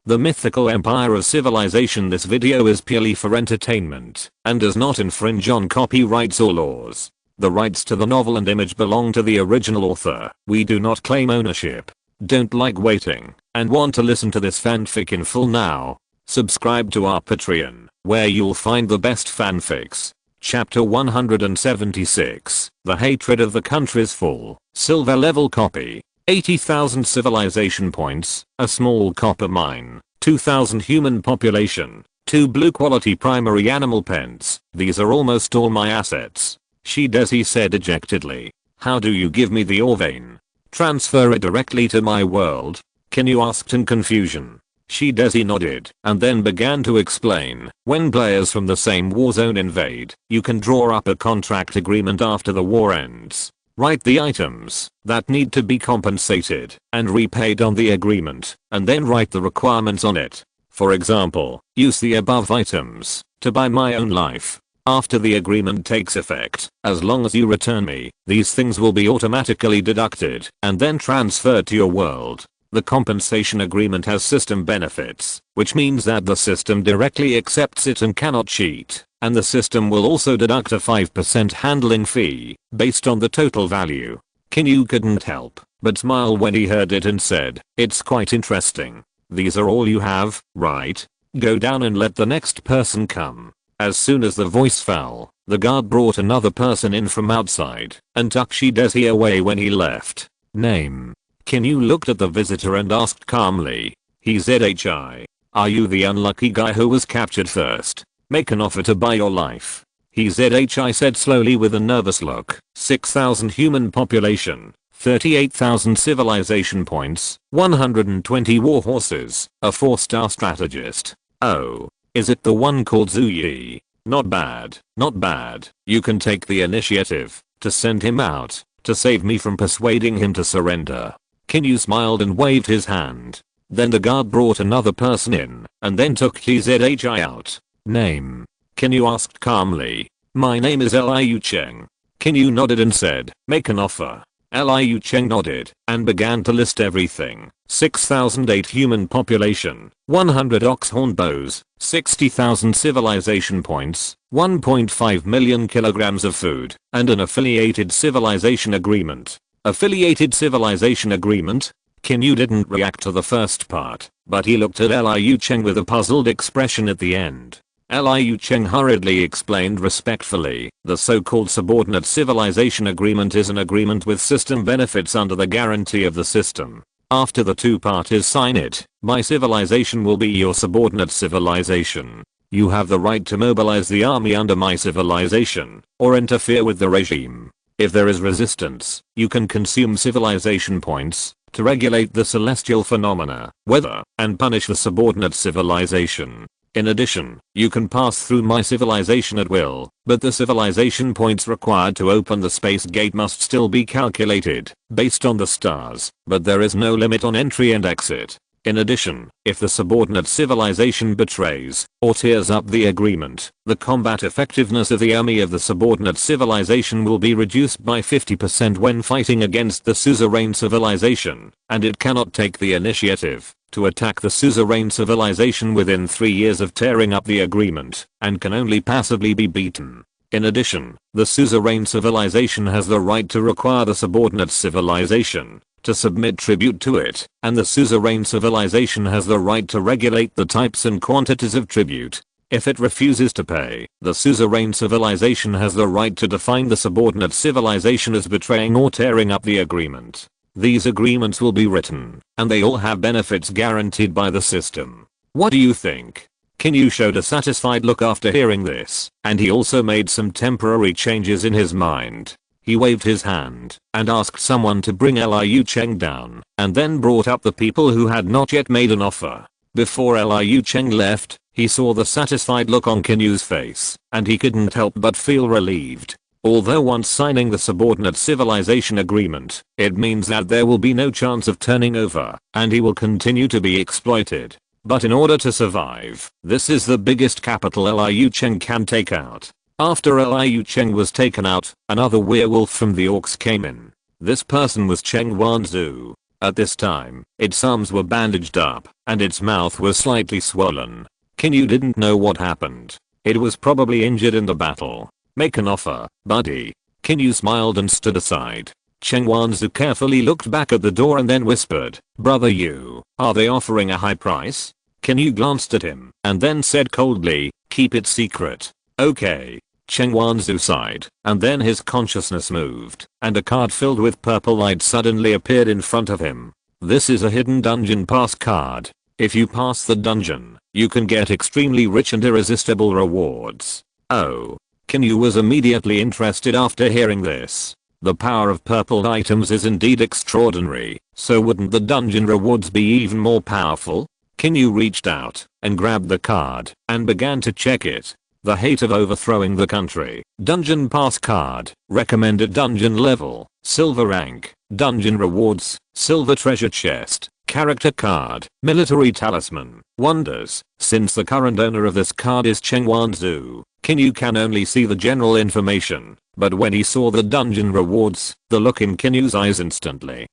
The mythical empire of civilization. This video is purely for entertainment and does not infringe on copyrights or laws. The rights to the novel and image belong to the original author. We do not claim ownership. Don't like waiting and want to listen to this fanfic in full now? Subscribe to our Patreon, where you'll find the best fanfics. Chapter 176, The Hatred of the Country's Fall, Silver level copy. 80,000 civilization points, a small copper mine, 2,000 human population, 2 blue quality primary animal pens. These are almost all my assets. Desi said dejectedly. How do you give me the ore vein? Transfer it directly to my world? Qin Yu asked in confusion. Desi nodded and then began to explain. When players from the same war zone invade, you can draw up a contract agreement after the war ends. Write the items that need to be compensated and repaid on the agreement, and then write the requirements on it. For example, use the above items to buy my own life. After the agreement takes effect, as long as you return me, these things will be automatically deducted and then transferred to your world. The compensation agreement has system benefits, which means that the system directly accepts it and cannot cheat, and the system will also deduct a 5% handling fee, based on the total value. Qin Yu couldn't help but smile when he heard it and said, it's quite interesting. These are all you have, right? Go down and let the next person come. As soon as the voice fell, the guard brought another person in from outside, and took Desi away when he left. Name. Qin Yu looked at the visitor and asked calmly. He's ZHI. Are you the unlucky guy who was captured first? Make an offer to buy your life. He's ZHI said slowly with a nervous look. 6,000 human population, 38,000 civilization points, 120 war horses, a 4-star strategist. Oh. Is it the one called Zuyi? Not bad, not bad. You can take the initiative to send him out, to save me from persuading him to surrender. Qin Yu smiled and waved his hand. Then the guard brought another person in, and then took ZHI out. Name. Qin Yu asked calmly. My name is Liu Cheng. Qin Yu nodded and said, make an offer. Liu Cheng nodded and began to list everything. 6,008 human population, 100 ox-horn bows, 60,000 civilization points, 1.5 million kilograms of food, and an affiliated civilization agreement. Affiliated civilization agreement? Qin Yu didn't react to the first part, but he looked at Liu Cheng with a puzzled expression at the end. Liu Cheng hurriedly explained respectfully, the so-called subordinate civilization agreement is an agreement with system benefits under the guarantee of the system. After the two parties sign it, my civilization will be your subordinate civilization. You have the right to mobilize the army under my civilization, or interfere with the regime. If there is resistance, you can consume civilization points to regulate the celestial phenomena, weather, and punish the subordinate civilization. In addition, you can pass through my civilization at will, but the civilization points required to open the space gate must still be calculated based on the stars, but there is no limit on entry and exit. In addition, if the subordinate civilization betrays or tears up the agreement, the combat effectiveness of the army of the subordinate civilization will be reduced by 50% when fighting against the suzerain civilization, and it cannot take the initiative to attack the suzerain civilization within 3 years of tearing up the agreement, and can only passively be beaten. In addition, the suzerain civilization has the right to require the subordinate civilization to submit tribute to it, and the suzerain civilization has the right to regulate the types and quantities of tribute. If it refuses to pay, the suzerain civilization has the right to define the subordinate civilization as betraying or tearing up the agreement. These agreements will be written, and they all have benefits guaranteed by the system. What do you think? Qin Yu showed a satisfied look after hearing this, and he also made some temporary changes in his mind. He waved his hand and asked someone to bring Liu Cheng down, and then brought up the people who had not yet made an offer. Before Liu Cheng left, he saw the satisfied look on Qin Yu's face, and he couldn't help but feel relieved. Although once signing the subordinate civilization agreement, it means that there will be no chance of turning over, and he will continue to be exploited. But in order to survive, this is the biggest capital Liu Cheng can take out. After Liu Cheng was taken out, another werewolf from the orcs came in. This person was Cheng Wanzhou. At this time, its arms were bandaged up, and its mouth was slightly swollen. Qin Yu didn't know what happened. It was probably injured in the battle. Make an offer, buddy. Qin Yu smiled and stood aside. Chen Wanzu carefully looked back at the door and then whispered, Brother Yu, are they offering a high price? Qin Yu glanced at him and then said coldly, keep it secret. Okay. Chen Wanzu sighed, and then his consciousness moved, and a card filled with purple light suddenly appeared in front of him. This is a hidden dungeon pass card. If you pass the dungeon, you can get extremely rich and irresistible rewards. Oh. Qin Yu was immediately interested after hearing this. The power of purple items is indeed extraordinary, so wouldn't the dungeon rewards be even more powerful? Qin Yu reached out and grabbed the card and began to check it. The hate of overthrowing the country. Dungeon pass card. Recommended dungeon level. Silver rank. Dungeon rewards. Silver treasure chest. Character card. Military talisman. Wonders. Since the current owner of this card is Chen Wanzu, Qin Yu can only see the general information. But when he saw the dungeon rewards, the look in Qin Yu's eyes instantly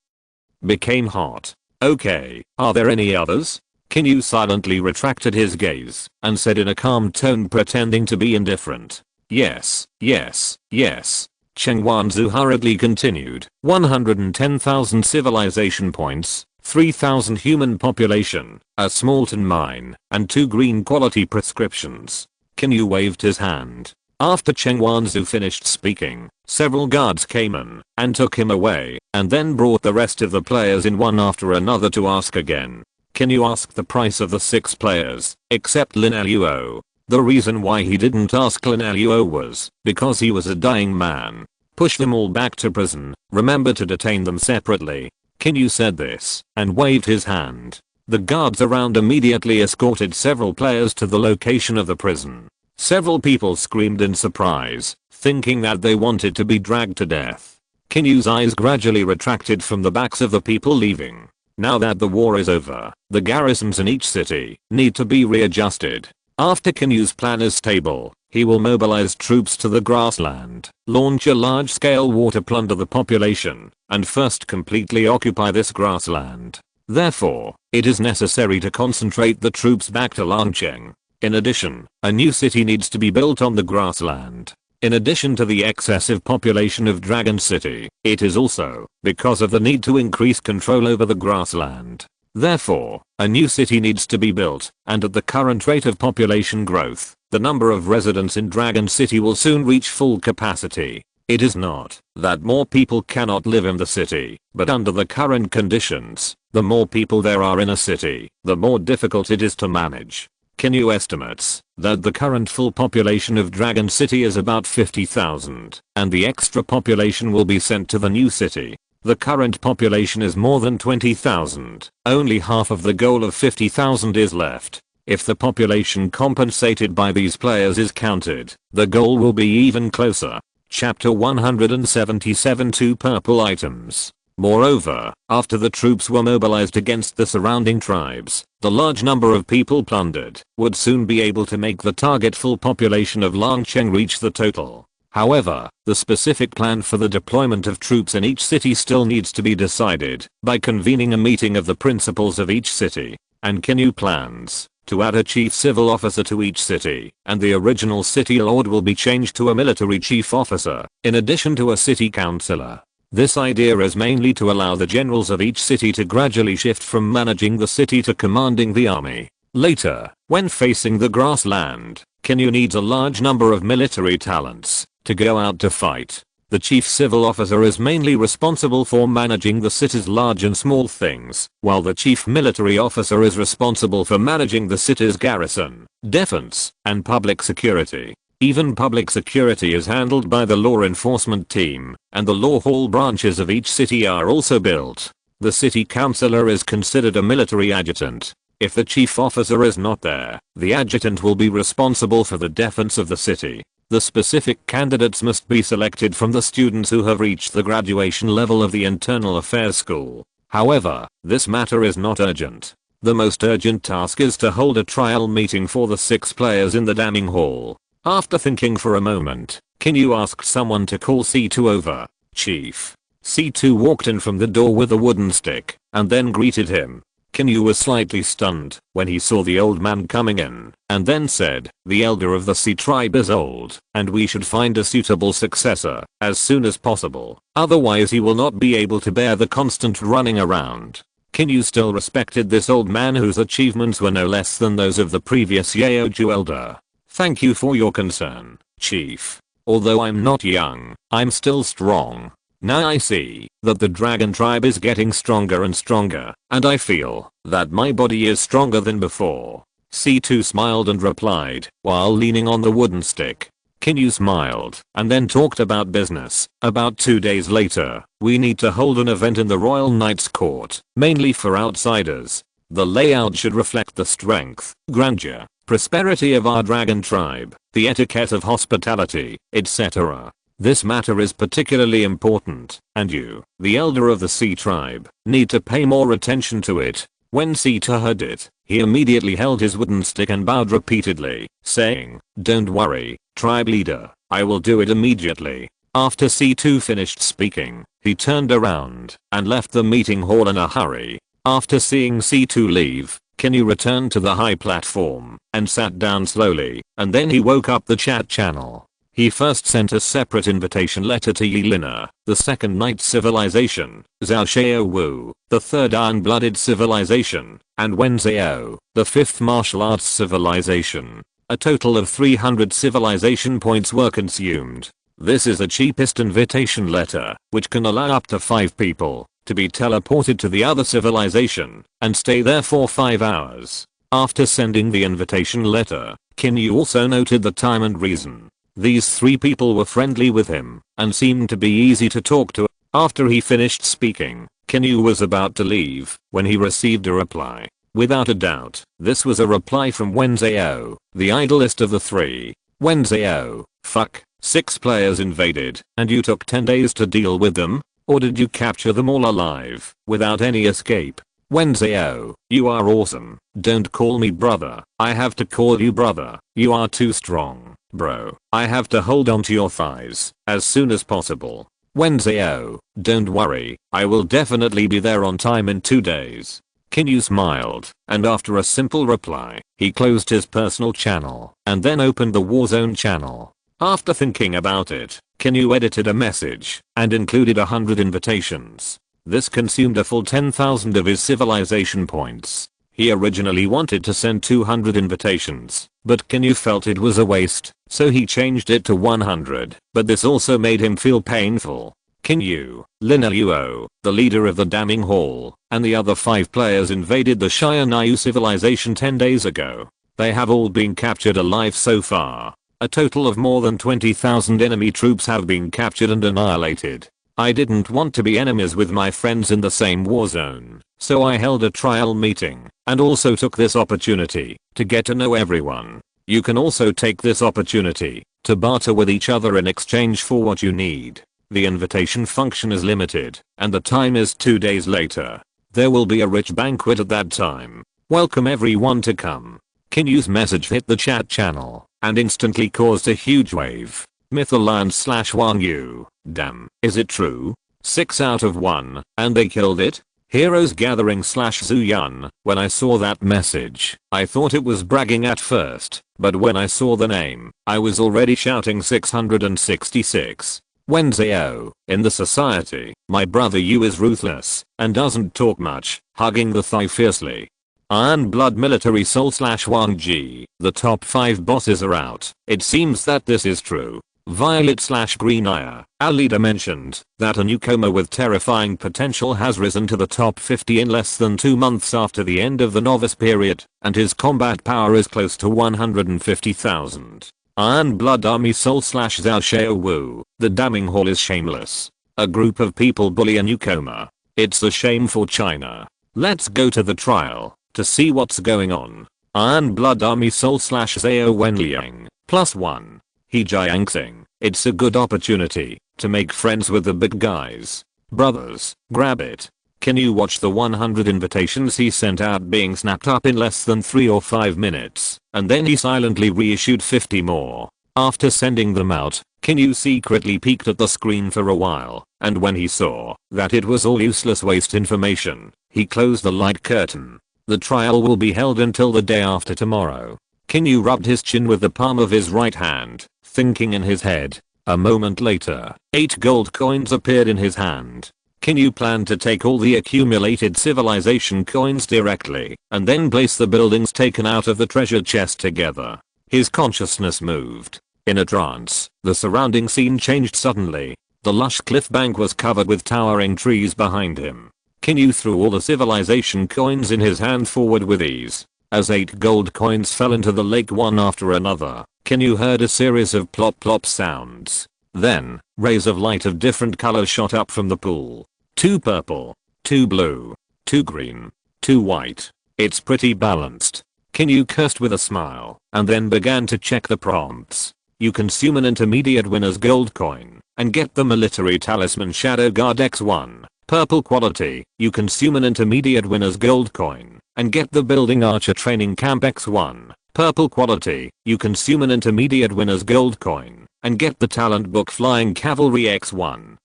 became hot. Okay, are there any others? Qin Yu silently retracted his gaze and said in a calm tone pretending to be indifferent. Yes, yes, yes. Chen Wanzu hurriedly continued. 110,000 civilization points, 3,000 human population, a small tin mine, and 2 green quality prescriptions. Qin Yu waved his hand. After Chen Wanzu finished speaking, several guards came in and took him away and then brought the rest of the players in one after another to ask again. Qin Yu asked the price of the 6 players, except Lin Luo. The reason why he didn't ask Lin Luo was because he was a dying man. Push them all back to prison, remember to detain them separately. Qin Yu said this and waved his hand. The guards around immediately escorted several players to the location of the prison. Several people screamed in surprise, thinking that they wanted to be dragged to death. Qin Yu's eyes gradually retracted from the backs of the people leaving. Now that the war is over, the garrisons in each city need to be readjusted. After Qin Yu's plan is stable, he will mobilize troops to the grassland, launch a large-scale war to plunder the population, and first completely occupy this grassland. Therefore, it is necessary to concentrate the troops back to Langcheng. In addition, a new city needs to be built on the grassland. In addition to the excessive population of Dragon City, it is also because of the need to increase control over the grassland. Therefore, a new city needs to be built, and at the current rate of population growth, the number of residents in Dragon City will soon reach full capacity. It is not that more people cannot live in the city, but under the current conditions, the more people there are in a city, the more difficult it is to manage. Qin Yu estimates that the current full population of Dragon City is about 50,000, and the extra population will be sent to the new city. The current population is more than 20,000, only half of the goal of 50,000 is left. If the population compensated by these players is counted, the goal will be even closer. Chapter 177 2 Purple Items. Moreover, after the troops were mobilized against the surrounding tribes, the large number of people plundered would soon be able to make the target full population of Langcheng reach the total. However, the specific plan for the deployment of troops in each city still needs to be decided by convening a meeting of the principals of each city, and Qin Yu plans to add a chief civil officer to each city, and the original city lord will be changed to a military chief officer, in addition to a city councillor. This idea is mainly to allow the generals of each city to gradually shift from managing the city to commanding the army. Later, when facing the grassland, Qin Yu needs a large number of military talents to go out to fight. The chief civil officer is mainly responsible for managing the city's large and small things, while the chief military officer is responsible for managing the city's garrison, defense, and public security. Even public security is handled by the law enforcement team, and the law hall branches of each city are also built. The city councillor is considered a military adjutant. If the chief officer is not there, the adjutant will be responsible for the defense of the city. The specific candidates must be selected from the students who have reached the graduation level of the Internal Affairs School. However, this matter is not urgent. The most urgent task is to hold a trial meeting for the 6 players in the damning hall. After thinking for a moment, Qin Yu asked someone to call C2 over. Chief. C2 walked in from the door with a wooden stick and then greeted him. Qin Yu was slightly stunned when he saw the old man coming in and then said, "The elder of the sea tribe is old and we should find a suitable successor as soon as possible. Otherwise he will not be able to bear the constant running around." Qin Yu still respected this old man whose achievements were no less than those of the previous Yeoju elder. "Thank you for your concern, Chief. Although I'm not young, I'm still strong. Now I see that the dragon tribe is getting stronger and stronger, and I feel that my body is stronger than before." C2 smiled and replied while leaning on the wooden stick. Qin Yu smiled and then talked about business. "About 2 days later, we need to hold an event in the Royal Knight's Court, mainly for outsiders. The layout should reflect the strength, grandeur, prosperity of our dragon tribe, the etiquette of hospitality, etc. This matter is particularly important, and you, the elder of the sea tribe, need to pay more attention to it." When C2 heard it, he immediately held his wooden stick and bowed repeatedly, saying, "Don't worry, tribe leader, I will do it immediately." After C2 finished speaking, he turned around and left the meeting hall in a hurry. After seeing C2 leave, Qin Yu returned to the high platform and sat down slowly, and then he woke up the chat channel. He first sent a separate invitation letter to Yelena, the second Night Civilization, Zhao Xiaowu, the third Iron-Blooded Civilization, and Wenzhou, the fifth Martial Arts Civilization. A total of 300 civilization points were consumed. This is the cheapest invitation letter, which can allow up to 5 people to be teleported to the other civilization and stay there for 5 hours. After sending the invitation letter, Qin Yu also noted the time and reason. These 3 people were friendly with him and seemed to be easy to talk to. After he finished speaking, Qin Yu was about to leave when he received a reply. Without a doubt, this was a reply from Wenzhou, the idlest of the 3. Wenzhou, fuck, 6 players invaded and you took 10 days to deal with them? Or did you capture them all alive without any escape? Wenzhou, you are awesome. Don't call me brother. I have to call you brother. You are too strong, bro. I have to hold on to your thighs as soon as possible. Wenzhou, don't worry. I will definitely be there on time in 2 days. Qin Yu smiled, and after a simple reply, he closed his personal channel and then opened the Warzone channel. After thinking about it, Qin Yu edited a message and included 100 invitations. This consumed a full 10,000 of his civilization points. He originally wanted to send 200 invitations, but Qin Yu felt it was a waste, so he changed it to 100, but this also made him feel painful. Qin Yu, Lin Luo, the leader of the Damning Hall, and the other 5 players invaded the Xianyu civilization 10 days ago. They have all been captured alive so far. A total of more than 20,000 enemy troops have been captured and annihilated. I didn't want to be enemies with my friends in the same war zone, so I held a trial meeting and also took this opportunity to get to know everyone. You can also take this opportunity to barter with each other in exchange for what you need. The invitation function is limited and the time is 2 days later. There will be a rich banquet at that time. Welcome everyone to come. Qin Yu's message hit the chat channel and instantly caused a huge wave. Mythical/Wang Yu. Damn, is it true? 6 out of 1, and they killed it? Heroes Gathering/Zuyun. When I saw that message, I thought it was bragging at first, but when I saw the name, I was already shouting 666. Wenzhou, in the society, my brother Yu is ruthless and doesn't talk much, hugging the thigh fiercely. Iron Blood Military Soul/Wang Ji. The top 5 bosses are out. It seems that this is true. Violet/Green Eye. Our leader mentioned that a newcomer with terrifying potential has risen to the top 50 in less than 2 months after the end of the novice period, and his combat power is close to 150,000. Iron Blood Army Soul/Zhao Xiaowu. The Damning Hall is shameless. A group of people bully a newcomer. It's a shame for China. Let's go to the trial to see what's going on. Iron Blood Army Soul/Zhao Wenliang. +1. He Jiangxing. It's a good opportunity to make friends with the big guys. Brothers, grab it. Can you watch the 100 invitations he sent out being snapped up in less than 3 or 5 minutes, and then he silently reissued 50 more. After sending them out, Qin Yu secretly peeked at the screen for a while, and when he saw that it was all useless waste information, he closed the light curtain. The trial will be held until the day after tomorrow. Qin Yu rubbed his chin with the palm of his right hand, thinking in his head. A moment later, 8 gold coins appeared in his hand. Qin Yu planned to take all the accumulated civilization coins directly, and then place the buildings taken out of the treasure chest together. His consciousness moved. In a trance, the surrounding scene changed suddenly. The lush cliff bank was covered with towering trees behind him. Qin Yu threw all the civilization coins in his hand forward with ease. As 8 gold coins fell into the lake one after another, Qin Yu heard a series of plop plop sounds. Then, rays of light of different colors shot up from the pool. 2 purple, 2 blue, 2 green, 2 white. It's pretty balanced. Qin Yu cursed with a smile, and then began to check the prompts. You consume an intermediate winner's gold coin, and get the military talisman Shadow Guard X1. Purple quality, you consume an intermediate winner's gold coin, and get the building archer training camp X1. Purple quality, you consume an intermediate winner's gold coin, and get the talent book flying cavalry X1.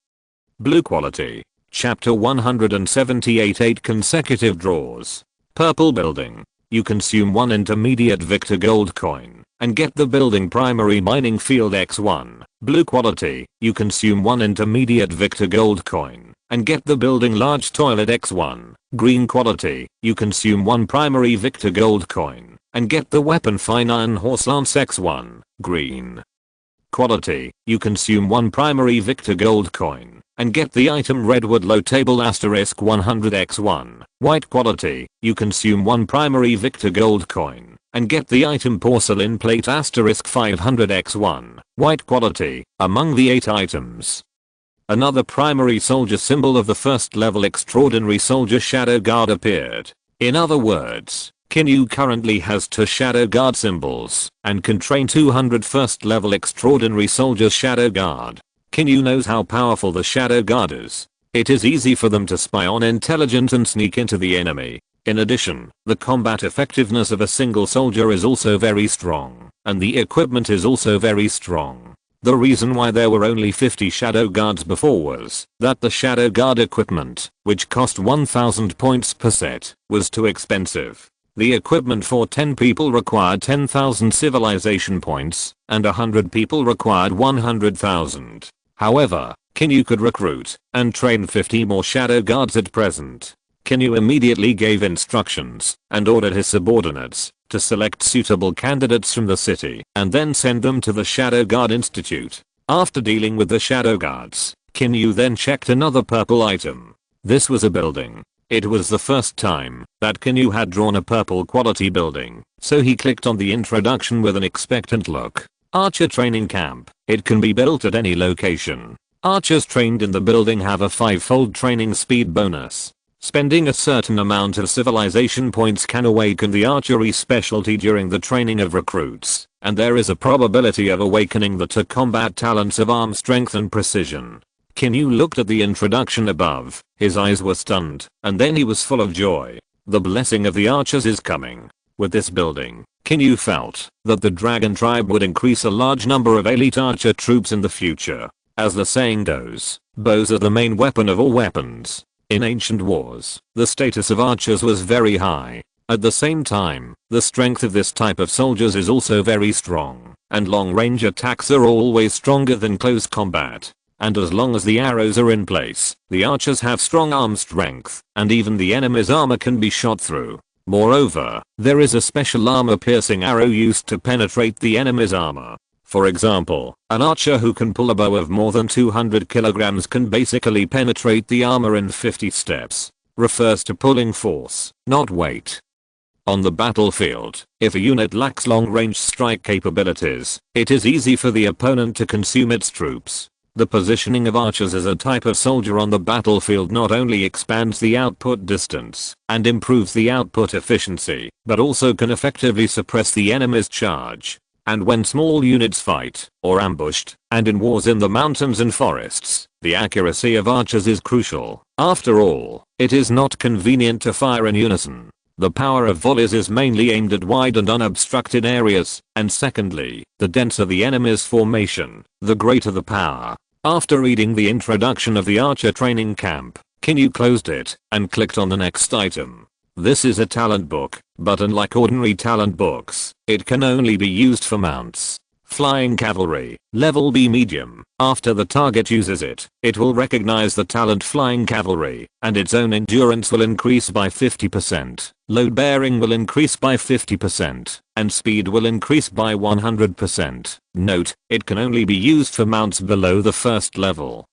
Blue quality, chapter 178 8 consecutive draws. Purple building, you consume 1 intermediate victor gold coin, and get the building primary mining field X1. Blue quality, you consume 1 intermediate victor gold coin, and get the building large toilet X1. Green quality, you consume 1 primary victor gold coin, and get the weapon fine iron horse lance X1. Green quality, you consume 1 primary victor gold coin, and get the item redwood low table asterisk 100 X1. White quality, you consume 1 primary victor gold coin, and get the item porcelain plate asterisk 500 X1. White quality, among the 8 items. Another primary soldier symbol of the first level extraordinary soldier Shadow Guard appeared. In other words, Qin Yu currently has 2 Shadow Guard symbols, and can train 200 first level extraordinary soldiers Shadow Guard. Qin Yu knows how powerful the Shadow Guard is. It is easy for them to spy on intelligence and sneak into the enemy. In addition, the combat effectiveness of a single soldier is also very strong, and the equipment is also very strong. The reason why there were only 50 Shadow Guards before was that the Shadow Guard equipment, which cost 1000 points per set, was too expensive. The equipment for 10 people required 10,000 civilization points, and 100 people required 100,000. However, Qin Yu could recruit and train 50 more Shadow Guards at present. Qin Yu immediately gave instructions and ordered his subordinates to select suitable candidates from the city and then send them to the Shadow Guard Institute. After dealing with the Shadow Guards, Qin Yu then checked another purple item. This was a building. It was the first time that Qin Yu had drawn a purple quality building, so he clicked on the introduction with an expectant look. Archer training camp. It can be built at any location. Archers trained in the building have a 5-fold training speed bonus. Spending a certain amount of civilization points can awaken the archery specialty during the training of recruits, and there is a probability of awakening the 2 combat talents of arm strength and precision. Qin Yu looked at the introduction above, his eyes were stunned, and then he was full of joy. The blessing of the archers is coming. With this building, Qin Yu felt that the dragon tribe would increase a large number of elite archer troops in the future. As the saying goes, bows are the main weapon of all weapons. In ancient wars, the status of archers was very high. At the same time, the strength of this type of soldiers is also very strong, and long-range attacks are always stronger than close combat. And as long as the arrows are in place, the archers have strong arm strength, and even the enemy's armor can be shot through. Moreover, there is a special armor-piercing arrow used to penetrate the enemy's armor. For example, an archer who can pull a bow of more than 200 kilograms can basically penetrate the armor in 50 steps. Refers to pulling force, not weight. On the battlefield, if a unit lacks long-range strike capabilities, it is easy for the opponent to consume its troops. The positioning of archers as a type of soldier on the battlefield not only expands the output distance and improves the output efficiency, but also can effectively suppress the enemy's charge. And when small units fight, or ambushed, and in wars in the mountains and forests, the accuracy of archers is crucial. After all, it is not convenient to fire in unison. The power of volleys is mainly aimed at wide and unobstructed areas, and secondly, the denser the enemy's formation, the greater the power. After reading the introduction of the archer training camp, Qin Yu closed it and clicked on the next item. This is a talent book, but unlike ordinary talent books, it can only be used for mounts. Flying cavalry, level B medium. After the target uses it, it will recognize the talent flying cavalry, and its own endurance will increase by 50%, load bearing will increase by 50%, and speed will increase by 100%. Note, it can only be used for mounts below the first level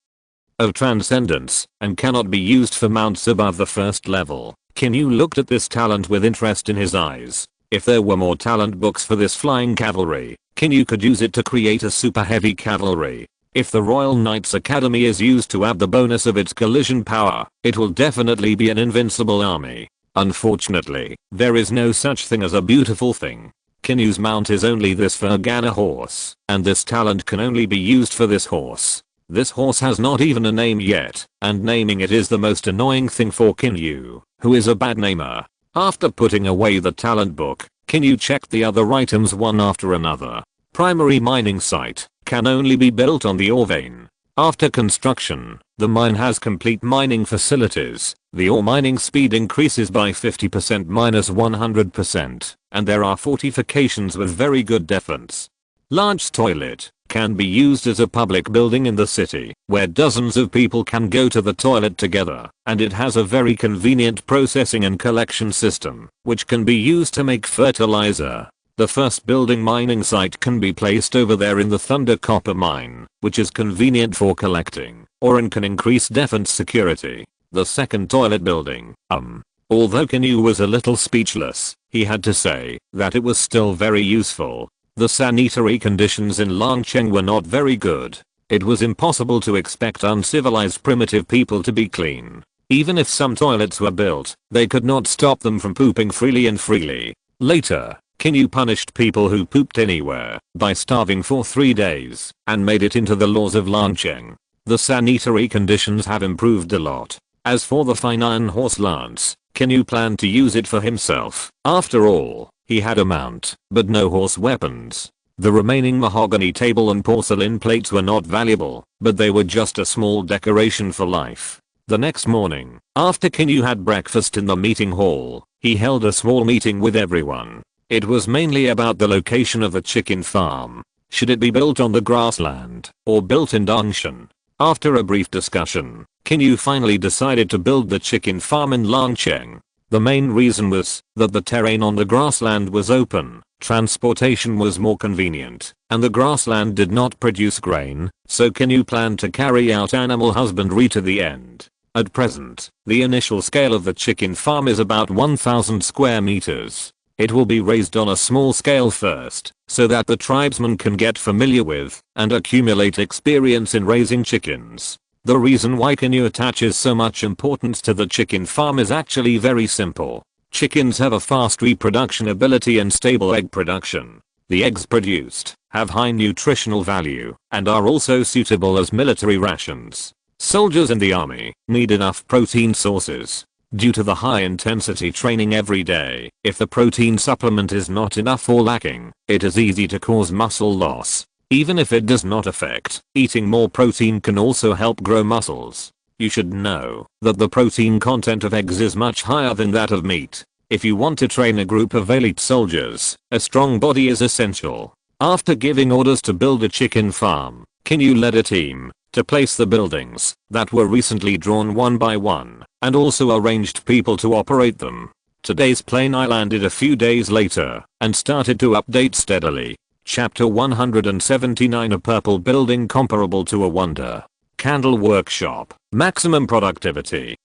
of transcendence, and cannot be used for mounts above the first level. Qin Yu looked at this talent with interest in his eyes. If there were more talent books for this flying cavalry, Qin Yu could use it to create a super heavy cavalry. If the Royal Knights Academy is used to add the bonus of its collision power, it will definitely be an invincible army. Unfortunately, there is no such thing as a beautiful thing. Qin Yu's mount is only this Fergana horse, and this talent can only be used for this horse. This horse has not even a name yet, and naming it is the most annoying thing for Qin Yu, who is a bad namer. After putting away the talent book, Qin Yu checked the other items one after another. Primary mining site can only be built on the ore vein. After construction, the mine has complete mining facilities. The ore mining speed increases by 50% minus 100%, and there are fortifications with very good defense. Large toilet can be used as a public building in the city, where dozens of people can go to the toilet together, and it has a very convenient processing and collection system, which can be used to make fertilizer. The first building mining site can be placed over there in the Thunder Copper Mine, which is convenient for collecting, or and can increase defense security. The second toilet building, although Qin Yu was a little speechless, he had to say that it was still very useful. The sanitary conditions in Langcheng were not very good. It was impossible to expect uncivilized primitive people to be clean. Even if some toilets were built, they could not stop them from pooping freely and freely. Later, Qin Yu punished people who pooped anywhere by starving for 3 days and made it into the laws of Langcheng. The sanitary conditions have improved a lot. As for the fine iron horse lance, Qin Yu planned to use it for himself. After all, he had a mount, but no horse weapons. The remaining mahogany table and porcelain plates were not valuable, but they were just a small decoration for life. The next morning, after Qin Yu had breakfast in the meeting hall, he held a small meeting with everyone. It was mainly about the location of the chicken farm. Should it be built on the grassland, or built in Dongshan? After a brief discussion, Qin Yu finally decided to build the chicken farm in Langcheng. The main reason was that the terrain on the grassland was open, transportation was more convenient, and the grassland did not produce grain, so Qin Yu planned to carry out animal husbandry to the end. At present, the initial scale of the chicken farm is about 1,000 square meters. It will be raised on a small scale first, so that the tribesmen can get familiar with and accumulate experience in raising chickens. The reason why Qin Yu attaches so much importance to the chicken farm is actually very simple. Chickens have a fast reproduction ability and stable egg production. The eggs produced have high nutritional value and are also suitable as military rations. Soldiers in the army need enough protein sources. Due to the high intensity training every day, if the protein supplement is not enough or lacking, it is easy to cause muscle loss. Even if it does not affect, eating more protein can also help grow muscles. You should know that the protein content of eggs is much higher than that of meat. If you want to train a group of elite soldiers, a strong body is essential. After giving orders to build a chicken farm, Qin Yu led a team to place the buildings that were recently drawn one by one, and also arranged people to operate them. Today's plane I landed a few days later and started to update steadily. Chapter 179, a purple building comparable to a wonder. Candle workshop. Maximum productivity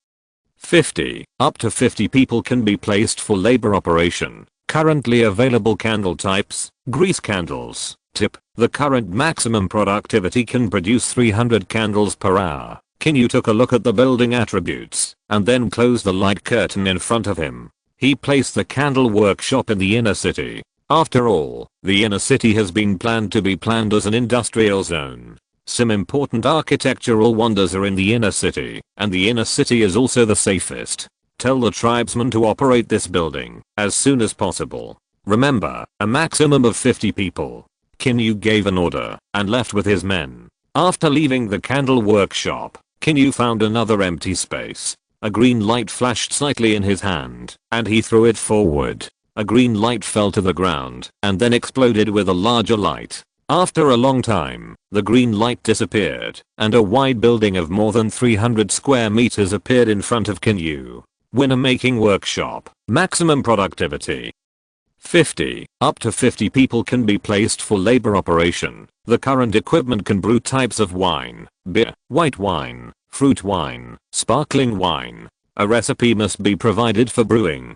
50. Up to 50 people can be placed for labor operation. Currently available candle types. Grease candles. Tip. The current maximum productivity can produce 300 candles per hour. Qin Yu took a look at the building attributes and then closed the light curtain in front of him. He placed the candle workshop in the inner city. After all, the inner city has been planned as an industrial zone. Some important architectural wonders are in the inner city, and the inner city is also the safest. Tell the tribesmen to operate this building as soon as possible. Remember, a maximum of 50 people. Qin Yu gave an order and left with his men. After leaving the candle workshop, Qin Yu found another empty space. A green light flashed slightly in his hand, and he threw it forward. A green light fell to the ground, and then exploded with a larger light. After a long time, the green light disappeared, and a wide building of more than 300 square meters appeared in front of Qin Yu. Winner making workshop. Maximum productivity 50. Up to 50 people can be placed for labor operation. The current equipment can brew types of wine, beer, white wine, fruit wine, sparkling wine. A recipe must be provided for brewing.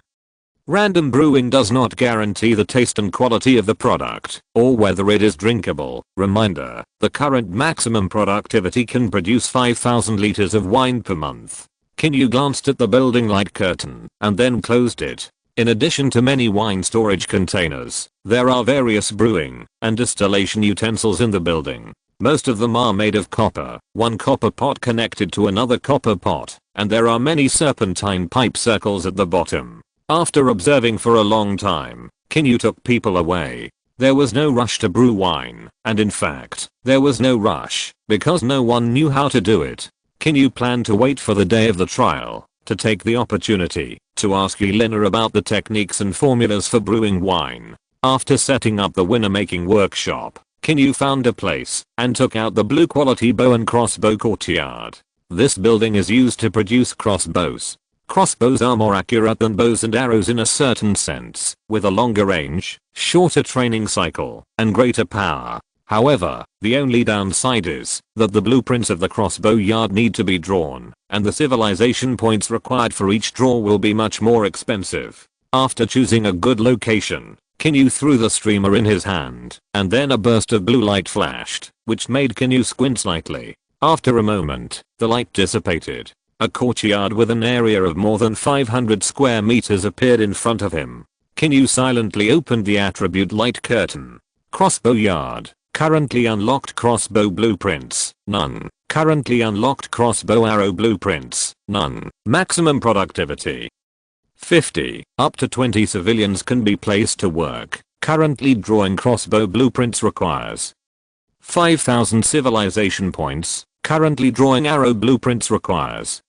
Random brewing does not guarantee the taste and quality of the product, or whether it is drinkable. Reminder, the current maximum productivity can produce 5,000 liters of wine per month. Qin Yu glanced at the building light curtain, and then closed it. In addition to many wine storage containers, there are various brewing and distillation utensils in the building. Most of them are made of copper, one copper pot connected to another copper pot, and there are many serpentine pipe circles at the bottom. After observing for a long time, Qin Yu took people away. There was no rush to brew wine, and in fact, there was no rush, because no one knew how to do it. Qin Yu planned to wait for the day of the trial, to take the opportunity to ask Yelena about the techniques and formulas for brewing wine. After setting up the winner making workshop, Qin Yu found a place and took out the blue quality bow and crossbow courtyard. This building is used to produce crossbows. Crossbows are more accurate than bows and arrows in a certain sense, with a longer range, shorter training cycle, and greater power. However, the only downside is that the blueprints of the crossbow yard need to be drawn, and the civilization points required for each draw will be much more expensive. After choosing a good location, Qin Yu threw the streamer in his hand, and then a burst of blue light flashed, which made Qin Yu squint slightly. After a moment, the light dissipated. A courtyard with an area of more than 500 square meters appeared in front of him. Qin Yu silently opened the attribute light curtain. Crossbow yard. Currently unlocked crossbow blueprints, none. Currently unlocked crossbow arrow blueprints, none. Maximum productivity 50. Up to 20 civilians can be placed to work. Currently drawing crossbow blueprints requires 5,000 civilization points. Currently drawing arrow blueprints requires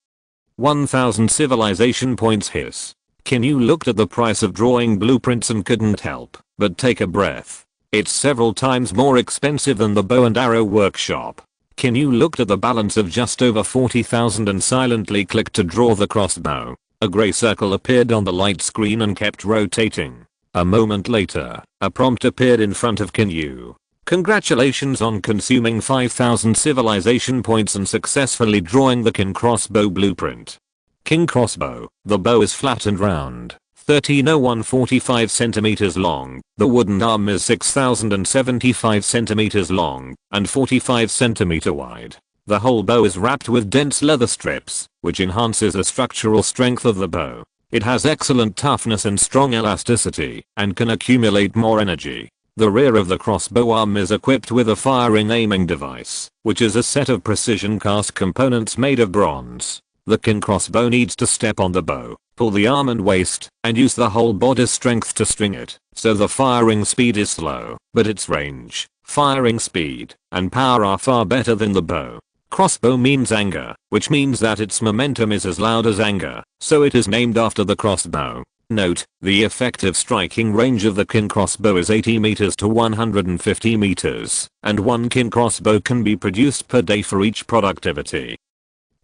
1,000 civilization points. Hiss. Qin Yu looked at the price of drawing blueprints and couldn't help but take a breath. It's several times more expensive than the bow and arrow workshop. Qin Yu looked at the balance of just over 40,000 and silently clicked to draw the crossbow. A grey circle appeared on the light screen and kept rotating. A moment later, a prompt appeared in front of Qin Yu. Congratulations on consuming 5,000 civilization points and successfully drawing the Qin crossbow blueprint. Qin crossbow. The bow is flat and round. 130145 centimeters long. The wooden arm is 6075 centimeters long and 45 centimeter wide. The whole bow is wrapped with dense leather strips, which enhances the structural strength of the bow. It has excellent toughness and strong elasticity and can accumulate more energy. The rear of the crossbow arm is equipped with a firing aiming device, which is a set of precision cast components made of bronze. The Qin crossbow needs to step on the bow, pull the arm and waist, and use the whole body's strength to string it, so the firing speed is slow, but its range, firing speed, and power are far better than the bow. Crossbow means anger, which means that its momentum is as loud as anger, so it is named after the crossbow. Note, the effective striking range of the Qin crossbow is 80 meters to 150 meters, and one Qin crossbow can be produced per day for each productivity.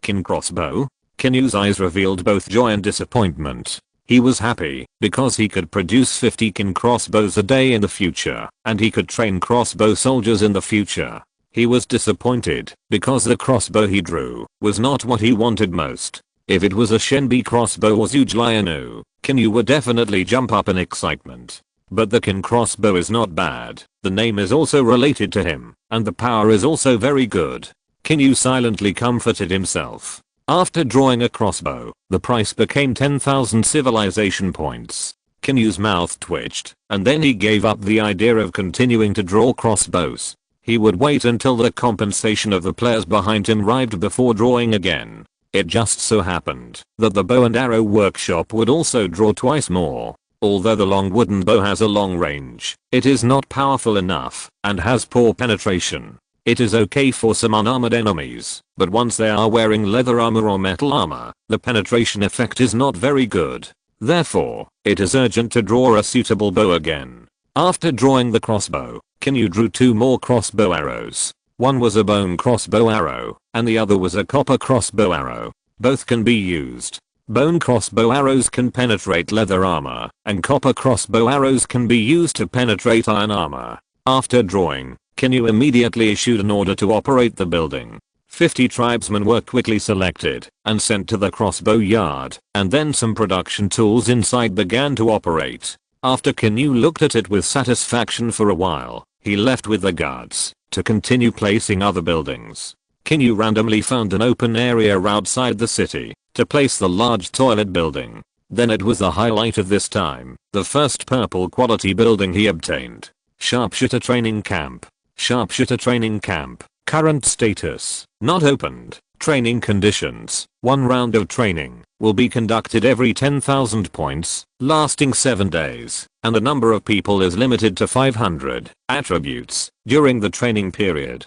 Qin crossbow? Qin Yu's eyes revealed both joy and disappointment. He was happy because he could produce 50 Qin crossbows a day in the future, and he could train crossbow soldiers in the future. He was disappointed because the crossbow he drew was not what he wanted most. If it was a Shenbi crossbow or Zhuge Lianu, Qin Yu would definitely jump up in excitement. But the Qin crossbow is not bad. The name is also related to him, and the power is also very good. Qin Yu silently comforted himself. After drawing a crossbow, the price became 10,000 civilization points. Qin Yu's mouth twitched, and then he gave up the idea of continuing to draw crossbows. He would wait until the compensation of the players behind him arrived before drawing again. It just so happened that the bow and arrow workshop would also draw twice more. Although the long wooden bow has a long range, it is not powerful enough and has poor penetration. It is okay for some unarmored enemies, but once they are wearing leather armor or metal armor, the penetration effect is not very good. Therefore, it is urgent to draw a suitable bow again. After drawing the crossbow, Qin Yu drew 2 more crossbow arrows. One was a bone crossbow arrow, and the other was a copper crossbow arrow. Both can be used. Bone crossbow arrows can penetrate leather armor, and copper crossbow arrows can be used to penetrate iron armor. After drawing, Qin Yu immediately issued an order to operate the building. 50 tribesmen were quickly selected and sent to the crossbow yard, and then some production tools inside began to operate. After Qin Yu looked at it with satisfaction for a while, he left with the guards to continue placing other buildings. Qin Yu randomly found an open area outside the city to place the large toilet building. Then it was the highlight of this time, the first purple quality building he obtained. Sharpshooter training camp. Sharpshooter training camp. Current status. Not opened. Training conditions. 1 round of training will be conducted every 10,000 points, lasting 7 days, and the number of people is limited to 500 attributes during the training period.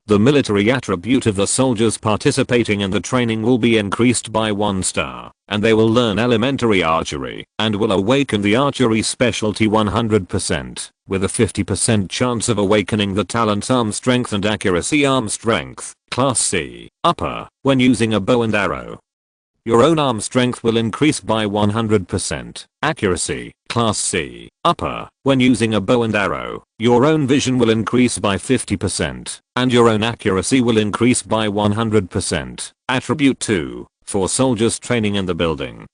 The military attribute of the soldiers participating in the training will be increased by 1 star, and they will learn elementary archery and will awaken the archery specialty 100%, with a 50% chance of awakening the talents arm strength and accuracy arm strength, class C, upper, when using a bow and arrow. Your own arm strength will increase by 100%, accuracy, class C, upper, when using a bow and arrow. Your own vision will increase by 50%, and your own accuracy will increase by 100%. Attribute 2, for soldiers training in the building.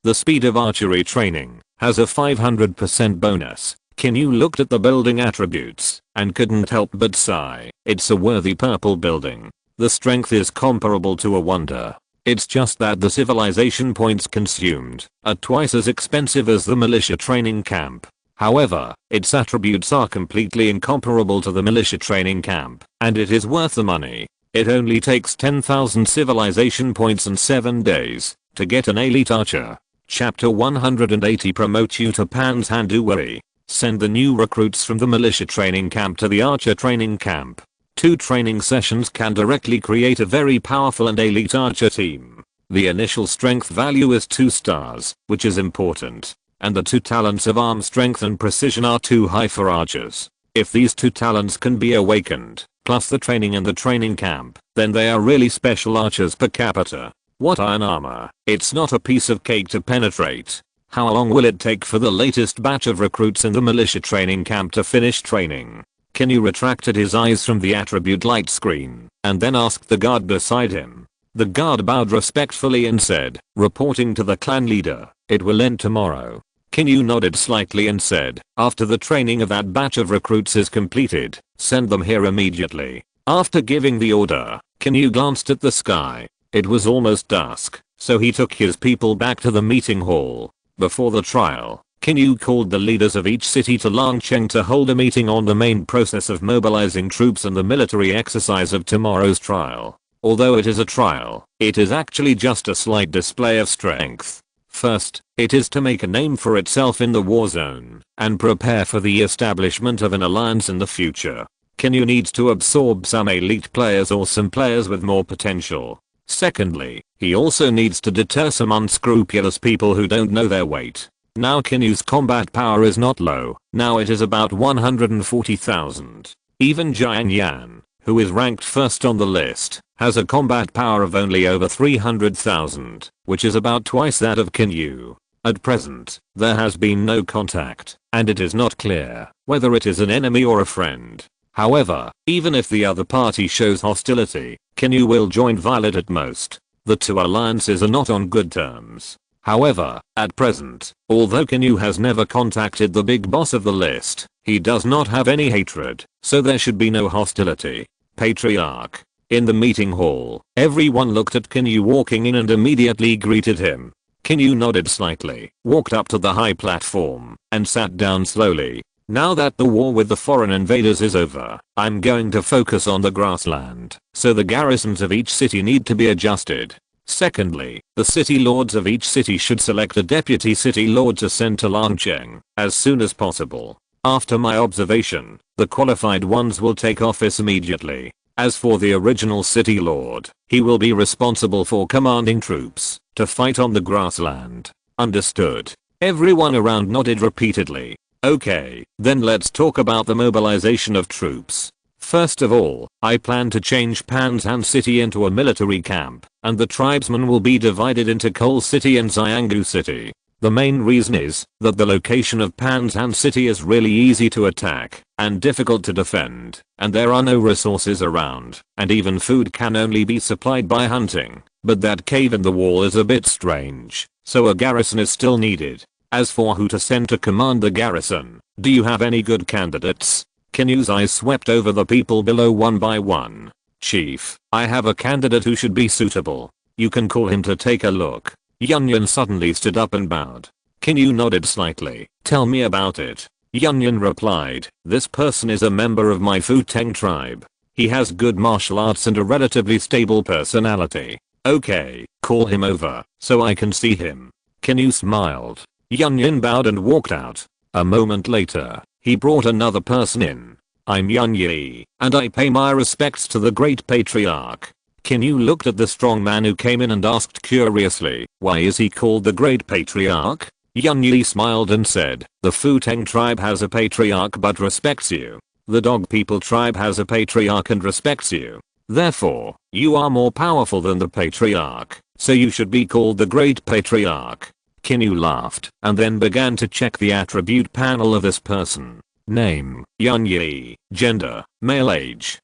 The speed of archery training has a 500% bonus. Qin Yu looked at the building attributes and couldn't help but sigh. It's a worthy purple building. The strength is comparable to a wonder. It's just that the civilization points consumed are twice as expensive as the militia training camp. However, its attributes are completely incomparable to the militia training camp, and it is worth the money. It only takes 10,000 civilization points and 7 days to get an elite archer. Chapter 180 promote you to Pan's Handouari. Send the new recruits from the militia training camp to the archer training camp. 2 training sessions can directly create a very powerful and elite archer team. The initial strength value is 2 stars, which is important, and the 2 talents of arm strength and precision are too high for archers. If these 2 talents can be awakened, plus the training in the training camp, then they are really special archers per capita. What iron armor? It's not a piece of cake to penetrate. How long will it take for the latest batch of recruits in the militia training camp to finish training? Qin Yu retracted his eyes from the attribute light screen and then asked the guard beside him. The guard bowed respectfully and said, reporting to the clan leader, it will end tomorrow. Qin Yu nodded slightly and said, after the training of that batch of recruits is completed, send them here immediately. After giving the order, Qin Yu glanced at the sky. It was almost dusk, so he took his people back to the meeting hall. Before the trial, Qin Yu called the leaders of each city to Langcheng to hold a meeting on the main process of mobilizing troops and the military exercise of tomorrow's trial. Although it is a trial, it is actually just a slight display of strength. First, it is to make a name for itself in the war zone and prepare for the establishment of an alliance in the future. Qin Yu needs to absorb some elite players or some players with more potential. Secondly, he also needs to deter some unscrupulous people who don't know their weight. Now Qin Yu's combat power is not low, now it is about 140,000. Even Jian Yan, who is ranked first on the list, has a combat power of only over 300,000, which is about twice that of Qin Yu. At present, there has been no contact, and it is not clear whether it is an enemy or a friend. However, even if the other party shows hostility, Qin Yu will join Violet at most. The 2 alliances are not on good terms. However, at present, although Qin Yu has never contacted the big boss of the list, he does not have any hatred, so there should be no hostility. Patriarch. In the meeting hall, everyone looked at Qin Yu walking in and immediately greeted him. Qin Yu nodded slightly, walked up to the high platform, and sat down slowly. Now that the war with the foreign invaders is over, I'm going to focus on the grassland, so the garrisons of each city need to be adjusted. Secondly, the city lords of each city should select a deputy city lord to send to Langcheng as soon as possible. After my observation, The qualified ones will take office immediately. As for the original city lord, he will be responsible for commanding troops to fight on the grassland. Understood. Everyone around nodded repeatedly. Okay, then let's talk about the mobilization of troops. First of all, I plan to change Panzan City into a military camp, and the tribesmen will be divided into Coal City and Xianggu City. The main reason is that the location of Panzan City is really easy to attack and difficult to defend, and there are no resources around, and even food can only be supplied by hunting. But that cave in the wall is a bit strange, so a garrison is still needed. As for who to send to command the garrison, do you have any good candidates? Qin Yu's eyes swept over the people below one by one. Chief, I have a candidate who should be suitable. You can call him to take a look. Yunyan suddenly stood up and bowed. Qin Yu nodded slightly. Tell me about it. Yunyan replied, this person is a member of my Futeng tribe. He has good martial arts and a relatively stable personality. Okay, call him over, so I can see him. Qin Yu smiled. Yunyan bowed and walked out. A moment later, he brought another person in. I'm Yun Yi, and I pay my respects to the great patriarch. Qin Yu looked at the strong man who came in and asked curiously, why is he called the great patriarch? Yun Yi smiled and said, the Futeng tribe has a patriarch but respects you. The Dog People tribe has a patriarch and respects you. Therefore, you are more powerful than the patriarch, so you should be called the great patriarch. Qin Yu laughed and then began to check the attribute panel of this person. Name, Yun Yi. Gender, male. Age,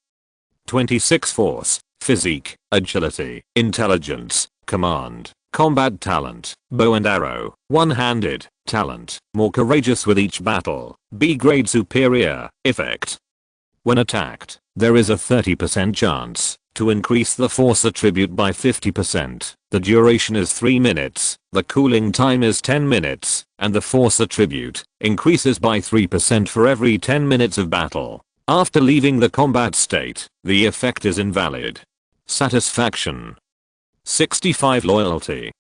26. Force, physique, agility, intelligence, command, combat talent, bow and arrow, one-handed, talent, more courageous with each battle, B grade superior, effect. When attacked, there is a 30% chance to increase the force attribute by 50%. The duration is 3 minutes, the cooling time is 10 minutes, and the force attribute increases by 3% for every 10 minutes of battle. After leaving the combat state, the effect is invalid. Satisfaction, 65. Loyalty,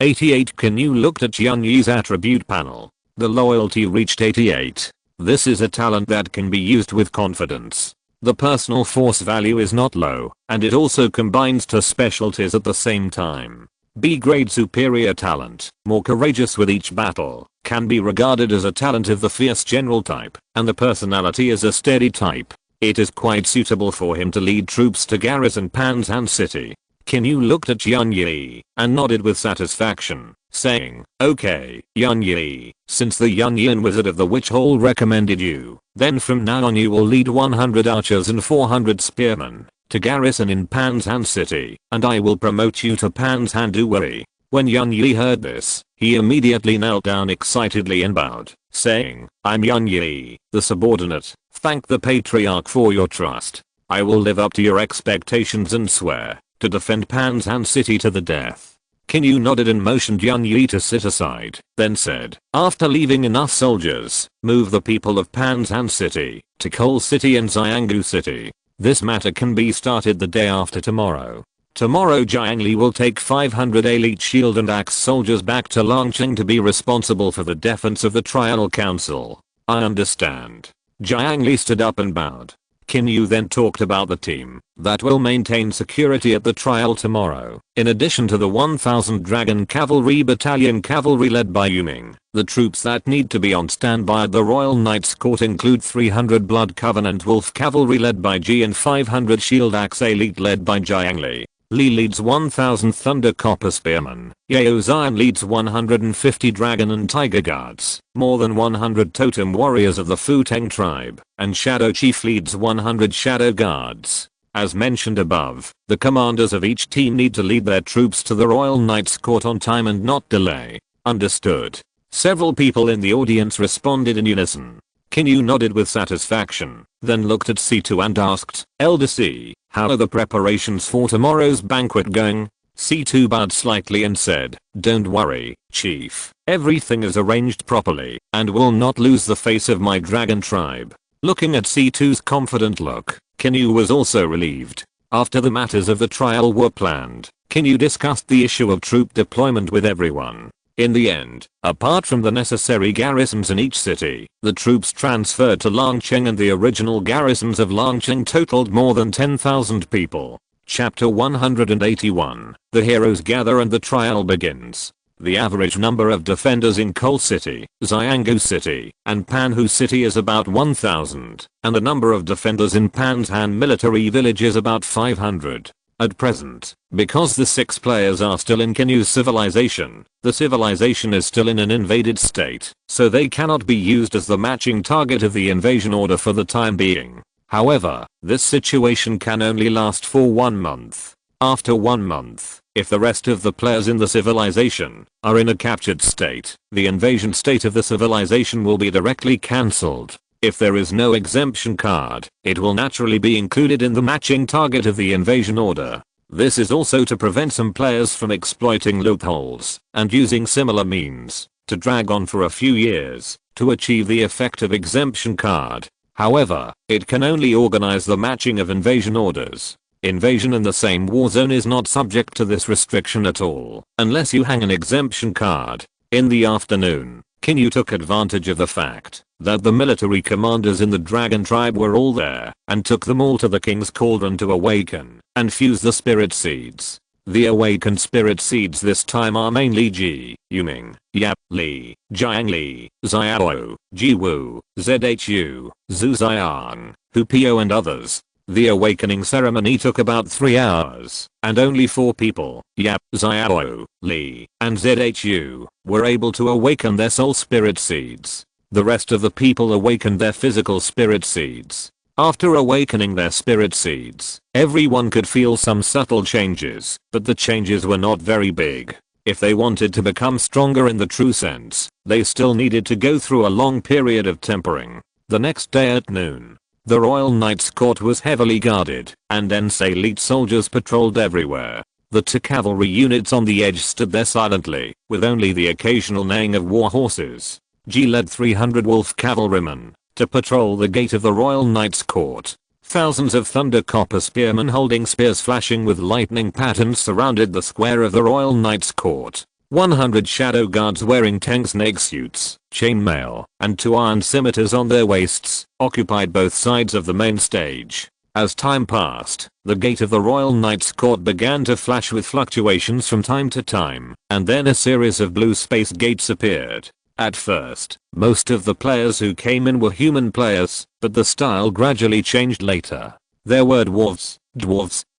88. Qin Yu looked at Yun Yi's attribute panel. The loyalty reached 88. This is a talent that can be used with confidence. The personal force value is not low, and it also combines two specialties at the same time. B grade superior talent, more courageous with each battle, can be regarded as a talent of the fierce general type, and the personality is a steady type. It is quite suitable for him to lead troops to garrison Panzan City. Qin Yu looked at Yun Yi and nodded with satisfaction, saying, okay, Yun Yi, since the Yun Yin Wizard of the Witch Hall recommended you, then from now on you will lead 100 archers and 400 spearmen to garrison in Panzan City, and I will promote you to Panzan Duwei. When Yun Yi heard this, he immediately knelt down excitedly and bowed, saying, I'm Yun Yi, the subordinate. Thank the patriarch for your trust. I will live up to your expectations and swear to defend Panzan City to the death. Qin Yu nodded and motioned Yun Yi to sit aside, then said, after leaving enough soldiers, move the people of Panzan City to Coal City and Xianggu City. This matter can be started the day after tomorrow. Tomorrow Jiang Li will take 500 elite shield and axe soldiers back to Longqing to be responsible for the defense of the trial council. I understand. Jiang Li stood up and bowed. Qin Yu then talked about the team that will maintain security at the trial tomorrow. In addition to the 1000 Dragon Cavalry Battalion cavalry led by Yuming, the troops that need to be on standby at the Royal Knight's Court include 300 Blood Covenant Wolf cavalry led by Ji and 500 Shield Axe elite led by Jiang Li. Li leads 1000 Thunder Copper Spearmen. Yao Zion leads 150 Dragon and Tiger Guards, more than 100 Totem Warriors of the Futeng tribe, and Shadow Chief leads 100 Shadow Guards. As mentioned above, the commanders of each team need to lead their troops to the Royal Knight's Court on time and not delay. Understood. Several people in the audience responded in unison. Qin Yu nodded with satisfaction, then looked at C2 and asked, Elder C, how are the preparations for tomorrow's banquet going? C2 bowed slightly and said, don't worry, Chief, everything is arranged properly, and will not lose the face of my dragon tribe. Looking at C2's confident look, Qin Yu was also relieved. After the matters of the trial were planned, Qin Yu discussed the issue of troop deployment with everyone. In the end, apart from the necessary garrisons in each city, the troops transferred to Longqing and the original garrisons of Longqing totaled more than 10,000 people. Chapter 181. The heroes gather and the trial begins. The average number of defenders in Coal City, Xianggu City, and Panhu City is about 1,000, and the number of defenders in Panshan military village is about 500. At present, because the 6 players are still in Qin Yu's civilization, the civilization is still in an invaded state, so they cannot be used as the matching target of the invasion order for the time being. However, this situation can only last for 1 month. After 1 month, if the rest of the players in the civilization are in a captured state, the invasion state of the civilization will be directly cancelled. If there is no exemption card, it will naturally be included in the matching target of the invasion order. This is also to prevent some players from exploiting loopholes and using similar means to drag on for a few years to achieve the effect of exemption card. However, it can only organize the matching of invasion orders. Invasion in the same war zone is not subject to this restriction at all, unless you hang an exemption card. In the afternoon, Qin Yu took advantage of the fact that the military commanders in the dragon tribe were all there and took them all to the king's cauldron to awaken and fuse the spirit seeds. The awakened spirit seeds this time are mainly Ji, Yuming, Yap, Li, Jiang Li, Xiao, Ji Wu, Zhu, Zhu Xiang, Hu Pio and others. The awakening ceremony took about 3 hours, and only 4 people, Yap, Xiao, Li, and Zhu, were able to awaken their soul spirit seeds. The rest of the people awakened their physical spirit seeds. After awakening their spirit seeds, everyone could feel some subtle changes, but the changes were not very big. If they wanted to become stronger in the true sense, they still needed to go through a long period of tempering. The next day at noon, the Royal Knight's Court was heavily guarded, and dense elite soldiers patrolled everywhere. The 2 cavalry units on the edge stood there silently, with only the occasional neighing of war horses. Ji led 300 wolf cavalrymen to patrol the gate of the Royal Knight's Court. Thousands of thunder copper spearmen holding spears flashing with lightning patterns surrounded the square of the Royal Knight's Court. 100 shadow guards wearing tank snake suits, chainmail, and 2 iron scimitars on their waists occupied both sides of the main stage. As time passed, the gate of the Royal Knight's Court began to flash with fluctuations from time to time, and then a series of blue space gates appeared. At first, most of the players who came in were human players, but the style gradually changed later. There were dwarves,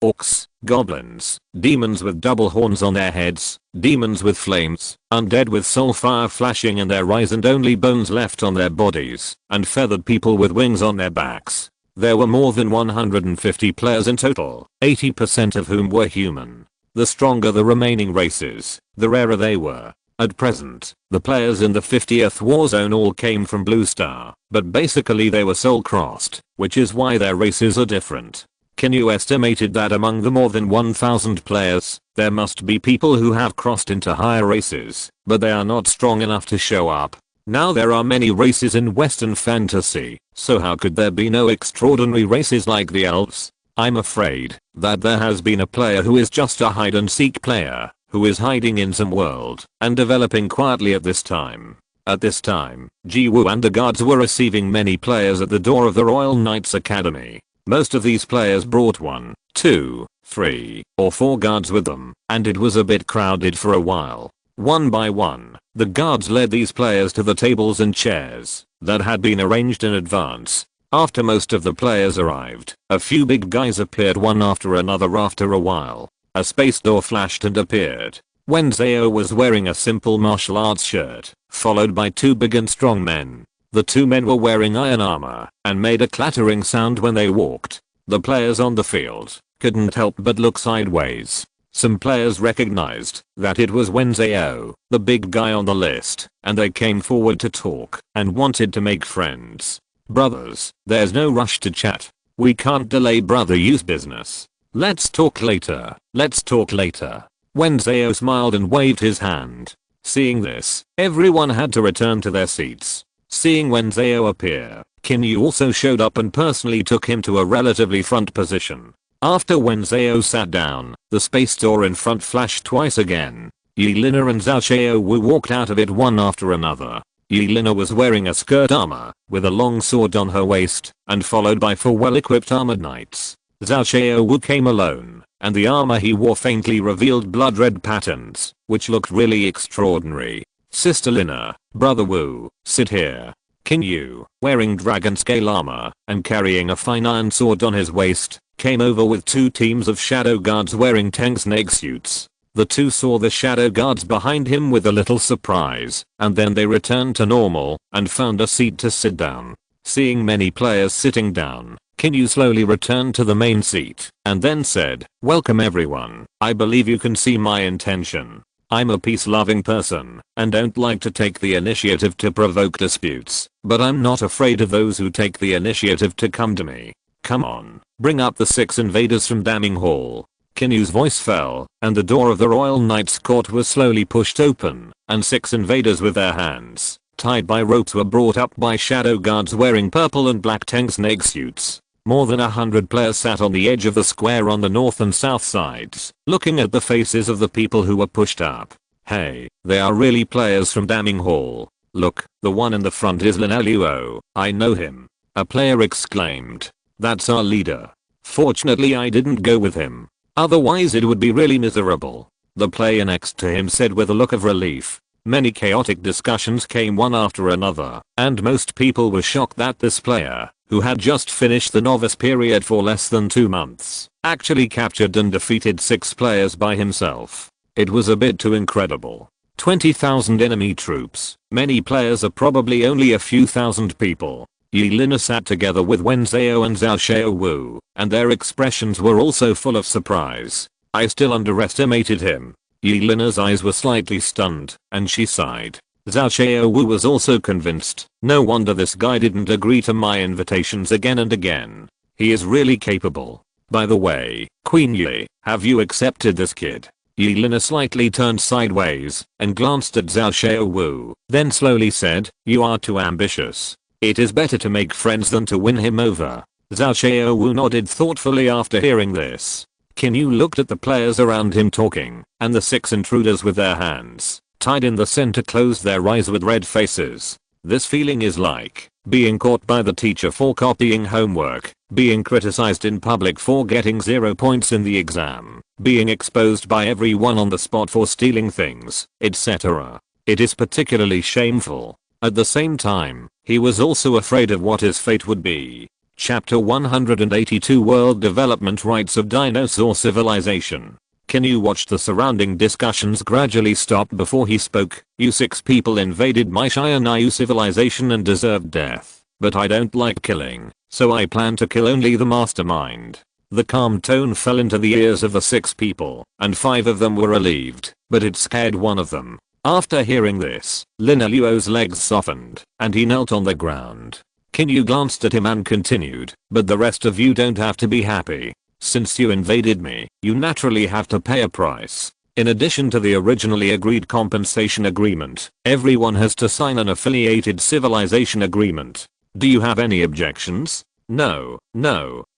orcs, goblins, demons with double horns on their heads, demons with flames, undead with soul fire flashing in their eyes and only bones left on their bodies, and feathered people with wings on their backs. There were more than 150 players in total, 80% of whom were human. The stronger the remaining races, the rarer they were. At present, the players in the 50th war zone all came from Blue Star, but basically they were soul crossed, which is why their races are different. Qin Yu estimated that among the more than 1,000 players, there must be people who have crossed into higher races, but they are not strong enough to show up. Now there are many races in Western fantasy, so how could there be no extraordinary races like the elves? I'm afraid that there has been a player who is just a hide and seek player, who is hiding in some world and developing quietly at this time. At this time, Ji Wu and the guards were receiving many players at the door of the Royal Knights Academy. Most of these players brought 1, 2, 3, or 4 guards with them, and it was a bit crowded for a while. One by one, the guards led these players to the tables and chairs that had been arranged in advance. After most of the players arrived, a few big guys appeared one after another. After a while, a space door flashed and appeared. Wen Zhao was wearing a simple martial arts shirt, followed by 2 big and strong men. The 2 men were wearing iron armor and made a clattering sound when they walked. The players on the field couldn't help but look sideways. Some players recognized that it was Wen Zhao, the big guy on the list, and they came forward to talk and wanted to make friends. Brothers, there's no rush to chat. We can't delay brother use business. Let's talk later. Let's talk later. Wen Zhao smiled and waved his hand. Seeing this, everyone had to return to their seats. Seeing Wen Zhao appear, Qin Yu also showed up and personally took him to a relatively front position. After Wen Zhao sat down, the space door in front flashed twice again. Yelena and Zhao Xiaowu walked out of it one after another. Yelena was wearing a skirt armor with a long sword on her waist and followed by 4 well-equipped armored knights. Zhao Xiaowu came alone, and the armor he wore faintly revealed blood red patterns, which looked really extraordinary. Sister Lina, Brother Wu, sit here. Qin Yu, wearing dragon scale armor and carrying a fine iron sword on his waist, came over with 2 teams of shadow guards wearing tank snake suits. The 2 saw the shadow guards behind him with a little surprise, and then they returned to normal and found a seat to sit down. Seeing many players sitting down, Qin Yu slowly returned to the main seat and then said, "Welcome everyone. I believe you can see my intention. I'm a peace-loving person and don't like to take the initiative to provoke disputes, but I'm not afraid of those who take the initiative to come to me. Come on, bring up the 6 invaders from Damning Hall." Qin Yu's voice fell, and the door of the Royal Knights Court was slowly pushed open, and 6 invaders with their hands tied by ropes were brought up by shadow guards wearing purple and black tank snake suits. More than 100 players sat on the edge of the square on the north and south sides, looking at the faces of the people who were pushed up. Hey, they are really players from Damning Hall. Look, the one in the front is Lin Luo. I know him. A player exclaimed. That's our leader. Fortunately I didn't go with him. Otherwise it would be really miserable. The player next to him said with a look of relief. Many chaotic discussions came one after another, and most people were shocked that this player, who had just finished the novice period for less than 2 months, actually captured and defeated 6 players by himself. It was a bit too incredible. 20,000 enemy troops. Many players are probably only a few thousand people. Yelena sat together with Wen Zhao and Zhao Xiaowu, and their expressions were also full of surprise. I still underestimated him. Yelena's eyes were slightly stunned, and she sighed. Zhao Xiaowu was also convinced. No wonder this guy didn't agree to my invitations again and again. He is really capable. By the way, Queen Yu, have you accepted this kid? Yelena slightly turned sideways and glanced at Zhao Xiaowu, then slowly said, "You are too ambitious. It is better to make friends than to win him over." Zhao Xiaowu nodded thoughtfully after hearing this. Qin Yu looked at the players around him talking, and the 6 intruders with their hands tied in the center closed their eyes with red faces. This feeling is like being caught by the teacher for copying homework, being criticized in public for getting 0 points in the exam, being exposed by everyone on the spot for stealing things, etc. It is particularly shameful. At the same time, he was also afraid of what his fate would be. Chapter 182 World Development Rights of Dinosaur Civilization. Qin Yu watched the surrounding discussions gradually stop before he spoke. "You 6 people invaded my Xianyu civilization and deserved death, but I don't like killing, so I plan to kill only the mastermind." The calm tone fell into the ears of the 6 people, and 5 of them were relieved, but it scared one of them. After hearing this, Lin Luo's legs softened, and he knelt on the ground. Qin Yu glanced at him and continued, "But the rest of you don't have to be happy. Since you invaded me, you naturally have to pay a price. In addition to the originally agreed compensation agreement, everyone has to sign an affiliated civilization agreement. Do you have any objections?" No,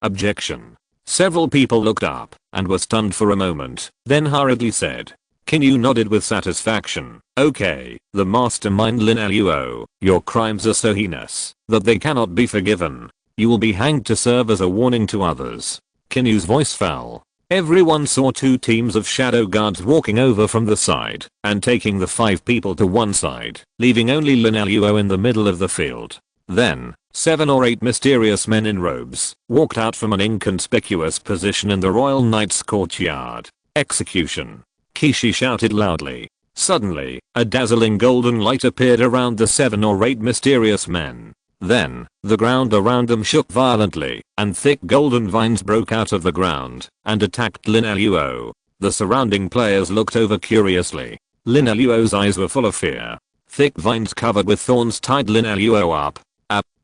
objection." Several people looked up and were stunned for a moment, then hurriedly said. Qin Yu nodded with satisfaction. "Okay, the mastermind Lin Luo, your crimes are so heinous that they cannot be forgiven. You will be hanged to serve as a warning to others." Qin Yu's voice fell. Everyone saw 2 teams of shadow guards walking over from the side and taking the 5 people to one side, leaving only Lin Luo in the middle of the field. Then, 7 or 8 mysterious men in robes walked out from an inconspicuous position in the Royal Knights courtyard. "Execution!" Kishi shouted loudly. Suddenly, a dazzling golden light appeared around the 7 or 8 mysterious men. Then, the ground around them shook violently, and thick golden vines broke out of the ground and attacked Lin Luo. The surrounding players looked over curiously. Lin Luo's eyes were full of fear. Thick vines covered with thorns tied Lin Luo up.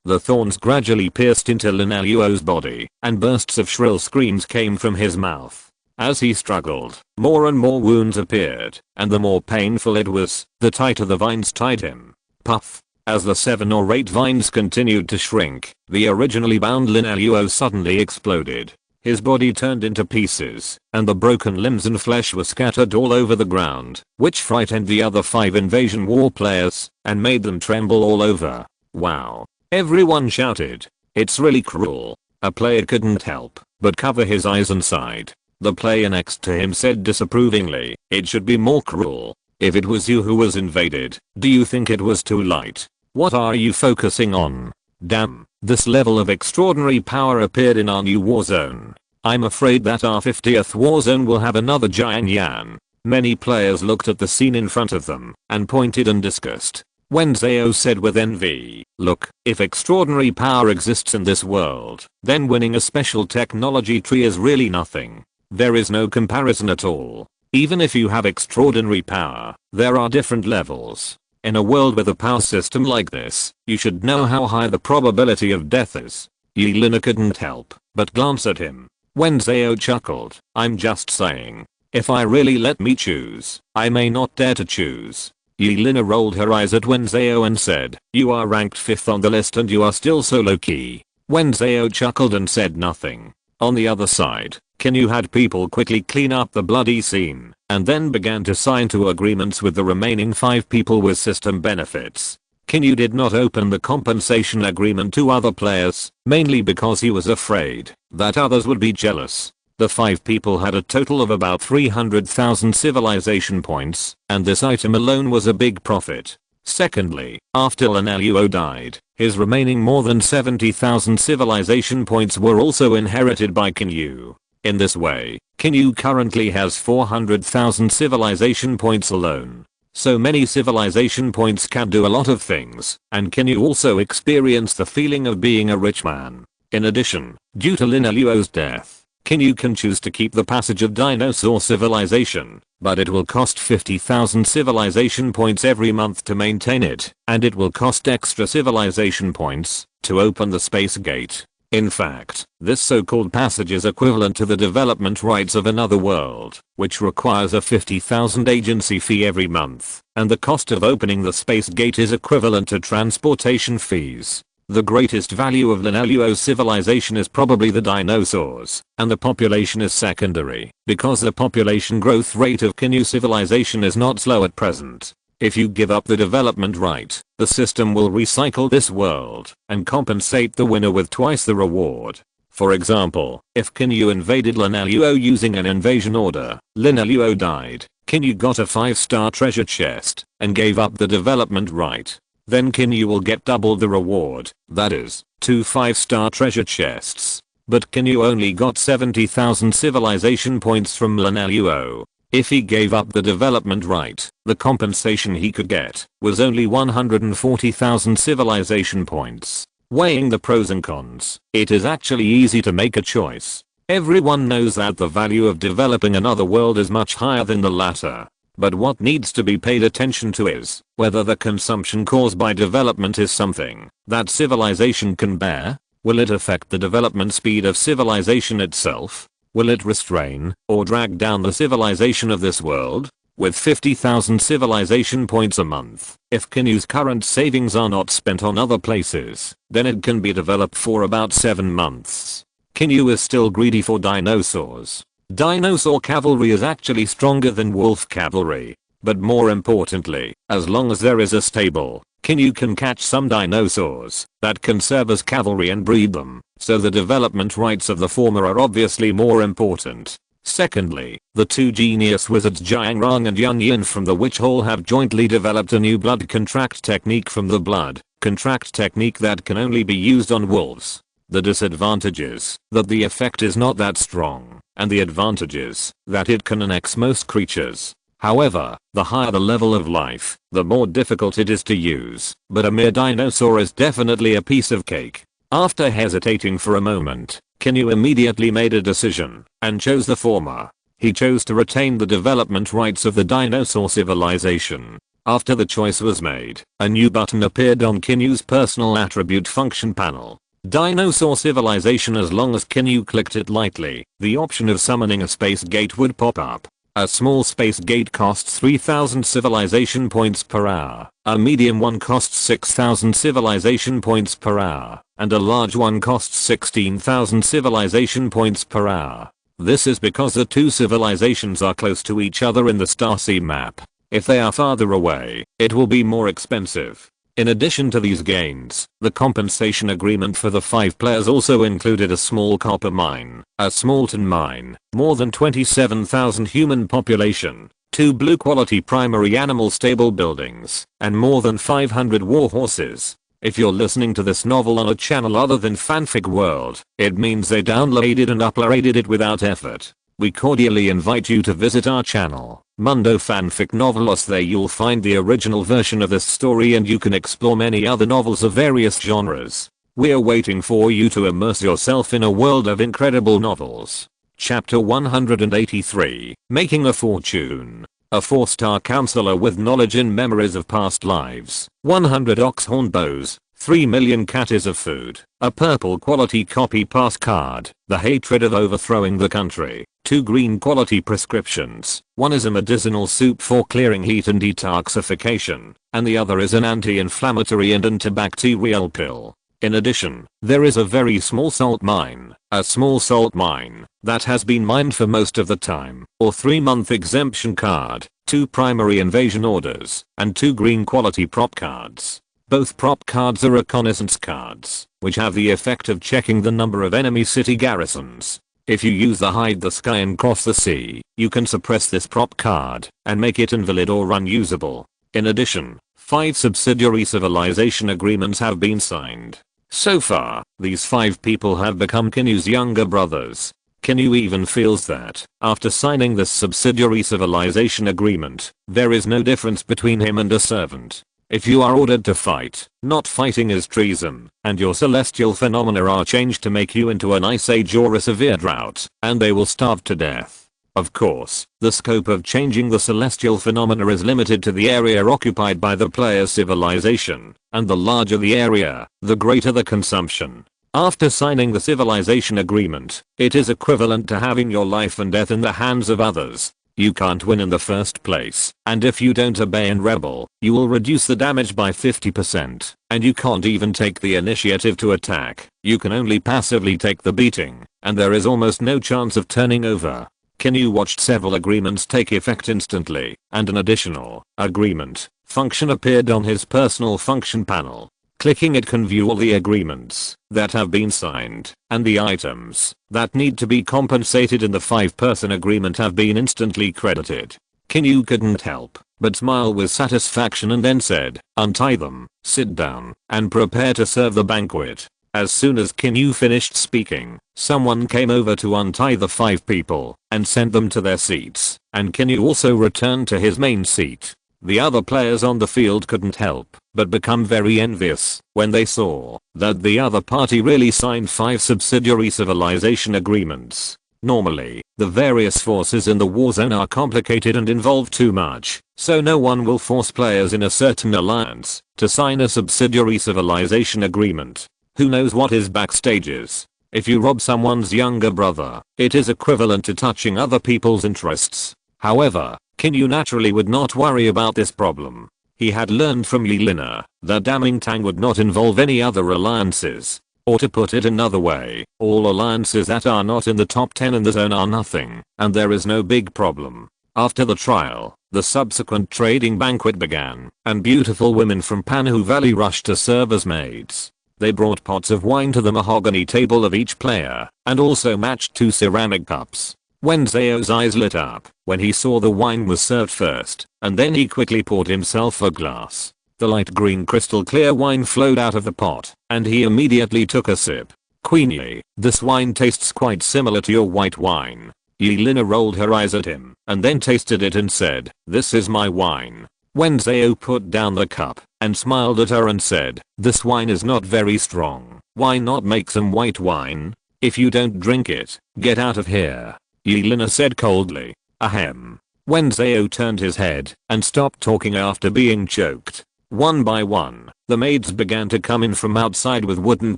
The thorns gradually pierced into Lin Luo's body, and bursts of shrill screams came from his mouth. As he struggled, more and more wounds appeared, and the more painful it was, the tighter the vines tied him. Puff! As the 7 or 8 vines continued to shrink, the originally bound Lin Luo suddenly exploded. His body turned into pieces, and the broken limbs and flesh were scattered all over the ground, which frightened the other 5 invasion war players, and made them tremble all over. Wow. Everyone shouted. It's really cruel. A player couldn't help but cover his eyes and sighed. The player next to him said disapprovingly, it should be more cruel. If it was you who was invaded, do you think it was too light? What are you focusing on? Damn, this level of extraordinary power appeared in our new warzone. I'm afraid that our 50th warzone will have another Jiang Yan. Many players looked at the scene in front of them and pointed in disgust. When Zao said with envy, look, if extraordinary power exists in this world, then winning a special technology tree is really nothing. There is no comparison at all. Even if you have extraordinary power, there are different levels. In a world with a power system like this, you should know how high the probability of death is. Yelena couldn't help but glance at him. When Zao chuckled, I'm just saying. If I really let me choose, I may not dare to choose. Yelena rolled her eyes at Wen Zao and said, you are ranked 5th on the list and you are still so low key. Wen Zao chuckled and said nothing. On the other side, Qin Yu had people quickly clean up the bloody scene, and then began to sign to agreements with the remaining 5 people with system benefits. Qin Yu did not open the compensation agreement to other players, mainly because he was afraid that others would be jealous. The 5 people had a total of about 300,000 civilization points, and this item alone was a big profit. Secondly, after Lin Luo died, his remaining more than 70,000 civilization points were also inherited by Qin Yu. In this way, Qin Yu currently has 400,000 civilization points alone. So many civilization points can do a lot of things, and Qin Yu also experienced the feeling of being a rich man. In addition, due to Lin Luo's death, Qin Yu can choose to keep the passage of dinosaur civilization, but it will cost 50,000 civilization points every month to maintain it, and it will cost extra civilization points to open the space gate. In fact, this so-called passage is equivalent to the development rights of another world, which requires a 50,000 agency fee every month, and the cost of opening the space gate is equivalent to transportation fees. The greatest value of Lin Luo's civilization is probably the dinosaurs, and the population is secondary, because the population growth rate of Qin Yu civilization is not slow at present. If you give up the development right, the system will recycle this world and compensate the winner with twice the reward. For example, if Qin Yu invaded Lin Luo using an invasion order, Lin Luo died, Qin Yu got a 5-star treasure chest and gave up the development right. Then Qin Yu will get double the reward, that is, 2 5-star treasure chests. But Qin Yu only got 70,000 civilization points from Lin Luo. If he gave up the development right, the compensation he could get was only 140,000 civilization points. Weighing the pros and cons, it is actually easy to make a choice. Everyone knows that the value of developing another world is much higher than the latter. But what needs to be paid attention to is whether the consumption caused by development is something that civilization can bear. Will it affect the development speed of civilization itself? Will it restrain or drag down the civilization of this world? With 50,000 civilization points a month, if Qin Yu's current savings are not spent on other places, then it can be developed for about 7 months. Qin Yu is still greedy for dinosaurs. Dinosaur cavalry is actually stronger than wolf cavalry. But more importantly, as long as there is a stable, Qin Yu can catch some dinosaurs that can serve as cavalry and breed them, so the development rights of the former are obviously more important. Secondly, the 2 genius wizards Jiang Rong and Yun Yin from the Witch Hall have jointly developed a new blood contract technique from the blood contract technique that can only be used on wolves. The disadvantage is that the effect is not that strong, and the advantage is that it can annex most creatures. However, the higher the level of life, the more difficult it is to use, but a mere dinosaur is definitely a piece of cake. After hesitating for a moment, Qin Yu immediately made a decision and chose the former. He chose to retain the development rights of the dinosaur civilization. After the choice was made, a new button appeared on Qin Yu's personal attribute function panel. Dinosaur civilization. As long as Qin Yu clicked it lightly, the option of summoning a space gate would pop up. A small space gate costs 3000 civilization points per hour, a medium one costs 6000 civilization points per hour, and a large one costs 16,000 civilization points per hour. This is because the two civilizations are close to each other in the Starsea map. If they are farther away, it will be more expensive. In addition to these gains, the compensation agreement for the 5 players also included a small copper mine, a small tin mine, more than 27,000 human population, 2 blue quality primary animal stable buildings, and more than 500 war horses. If you're listening to this novel on a channel other than Fanfic World, it means they downloaded and uploaded it without effort. We cordially invite you to visit our channel, Mundo Fanfic Novelos. There you'll find the original version of this story and you can explore many other novels of various genres. We're waiting for you to immerse yourself in a world of incredible novels. Chapter 183, Making a Fortune. A 4-star counselor with knowledge and memories of past lives, 100 oxhorn bows, 3 million catties of food, a purple quality copy pass card, the hatred of overthrowing the country, 2 green quality prescriptions, one is a medicinal soup for clearing heat and detoxification, and the other is an anti-inflammatory and antibacterial pill. In addition, there is a very small salt mine, a small salt mine, that has been mined for most of the time, or 3-month exemption card, 2 primary invasion orders, and 2 green quality prop cards. Both prop cards are reconnaissance cards, which have the effect of checking the number of enemy city garrisons. If you use the hide the sky and cross the sea, you can suppress this prop card, and make it invalid or unusable. In addition, 5 subsidiary civilization agreements have been signed. So far, these 5 people have become Qin Yu's younger brothers. Qin Yu even feels that, after signing this subsidiary civilization agreement, there is no difference between him and a servant. If you are ordered to fight, not fighting is treason, and your celestial phenomena are changed to make you into an ice age or a severe drought, and they will starve to death. Of course, the scope of changing the celestial phenomena is limited to the area occupied by the player's civilization, and the larger the area, the greater the consumption. After signing the civilization agreement, it is equivalent to having your life and death in the hands of others. You can't win in the first place, and if you don't obey and rebel, you will reduce the damage by 50%, and you can't even take the initiative to attack. You can only passively take the beating, and there is almost no chance of turning over. Qin Yu watched several agreements take effect instantly, and an additional agreement function appeared on his personal function panel. Clicking it can view all the agreements that have been signed, and the items that need to be compensated in the 5-person agreement have been instantly credited. Qin Yu couldn't help but smile with satisfaction and then said, "Untie them, sit down, and prepare to serve the banquet." As soon as Qin Yu finished speaking, someone came over to untie the 5 people and sent them to their seats, and Qin Yu also returned to his main seat. The other players on the field couldn't help but become very envious when they saw that the other party really signed 5 subsidiary civilization agreements. Normally, the various forces in the war zone are complicated and involve too much, so no one will force players in a certain alliance to sign a subsidiary civilization agreement. Who knows what is backstages? If you rob someone's younger brother, it is equivalent to touching other people's interests. However, Qin Yu naturally would not worry about this problem. He had learned from Yelena that damning Tang would not involve any other alliances. Or to put it another way, all alliances that are not in the top 10 in the zone are nothing, and there is no big problem. After the trial, the subsequent trading banquet began, and beautiful women from Panhu Valley rushed to serve as maids. They brought pots of wine to the mahogany table of each player, and also matched 2 ceramic cups. Wenzeo's eyes lit up when he saw the wine was served first, and then he quickly poured himself a glass. The light green crystal clear wine flowed out of the pot, and he immediately took a sip. "Queenie, this wine tastes quite similar to your white wine." Yelena rolled her eyes at him, and then tasted it and said, "This is my wine." Wenzeo put down the cup and smiled at her and said, "This wine is not very strong. Why not make some white wine? If you don't drink it, get out of here," Yelena said coldly. Ahem. Wenzeo turned his head and stopped talking after being choked. One by one, the maids began to come in from outside with wooden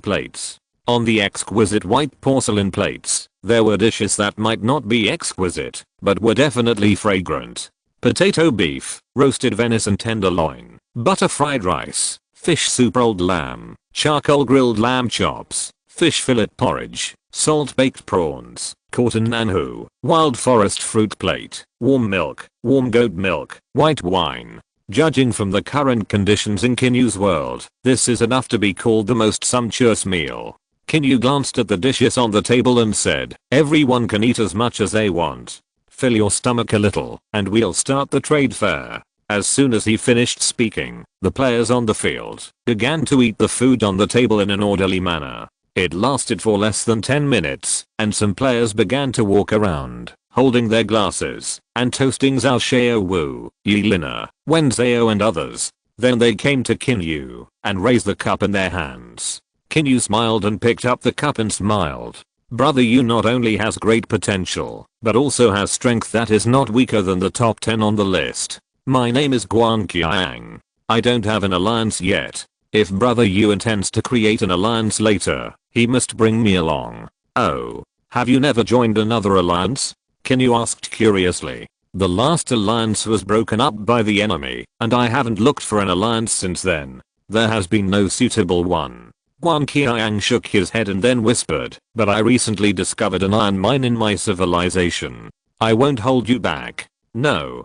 plates. On the exquisite white porcelain plates, There were dishes that might not be exquisite, but were definitely fragrant. Potato beef, roasted venison tenderloin, butter fried rice, fish soup rolled lamb, charcoal grilled lamb chops, fish fillet porridge, salt baked prawns, cotton nanhu, wild forest fruit plate, warm milk, warm goat milk, white wine. Judging from the current conditions in Qin Yu's world, this is enough to be called the most sumptuous meal. Qin Yu glanced at the dishes on the table and said, everyone can eat as much as they want. Fill your stomach a little, and we'll start the trade fair. As soon as he finished speaking, the players on the field began to eat the food on the table in an orderly manner. It lasted for less than 10 minutes, and some players began to walk around, holding their glasses, and toasting Zhao Xiao Wu, Yi Lina, Wen Zhao and others. Then they came to Qin Yu, and raised the cup in their hands. Qin Yu smiled and picked up the cup and smiled. Brother Yu not only has great potential, but also has strength that is not weaker than the top 10 on the list. My name is Guan Qiang. I don't have an alliance yet. If Brother Yu intends to create an alliance later, he must bring me along. Oh, have you never joined another alliance? Qin Yu asked curiously. The last alliance was broken up by the enemy, and I haven't looked for an alliance since then. There has been no suitable one. Guan Qiang shook his head and then whispered, but I recently discovered an iron mine in my civilization. I won't hold you back. No,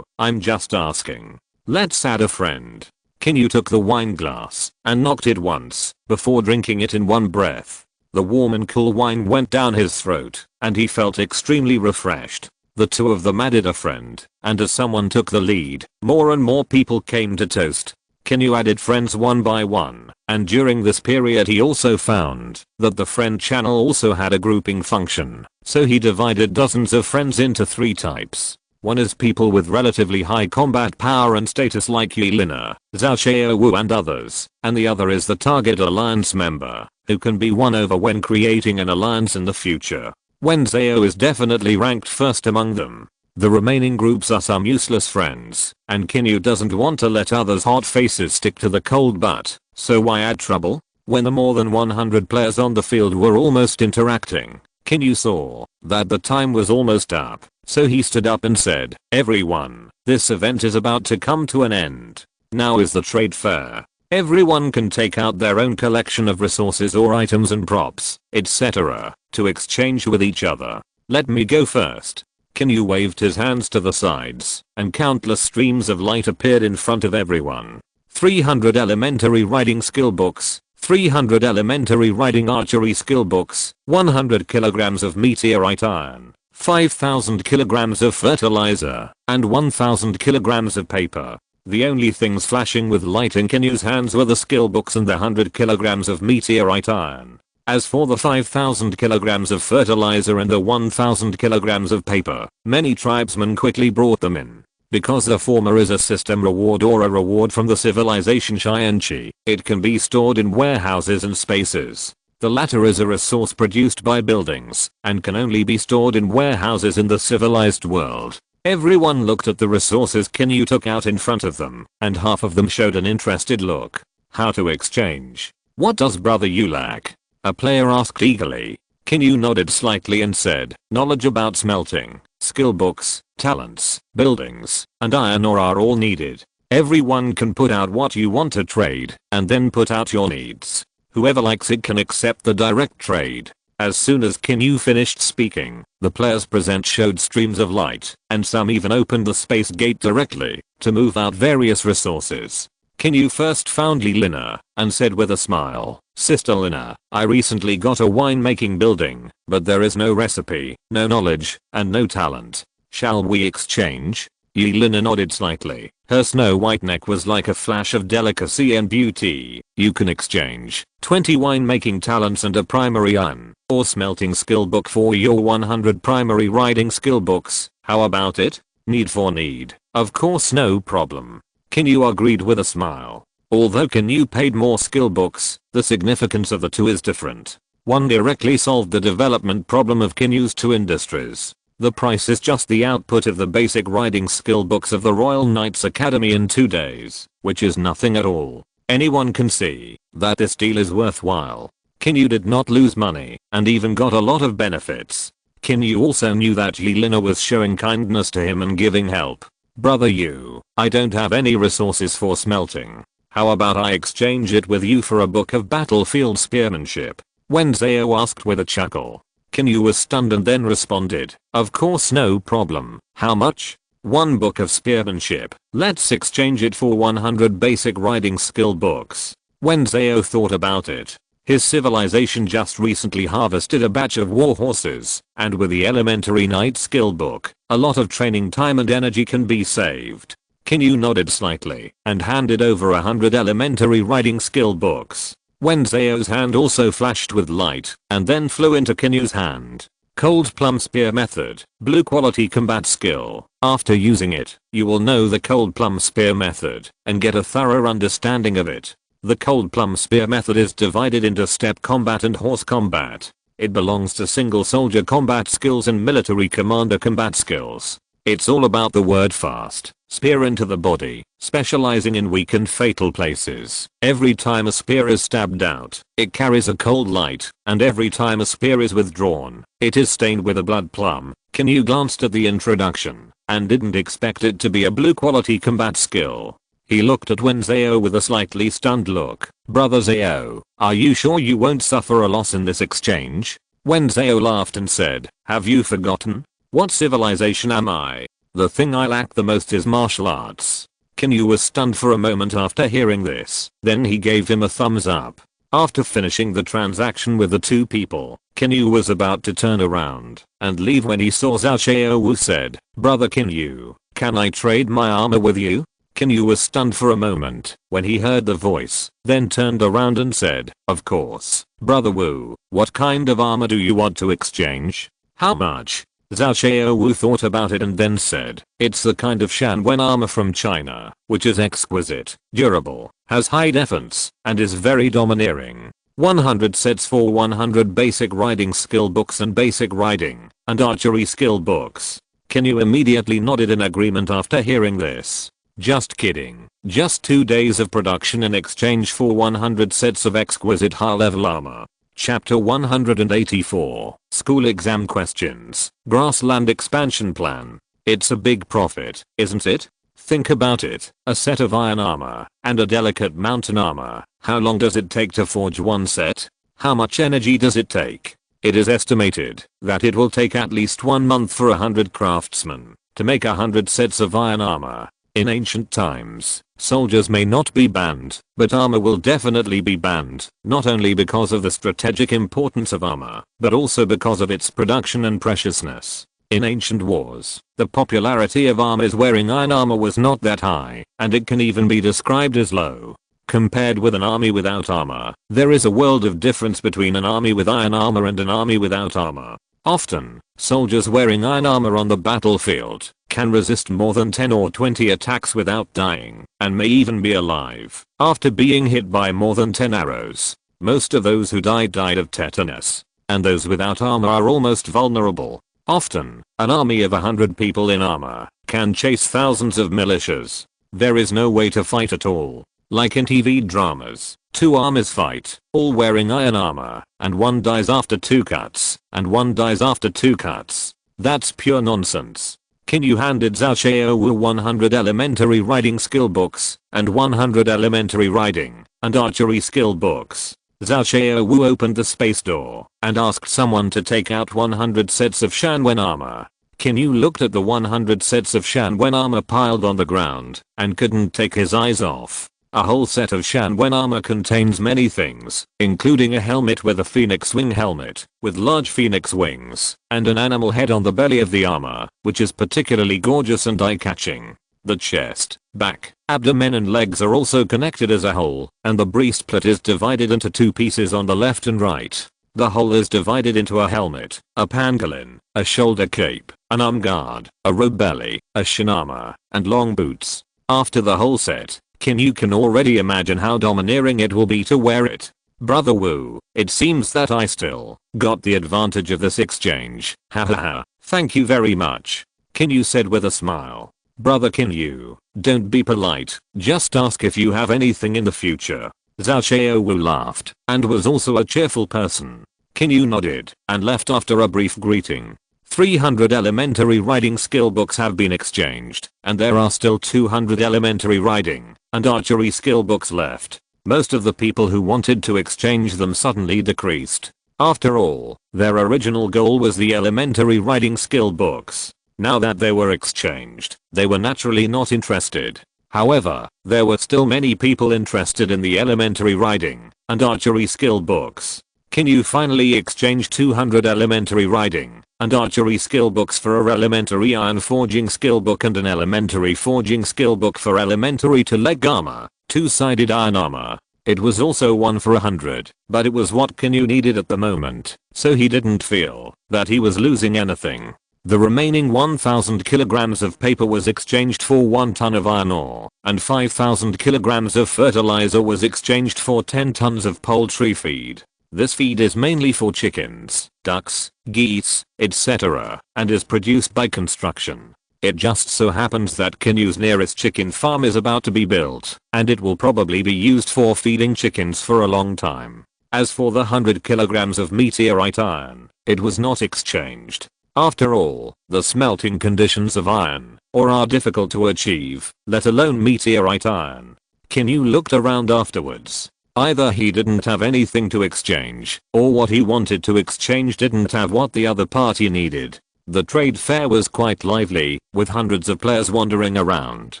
I'm just asking. Let's add a friend. Qin Yu took the wine glass and knocked it once before drinking it in one breath. The warm and cool wine went down his throat, and he felt extremely refreshed. The two of them added a friend, and as someone took the lead, more and more people came to toast. Qin Yu added friends one by one, and during this period he also found that the friend channel also had a grouping function, so he divided dozens of friends into 3 types. One is people with relatively high combat power and status like Yi Lina, Zhao Xiao Wu and others, and the other is the target alliance member, who can be won over when creating an alliance in the future. Wen Zhao is definitely ranked first among them. The remaining groups are some useless friends, and Qin Yu doesn't want to let others' hot faces stick to the cold butt, so why add trouble? When the more than 100 players on the field were almost interacting, Qin Yu saw that the time was almost up, so he stood up and said, everyone, this event is about to come to an end. Now is the trade fair. Everyone can take out their own collection of resources or items and props, etc., to exchange with each other. Let me go first. Qin Yu waved his hands to the sides, and countless streams of light appeared in front of everyone. 300 elementary riding skill books, 300 elementary riding archery skill books, 100 kilograms of meteorite iron, 5,000 kilograms of fertilizer, and 1,000 kilograms of paper. The only things flashing with light in Qin Yu's hands were the skill books and the 100 kilograms of meteorite iron. As for the 5,000 kilograms of fertilizer and the 1,000 kilograms of paper, many tribesmen quickly brought them in. Because the former is a system reward or a reward from the civilization Qianqi, it can be stored in warehouses and spaces. The latter is a resource produced by buildings, and can only be stored in warehouses in the civilized world. Everyone looked at the resources Qin Yu took out in front of them, and half of them showed an interested look. How to exchange? What does Brother Yu lack? A player asked eagerly. Qin Yu nodded slightly and said, knowledge about smelting, skill books, talents, buildings, and iron ore are all needed. Everyone can put out what you want to trade, and then put out your needs. Whoever likes it can accept the direct trade. As soon as Qin Yu finished speaking, the players present showed streams of light, and some even opened the space gate directly to move out various resources. Qin Yu first found Yi Lina and said with a smile, Sister Lina, I recently got a winemaking building, but there is no recipe, no knowledge, and no talent. Shall we exchange? Yi Lina nodded slightly. Her snow white neck was like a flash of delicacy and beauty. You can exchange 20 winemaking talents and a primary iron or smelting skill book for your 100 primary riding skill books. How about it? Need for need. Of course, no problem. Qin Yu agreed with a smile. Although Qin Yu paid more skill books, the significance of the two is different. One directly solved the development problem of Qin Yu's 2 industries. The price is just the output of the basic riding skill books of the Royal Knights Academy in 2 days, which is nothing at all. Anyone can see that this deal is worthwhile. Qin Yu did not lose money and even got a lot of benefits. Qin Yu also knew that Yelena was showing kindness to him and giving help. Brother Yu, I don't have any resources for smelting. How about I exchange it with you for a book of battlefield spearmanship? When Zhao asked with a chuckle. Qin Yu was stunned and then responded, of course, no problem. How much? 1 book of spearmanship. Let's exchange it for 100 basic riding skill books. When Zhao thought about it, his civilization just recently harvested a batch of war horses, and with the elementary knight skill book, a lot of training time and energy can be saved. Qin Yu nodded slightly and handed over 100 elementary riding skill books. When Zhao's hand also flashed with light and then flew into Qin Yu's hand. Cold Plum Spear Method, Blue Quality Combat Skill. After using it, you will know the Cold Plum Spear Method and get a thorough understanding of it. The Cold Plum Spear Method is divided into step combat and horse combat. It belongs to single soldier combat skills and military commander combat skills. It's all about the word fast, spear into the body, specializing in weak and fatal places. Every time a spear is stabbed out, it carries a cold light, and every time a spear is withdrawn, it is stained with a blood plum. Qin Yu glanced at the introduction, and didn't expect it to be a blue quality combat skill. He looked at Wen Zhao with a slightly stunned look. Brother Zhao, are you sure you won't suffer a loss in this exchange? Wen Zhao laughed and said, have you forgotten? What civilization am I? The thing I lack the most is martial arts. Qin Yu was stunned for a moment after hearing this. Then he gave him a thumbs up. After finishing the transaction with the 2 people, Qin Yu was about to turn around and leave when he saw Zhao Xiaowu said, Brother Qin Yu, can I trade my armor with you? Qin Yu was stunned for a moment when he heard the voice, then turned around and said, of course. Brother Wu, what kind of armor do you want to exchange? How much? Zhao Xiaowu thought about it and then said, it's the kind of Shanwen armor from China, which is exquisite, durable, has high defense, and is very domineering. 100 sets for 100 basic riding skill books and basic riding and archery skill books. Qin Yu immediately nodded in agreement after hearing this. Just kidding. Just 2 days of production in exchange for 100 sets of exquisite high-level armor. Chapter 184, School Exam Questions, Grassland Expansion Plan. It's a big profit, isn't it? Think about it, a set of iron armor, and a delicate mountain armor. How long does it take to forge one set? How much energy does it take? It is estimated that it will take at least 1 month for 100 craftsmen to make 100 sets of iron armor. In ancient times, soldiers may not be banned, but armor will definitely be banned, not only because of the strategic importance of armor, but also because of its production and preciousness. In ancient wars, the popularity of armies wearing iron armor was not that high, and it can even be described as low. Compared with an army without armor, there is a world of difference between an army with iron armor and an army without armor. Often, soldiers wearing iron armor on the battlefield can resist more than 10 or 20 attacks without dying, and may even be alive after being hit by more than 10 arrows. Most of those who died of tetanus, and those without armor are almost vulnerable. Often, an army of 100 people in armor can chase thousands of militias. There is no way to fight at all. Like in TV dramas, 2 armies fight, all wearing iron armor, and one dies after 2 cuts, and one dies after 2 cuts. That's pure nonsense. Qin Yu handed Zhao Xiaowu 100 elementary riding skill books, and 100 elementary riding and archery skill books. Zhao Xiaowu opened the space door and asked someone to take out 100 sets of Shanwen armor. Qin Yu looked at the 100 sets of Shanwen armor piled on the ground and couldn't take his eyes off. A whole set of Shanwen armor contains many things, including a helmet with a phoenix wing helmet, with large phoenix wings, and an animal head on the belly of the armor, which is particularly gorgeous and eye-catching. The chest, back, abdomen and legs are also connected as a whole, and the breastplate is divided into 2 pieces on the left and right. The whole is divided into a helmet, a pangolin, a shoulder cape, an arm guard, a robe belly, a shinama, and long boots. After the whole set, Qin Yu can already imagine how domineering it will be to wear it. Brother Wu, it seems that I still got the advantage of this exchange. Hahaha, thank you very much. Qin Yu said with a smile. Brother Qin Yu, don't be polite, just ask if you have anything in the future. Zhao Xiaowu laughed and was also a cheerful person. Qin Yu nodded and left after a brief greeting. 300 elementary riding skill books have been exchanged, and there are still 200 elementary riding and archery skill books left. Most of the people who wanted to exchange them suddenly decreased. After all, their original goal was the elementary riding skill books. Now that they were exchanged, they were naturally not interested. However, there were still many people interested in the elementary riding and archery skill books. Qin Yu finally exchanged 200 elementary riding and archery skill books for a elementary iron forging skill book and an elementary forging skill book for elementary to leg armor, two-sided iron armor. It was also 1 for 100, but it was what Qin Yu needed at the moment, so he didn't feel that he was losing anything. The remaining 1,000 kilograms of paper was exchanged for 1 ton of iron ore, and 5,000 kilograms of fertilizer was exchanged for 10 tons of poultry feed. This feed is mainly for chickens, ducks, geese, etc., and is produced by construction. It just so happens that Qin Yu's nearest chicken farm is about to be built, and it will probably be used for feeding chickens for a long time. As for the 100 kilograms of meteorite iron, it was not exchanged. After all, the smelting conditions of iron ore are difficult to achieve, let alone meteorite iron. Qin Yu looked around afterwards. Either he didn't have anything to exchange, or what he wanted to exchange didn't have what the other party needed. The trade fair was quite lively, with hundreds of players wandering around.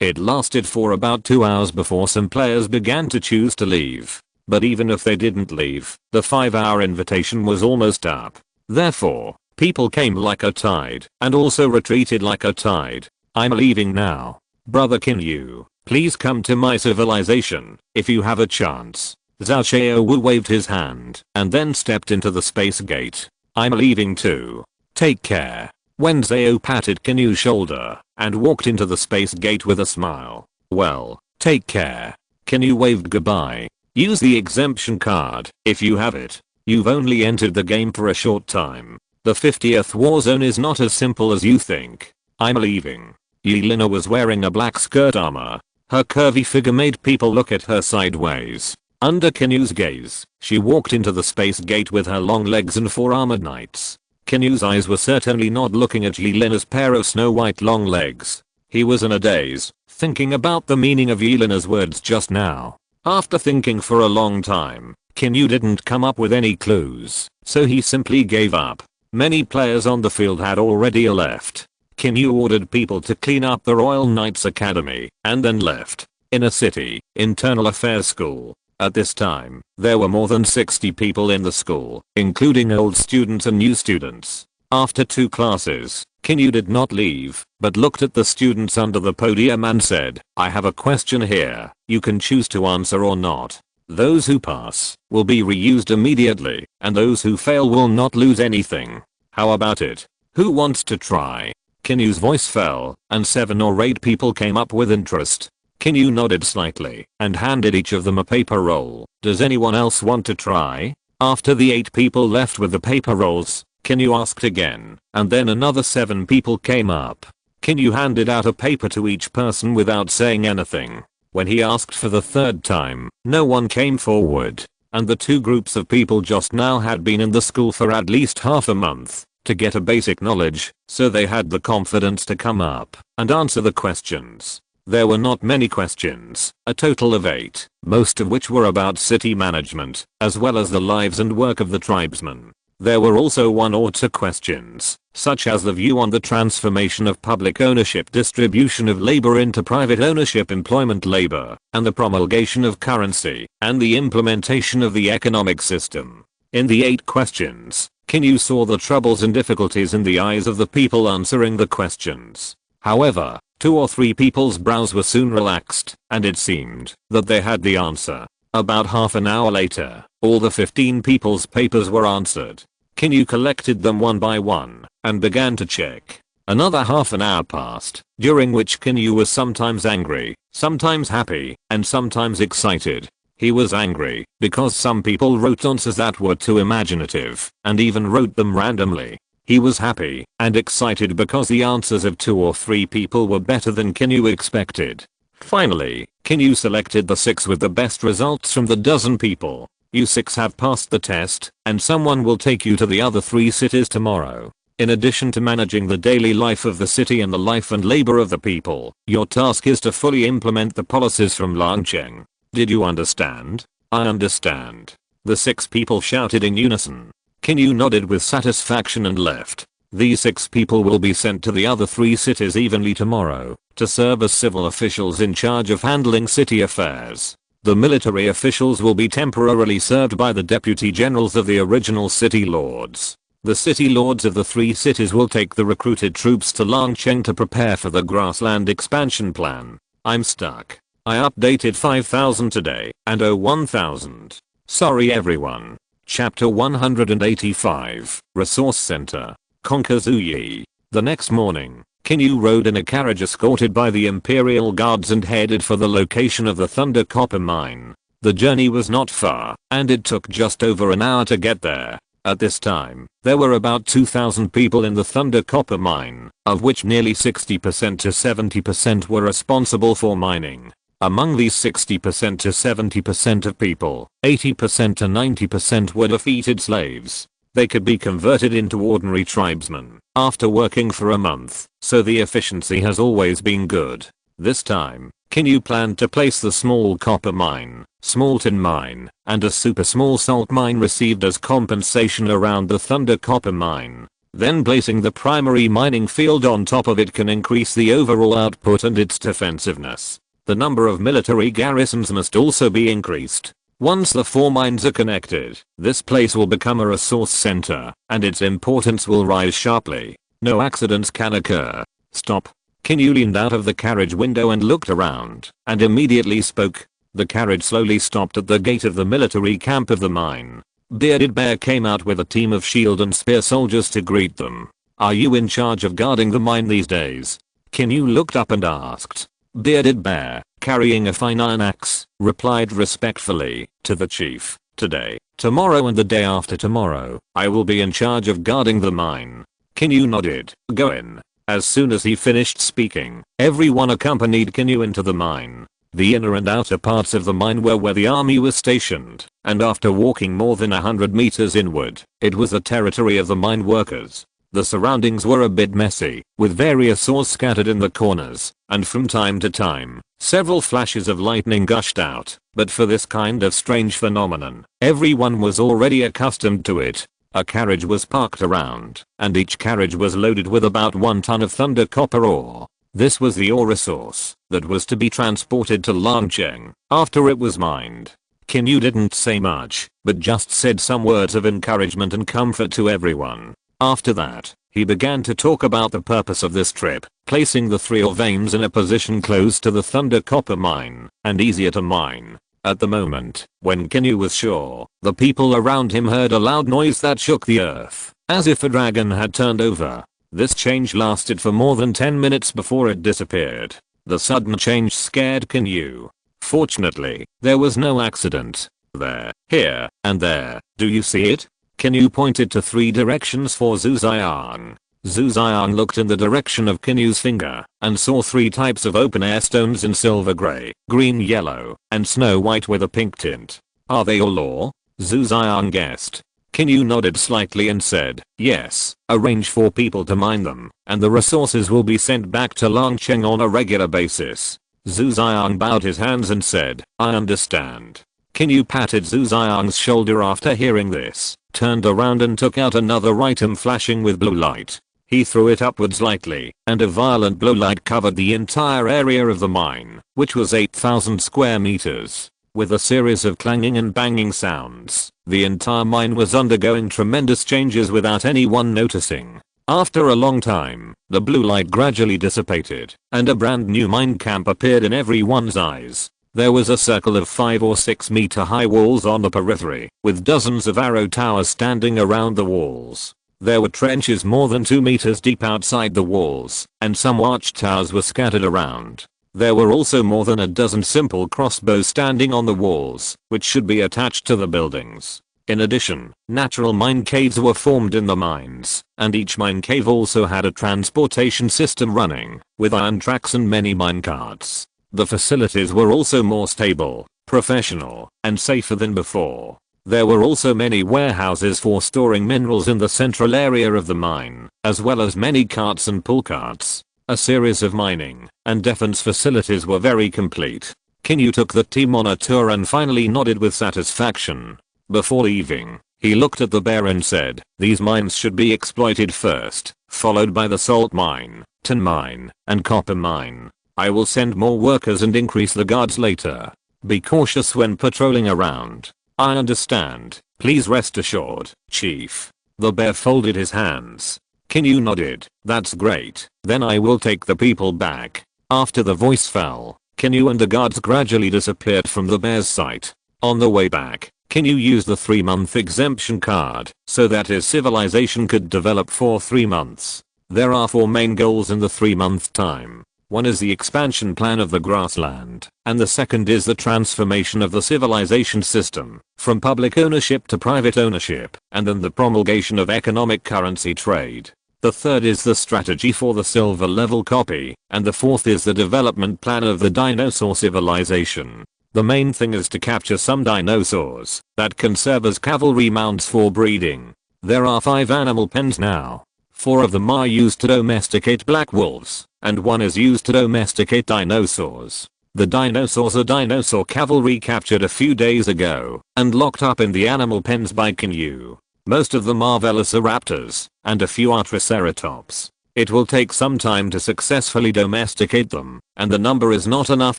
It lasted for about 2 hours before some players began to choose to leave. But even if they didn't leave, the 5-hour invitation was almost up. Therefore, people came like a tide and also retreated like a tide. I'm leaving now. Brother Qin Yu, please come to my civilization if you have a chance. Zhao Xiaowu waved his hand and then stepped into the space gate. I'm leaving too. Take care. Wen Zhao patted Qin Yu's shoulder and walked into the space gate with a smile. Well, take care. Qin Yu waved goodbye. Use the exemption card if you have it. You've only entered the game for a short time. The 50th war zone is not as simple as you think. I'm leaving. Yelena was wearing a black skirt armor. Her curvy figure made people look at her sideways. Under Qin Yu's gaze, she walked into the space gate with her long legs and 4 armored knights. Qin Yu's eyes were certainly not looking at Yelena's pair of snow-white long legs. He was in a daze, thinking about the meaning of Yelena's words just now. After thinking for a long time, Qin Yu didn't come up with any clues, so he simply gave up. Many players on the field had already left. Qin Yu ordered people to clean up the Royal Knights Academy and then left. In a city internal affairs school. At this time, there were more than 60 people in the school, including old students and new students. After 2 classes, Qin Yu did not leave, but looked at the students under the podium and said, I have a question here. You can choose to answer or not. Those who pass will be reused immediately, and those who fail will not lose anything. How about it? Who wants to try? Qin Yu's voice fell, and 7 or 8 people came up with interest. Qin Yu nodded slightly and handed each of them a paper roll. Does anyone else want to try? After the 8 people left with the paper rolls, Qin Yu asked again, and then another 7 people came up. Qin Yu handed out a paper to each person without saying anything. When he asked for the 3rd time, no one came forward, and the 2 groups of people just now had been in the school for at least half a month to get a basic knowledge, so they had the confidence to come up and answer the questions. There were not many questions, a total of 8, most of which were about city management, as well as the lives and work of the tribesmen. There were also 1 or 2 questions, such as the view on the transformation of public ownership, distribution of labor into private ownership, employment labor, and the promulgation of currency, and the implementation of the economic system. In the 8 questions, Qin Yu saw the troubles and difficulties in the eyes of the people answering the questions. However, 2 or 3 people's brows were soon relaxed, and it seemed that they had the answer. About half an hour later, all the 15 people's papers were answered. Qin Yu collected them one by one and began to check. Another half an hour passed, during which Qin Yu was sometimes angry, sometimes happy, and sometimes excited. He was angry because some people wrote answers that were too imaginative and even wrote them randomly. He was happy and excited because the answers of 2 or 3 people were better than Qin Yu expected. Finally, Qin Yu selected the 6 with the best results from the dozen people. You 6 have passed the test, and someone will take you to the other 3 cities tomorrow. In addition to managing the daily life of the city and the life and labor of the people, your task is to fully implement the policies from Langcheng. Did you understand? I understand. The 6 people shouted in unison. Qin Yu nodded with satisfaction and left. These 6 people will be sent to the other 3 cities evenly tomorrow, to serve as civil officials in charge of handling city affairs. The military officials will be temporarily served by the deputy generals of the original city lords. The city lords of the 3 cities will take the recruited troops to Langcheng to prepare for the grassland expansion plan. I'm stuck. I updated 5000 today, and 1000. Sorry everyone. Chapter 185, Resource Center. Conquer Zuyi. The next morning, Qin Yu rode in a carriage escorted by the Imperial Guards and headed for the location of the Thunder Copper Mine. The journey was not far, and it took just over an hour to get there. At this time, there were about 2,000 people in the Thunder Copper Mine, of which nearly 60% to 70% were responsible for mining. Among these 60% to 70% of people, 80% to 90% were defeated slaves. They could be converted into ordinary tribesmen after working for a month, so the efficiency has always been good. This time, Qin Yu planned to place the small copper mine, small tin mine, and a super small salt mine received as compensation around the Thunder Copper Mine. Then placing the primary mining field on top of it can increase the overall output and its defensiveness. The number of military garrisons must also be increased. Once the 4 mines are connected, this place will become a resource center, and its importance will rise sharply. No accidents can occur. Stop. Qin Yu leaned out of the carriage window and looked around, and immediately spoke. The carriage slowly stopped at the gate of the military camp of the mine. Bearded Bear came out with a team of shield and spear soldiers to greet them. Are you in charge of guarding the mine these days? Qin Yu looked up and asked. Bearded Bear, carrying a fine iron axe, replied respectfully to the chief. Today, tomorrow and the day after tomorrow, I will be in charge of guarding the mine. Qin Yu nodded. Go in. As soon as he finished speaking, everyone accompanied Qin Yu into the mine. The inner and outer parts of the mine were where the army was stationed, and after walking more than 100 meters inward, it was the territory of the mine workers. The surroundings were a bit messy, with various ores scattered in the corners, and from time to time, several flashes of lightning gushed out, but for this kind of strange phenomenon, everyone was already accustomed to it. A carriage was parked around, and each carriage was loaded with about 1 ton of thunder copper ore. This was the ore resource that was to be transported to Langcheng after it was mined. Qin Yu didn't say much, but just said some words of encouragement and comfort to everyone. After that, he began to talk about the purpose of this trip, placing the 3 ore veins in a position close to the Thunder Copper Mine, and easier to mine. At the moment, when Qin Yu was sure, the people around him heard a loud noise that shook the earth, as if a dragon had turned over. This change lasted for more than 10 minutes before it disappeared. The sudden change scared Qin Yu. Fortunately, there was no accident. There, here, and there. Do you see it? Qin Yu pointed to 3 directions for Zhu Xiang. Zhu Xiang looked in the direction of Qin Yu's finger and saw 3 types of open-air stones in silver gray, green yellow, and snow white with a pink tint. Are they all ore? Zhu Xiang guessed. Qin Yu nodded slightly and said, yes, arrange for people to mine them, and the resources will be sent back to Langcheng on a regular basis. Zhu Xiang bowed his hands and said, I understand. Qin Yu patted Zhu Xiang's shoulder after hearing this, turned around and took out another item flashing with blue light. He threw it upwards lightly, and a violent blue light covered the entire area of the mine, which was 8,000 square meters. With a series of clanging and banging sounds, the entire mine was undergoing tremendous changes without anyone noticing. After a long time, the blue light gradually dissipated, and a brand new mine camp appeared in everyone's eyes. There was a circle of 5 or 6 meter high walls on the periphery, with dozens of arrow towers standing around the walls. There were trenches more than 2 meters deep outside the walls, and some watchtowers were scattered around. There were also more than a dozen simple crossbows standing on the walls, which should be attached to the buildings. In addition, natural mine caves were formed in the mines, and each mine cave also had a transportation system running, with iron tracks and many mine carts. The facilities were also more stable, professional, and safer than before. There were also many warehouses for storing minerals in the central area of the mine, as well as many carts and pull carts. A series of mining and defense facilities were very complete. Qin Yu took the team on a tour and finally nodded with satisfaction. Before leaving, he looked at the bear and said, "These mines should be exploited first, followed by the salt mine, tin mine, and copper mine. I will send more workers and increase the guards later. Be cautious when patrolling around." "I understand. Please rest assured, Chief." The bear folded his hands. Qin Yu nodded. "That's great. Then I will take the people back." After the voice fell, Qin Yu and the guards gradually disappeared from the bear's sight. On the way back, Qin Yu used the 3-month exemption card so that his civilization could develop for 3 months. There are 4 main goals in the 3-month time. One is the expansion plan of the grassland, and the second is the transformation of the civilization system from public ownership to private ownership, and then the promulgation of economic currency trade. The third is the strategy for the silver level copy, and the fourth is the development plan of the dinosaur civilization. The main thing is to capture some dinosaurs that can serve as cavalry mounts for breeding. There are 5 animal pens now. 4 of them are used to domesticate black wolves, and 1 is used to domesticate dinosaurs. The dinosaurs are dinosaur cavalry captured a few days ago and locked up in the animal pens by Qin Yu. Most of them are velociraptors, and a few are triceratops. It will take some time to successfully domesticate them, and the number is not enough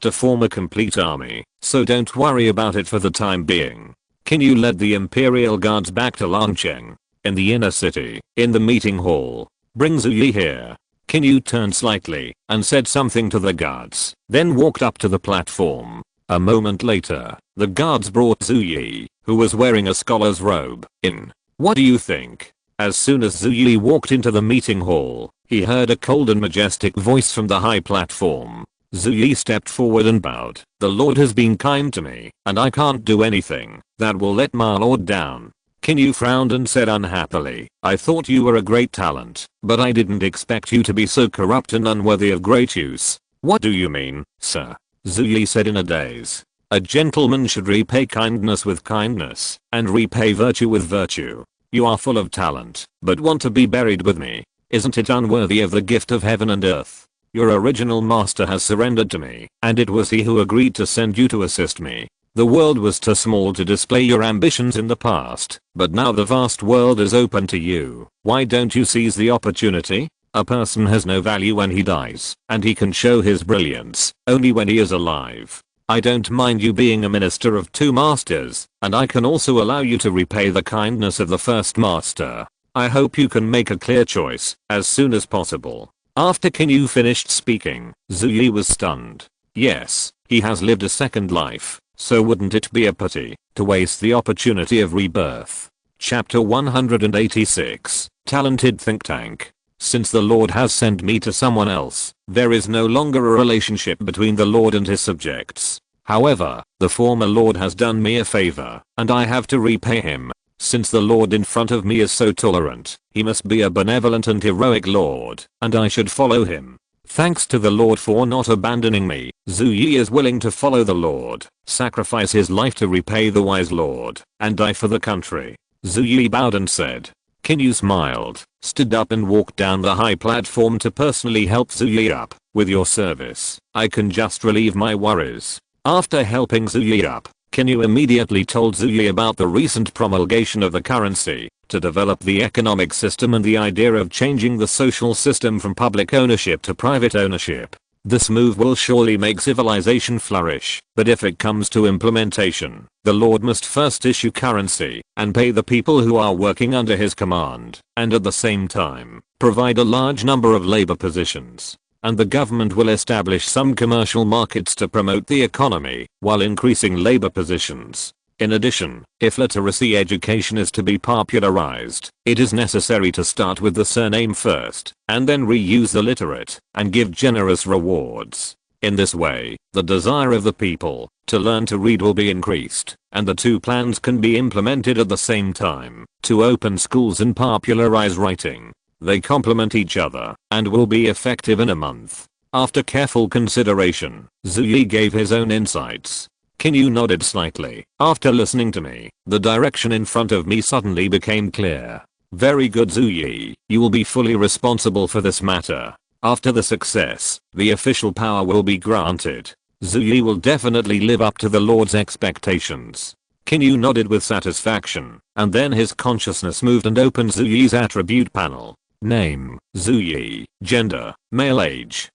to form a complete army, so don't worry about it for the time being. Qin Yu led the Imperial Guards back to Longcheng. In the inner city, in the meeting hall. "Bring Zuyi here." Qin Yu turned slightly and said something to the guards, then walked up to the platform. A moment later, the guards brought Zuyi, who was wearing a scholar's robe, in. "What do you think?" As soon as Zuyi walked into the meeting hall, he heard a cold and majestic voice from the high platform. Zuyi stepped forward and bowed. "The Lord has been kind to me, and I can't do anything that will let my Lord down." Qin Yu frowned and said unhappily, "I thought you were a great talent, but I didn't expect you to be so corrupt and unworthy of great use." "What do you mean, sir?" Zuyi said in a daze. "A gentleman should repay kindness with kindness, and repay virtue with virtue. You are full of talent, but want to be buried with me. Isn't it unworthy of the gift of heaven and earth? Your original master has surrendered to me, and it was he who agreed to send you to assist me. The world was too small to display your ambitions in the past, but now the vast world is open to you. Why don't you seize the opportunity? A person has no value when he dies, and he can show his brilliance only when he is alive. I don't mind you being a minister of 2 masters, and I can also allow you to repay the kindness of the first master. I hope you can make a clear choice as soon as possible." After Qin Yu finished speaking, Zuyi was stunned. Yes, he has lived a second life. So wouldn't it be a pity to waste the opportunity of rebirth? Chapter 186, Talented Think Tank. Since the Lord has sent me to someone else, there is no longer a relationship between the Lord and his subjects. However, the former Lord has done me a favor, and I have to repay him. Since the Lord in front of me is so tolerant, he must be a benevolent and heroic Lord, and I should follow him. Thanks to the Lord for not abandoning me. Zuyi is willing to follow the Lord, sacrifice his life to repay the wise Lord, and die for the country. Zuyi bowed and said. Qin Yu smiled, stood up and walked down the high platform to personally help Zuyi up. "With your service, I can just relieve my worries." After helping Zuyi up, Qin Yu immediately told Zuyi about the recent promulgation of the currency, to develop the economic system and the idea of changing the social system from public ownership to private ownership. This move will surely make civilization flourish, but if it comes to implementation, the Lord must first issue currency and pay the people who are working under his command, and at the same time, provide a large number of labor positions. And the government will establish some commercial markets to promote the economy while increasing labor positions. In addition, if literacy education is to be popularized, it is necessary to start with the surname first, and then reuse the literate, and give generous rewards. In this way, the desire of the people to learn to read will be increased, and the 2 plans can be implemented at the same time, to open schools and popularize writing. They complement each other, and will be effective in a month. After careful consideration, Zhu Yi gave his own insights. Qin Yu nodded slightly. After listening to me, the direction in front of me suddenly became clear. Very good, Zhu Yi. You will be fully responsible for this matter. After the success, the official power will be granted. Zhu Yi will definitely live up to the Lord's expectations. Qin Yu nodded with satisfaction, and then his consciousness moved and opened Zhu Yi's attribute panel. Name, Zhu Yi. Gender, male. Age,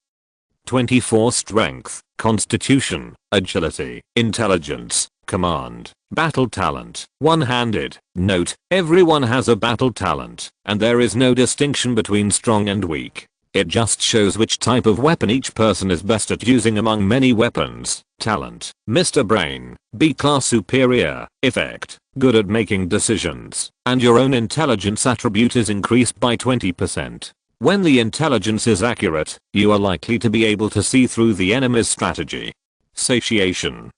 24. Strength, constitution, agility, intelligence, command, battle talent, one-handed. Note, everyone has a battle talent, and there is no distinction between strong and weak. It just shows which type of weapon each person is best at using among many weapons. Talent, Mr. Brain, B-class superior. Effect, good at making decisions, and your own intelligence attribute is increased by 20%. When the intelligence is accurate, you are likely to be able to see through the enemy's strategy. Satiation,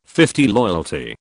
50. Loyalty,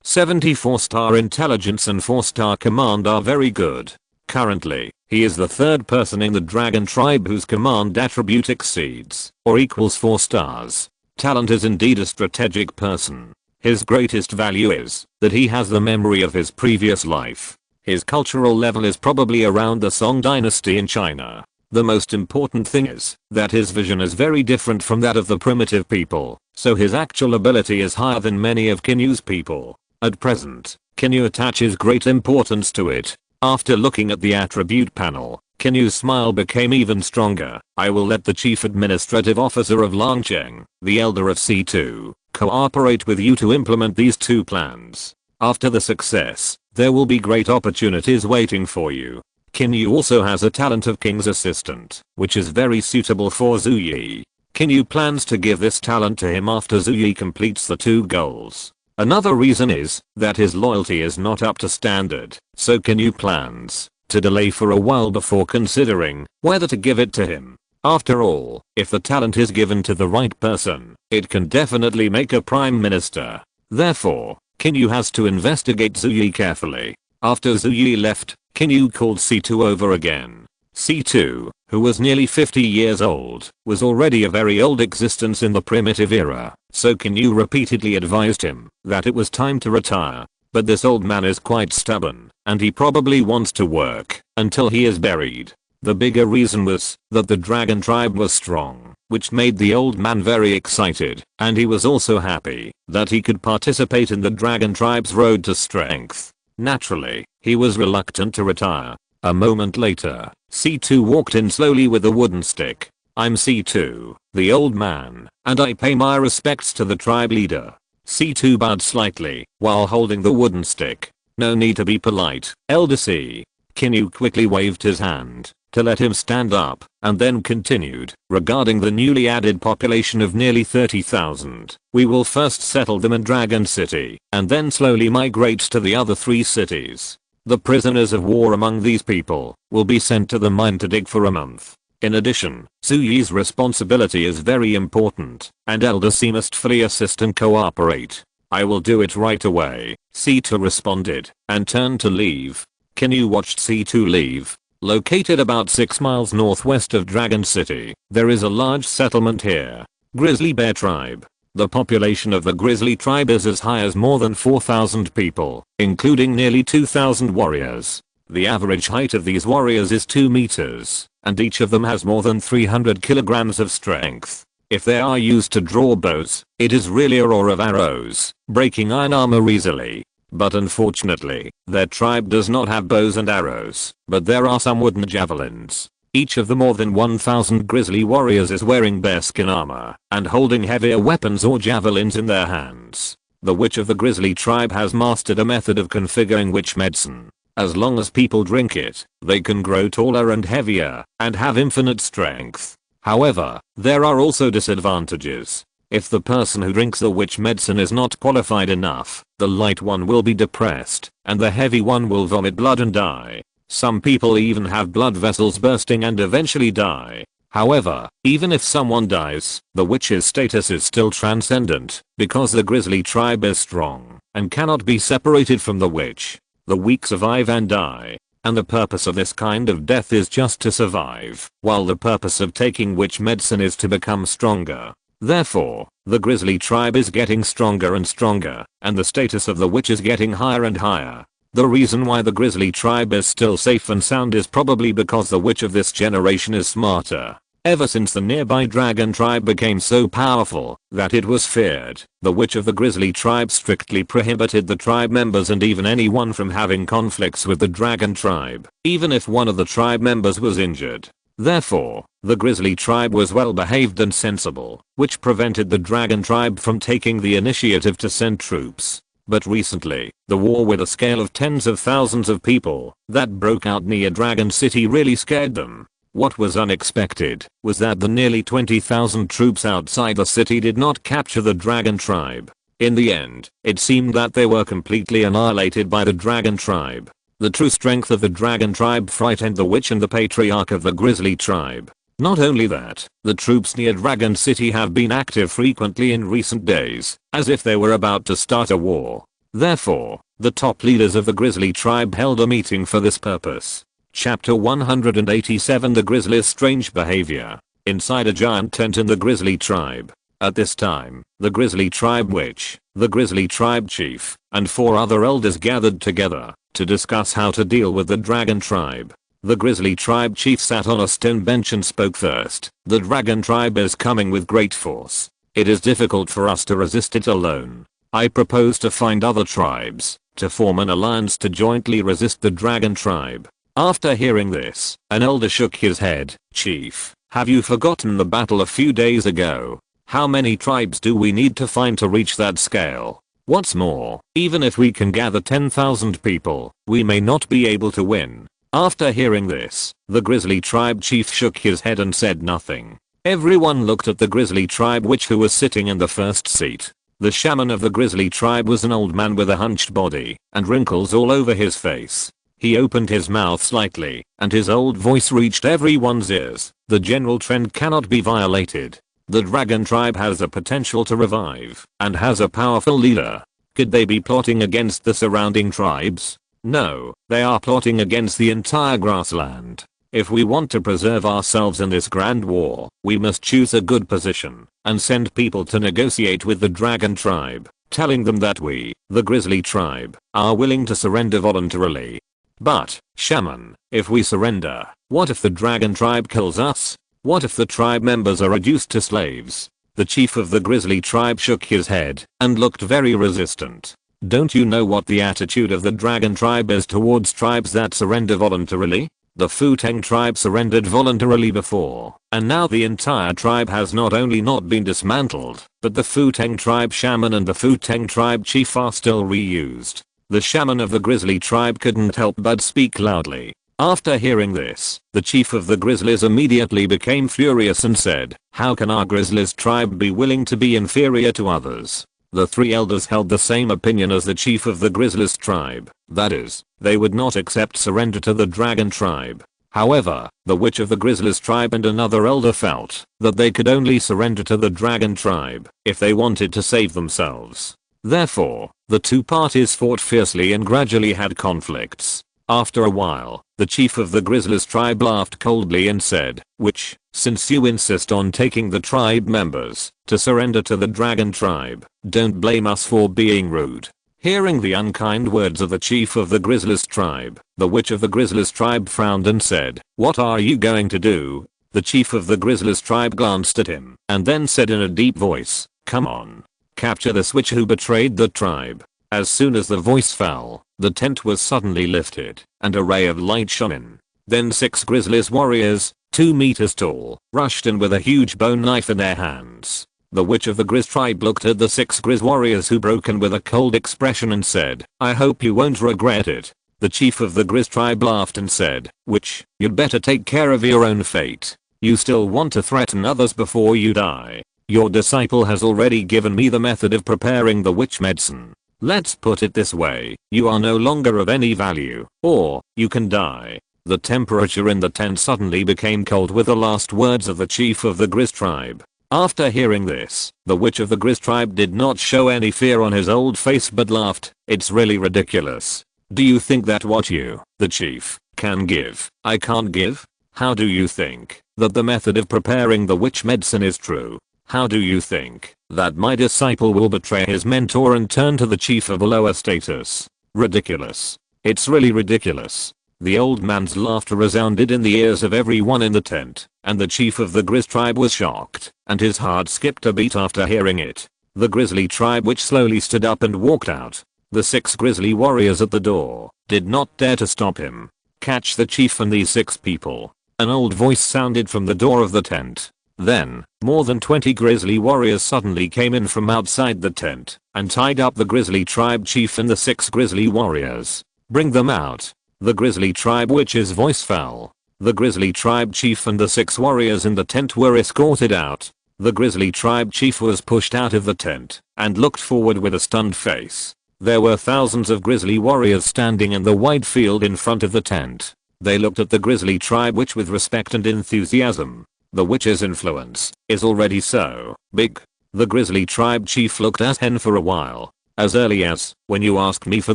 74-star intelligence and 4-star command are very good. Currently, he is the third person in the dragon tribe whose command attribute exceeds or equals 4 stars. Talent is indeed a strategic person. His greatest value is that he has the memory of his previous life. His cultural level is probably around the Song dynasty in China. The most important thing is that his vision is very different from that of the primitive people, so his actual ability is higher than many of Qin Yu's people. At present, Qin Yu attaches great importance to it. After looking at the attribute panel, Qin Yu's smile became even stronger. I will let the chief administrative officer of Longcheng, the elder of C2, cooperate with you to implement these 2 plans. After the success, there will be great opportunities waiting for you. Qin Yu also has a talent of King's Assistant, which is very suitable for Zhu Yi. Qin Yu plans to give this talent to him after Zhu Yi completes the 2 goals. Another reason is that his loyalty is not up to standard, so Qin Yu plans to delay for a while before considering whether to give it to him. After all, if the talent is given to the right person, it can definitely make a prime minister. Therefore, Qin Yu has to investigate Zhu Yi carefully. After Zhu Yi left, Qin Yu called C2 over again. C2, who was nearly 50 years old, was already a very old existence in the primitive era, so Qin Yu repeatedly advised him that it was time to retire. But this old man is quite stubborn, and he probably wants to work until he is buried. The bigger reason was that the dragon tribe was strong, which made the old man very excited, and he was also happy that he could participate in the dragon tribe's road to strength. Naturally, he was reluctant to retire. A moment later, C2 walked in slowly with a wooden stick. I'm C2, the old man, and I pay my respects to the tribe leader. C2 bowed slightly while holding the wooden stick. No need to be polite, Elder C. Qin Yu quickly waved his hand to let him stand up, and then continued, regarding the newly added population of nearly 30,000. We will first settle them in Dragon City, and then slowly migrate to the other 3 cities. The prisoners of war among these people will be sent to the mine to dig for a month. In addition, Zhu Yi's responsibility is very important, and Elder C must fully assist and cooperate. I will do it right away, C2 responded, and turned to leave. Qin Yu watched C2 leave. Located about 6 miles northwest of Dragon City, there is a large settlement here. Grizzly Bear Tribe. The population of the Grizzly Tribe is as high as more than 4,000 people, including nearly 2,000 warriors. The average height of these warriors is 2 meters, and each of them has more than 300 kilograms of strength. If they are used to draw bows, it is really a roar of arrows, breaking iron armor easily. But unfortunately, their tribe does not have bows and arrows, but there are some wooden javelins. Each of the more than 1,000 grizzly warriors is wearing bearskin armor and holding heavier weapons or javelins in their hands. The witch of the grizzly tribe has mastered a method of configuring witch medicine. As long as people drink it, they can grow taller and heavier and have infinite strength. However, there are also disadvantages. If the person who drinks the witch medicine is not qualified enough, the light one will be depressed, and the heavy one will vomit blood and die. Some people even have blood vessels bursting and eventually die. However, even if someone dies, the witch's status is still transcendent, because the grizzly tribe is strong, and cannot be separated from the witch. The weak survive and die. and the purpose of this kind of death is just to survive, while the purpose of taking witch medicine is to become stronger. Therefore, the grizzly tribe is getting stronger and stronger, and the status of the witch is getting higher and higher. The reason why the grizzly tribe is still safe and sound is probably because the witch of this generation is smarter. Ever since the nearby dragon tribe became so powerful that it was feared, the witch of the grizzly tribe strictly prohibited the tribe members and even anyone from having conflicts with the dragon tribe, even if one of the tribe members was injured. Therefore, the grizzly tribe was well behaved and sensible, which prevented the dragon tribe from taking the initiative to send troops. But recently, the war with a scale of tens of thousands of people that broke out near Dragon City really scared them. What was unexpected was that the nearly 20,000 troops outside the city did not capture the dragon tribe. In the end, it seemed that they were completely annihilated by the dragon tribe. The true strength of the dragon tribe frightened the witch and the patriarch of the grizzly tribe. Not only that, the troops near Dragon City have been active frequently in recent days, as if they were about to start a war. Therefore, the top leaders of the grizzly tribe held a meeting for this purpose. Chapter 187 The Grizzly's Strange Behavior. Inside a giant tent in the grizzly tribe. At this time, the grizzly tribe witch, the grizzly tribe chief, and 4 other elders gathered together to discuss how to deal with the dragon tribe. The grizzly tribe chief sat on a stone bench and spoke first. The dragon tribe is coming with great force. It is difficult for us to resist it alone. I propose to find other tribes, to form an alliance to jointly resist the dragon tribe. After hearing this, an elder shook his head. Chief, have you forgotten the battle a few days ago? How many tribes do we need to find to reach that scale? What's more, even if we can gather 10,000 people, we may not be able to win. After hearing this, the grizzly tribe chief shook his head and said nothing. Everyone looked at the grizzly tribe witch who was sitting in the first seat. The shaman of the grizzly tribe was an old man with a hunched body and wrinkles all over his face. He opened his mouth slightly, and his old voice reached everyone's ears. The general trend cannot be violated. The dragon tribe has the potential to revive, and has a powerful leader. Could they be plotting against the surrounding tribes? No, they are plotting against the entire grassland. If we want to preserve ourselves in this grand war, we must choose a good position, and send people to negotiate with the dragon tribe, telling them that we, the grizzly tribe, are willing to surrender voluntarily. But, shaman, if we surrender, what if the dragon tribe kills us? What if the tribe members are reduced to slaves? The chief of the grizzly tribe shook his head and looked very resistant. Don't you know what the attitude of the dragon tribe is towards tribes that surrender voluntarily? The Futeng tribe surrendered voluntarily before, and now the entire tribe has not only not been dismantled, but the Futeng tribe shaman and the Futeng tribe chief are still reused. The shaman of the grizzly tribe couldn't help but speak loudly. After hearing this, the chief of the grizzlies immediately became furious and said, "How can our grizzlies tribe be willing to be inferior to others?" The 3 elders held the same opinion as the chief of the grizzlies tribe. That is, they would not accept surrender to the dragon tribe. However, the witch of the grizzlies tribe and another elder felt that they could only surrender to the dragon tribe if they wanted to save themselves. Therefore, the 2 parties fought fiercely and gradually had conflicts. After a while, the chief of the grizzlies tribe laughed coldly and said, "Witch, since you insist on taking the tribe members to surrender to the dragon tribe, don't blame us for being rude." Hearing the unkind words of the chief of the grizzlies tribe, the witch of the grizzlies tribe frowned and said, "What are you going to do?" The chief of the grizzlies tribe glanced at him and then said in a deep voice, "Come on. Capture this witch who betrayed the tribe." As soon as the voice fell, the tent was suddenly lifted, and a ray of light shone in. Then 6 grizzlies warriors, 2 meters tall, rushed in with a huge bone knife in their hands. The witch of the Grizz tribe looked at the 6 Grizz warriors who broke in with a cold expression and said, "I hope you won't regret it." The chief of the Grizz tribe laughed and said, "Witch, you'd better take care of your own fate. You still want to threaten others before you die. Your disciple has already given me the method of preparing the witch medicine. Let's put it this way, you are no longer of any value, or you can die." The temperature in the tent suddenly became cold with the last words of the chief of the Grizz tribe. After hearing this, the witch of the Grizz tribe did not show any fear on his old face but laughed. "It's really ridiculous. Do you think that what you, the chief, Can give. I can't give? How do you think that the method of preparing the witch medicine is true? How do you think that my disciple will betray his mentor and turn to the chief of a lower status? Ridiculous. It's really ridiculous. The old man's laughter resounded in the ears of everyone in the tent, and the chief of the Grizz tribe was shocked, and his heart skipped a beat after hearing it. The grizzly tribe witch slowly stood up and walked out. The 6 grizzly warriors at the door did not dare to stop him. Catch the chief and these 6 people. An old voice sounded from the door of the tent. Then, more than 20 grizzly warriors suddenly came in from outside the tent and tied up the grizzly tribe chief and the 6 grizzly warriors. Bring them out. The grizzly tribe witch's voice fell. The grizzly tribe chief and the 6 warriors in the tent were escorted out. The grizzly tribe chief was pushed out of the tent and looked forward with a stunned face. There were thousands of grizzly warriors standing in the wide field in front of the tent. They looked at the grizzly tribe witch with respect and enthusiasm. The witch's influence is already so big. The grizzly tribe chief looked at Hen for a while. As early as when you asked me for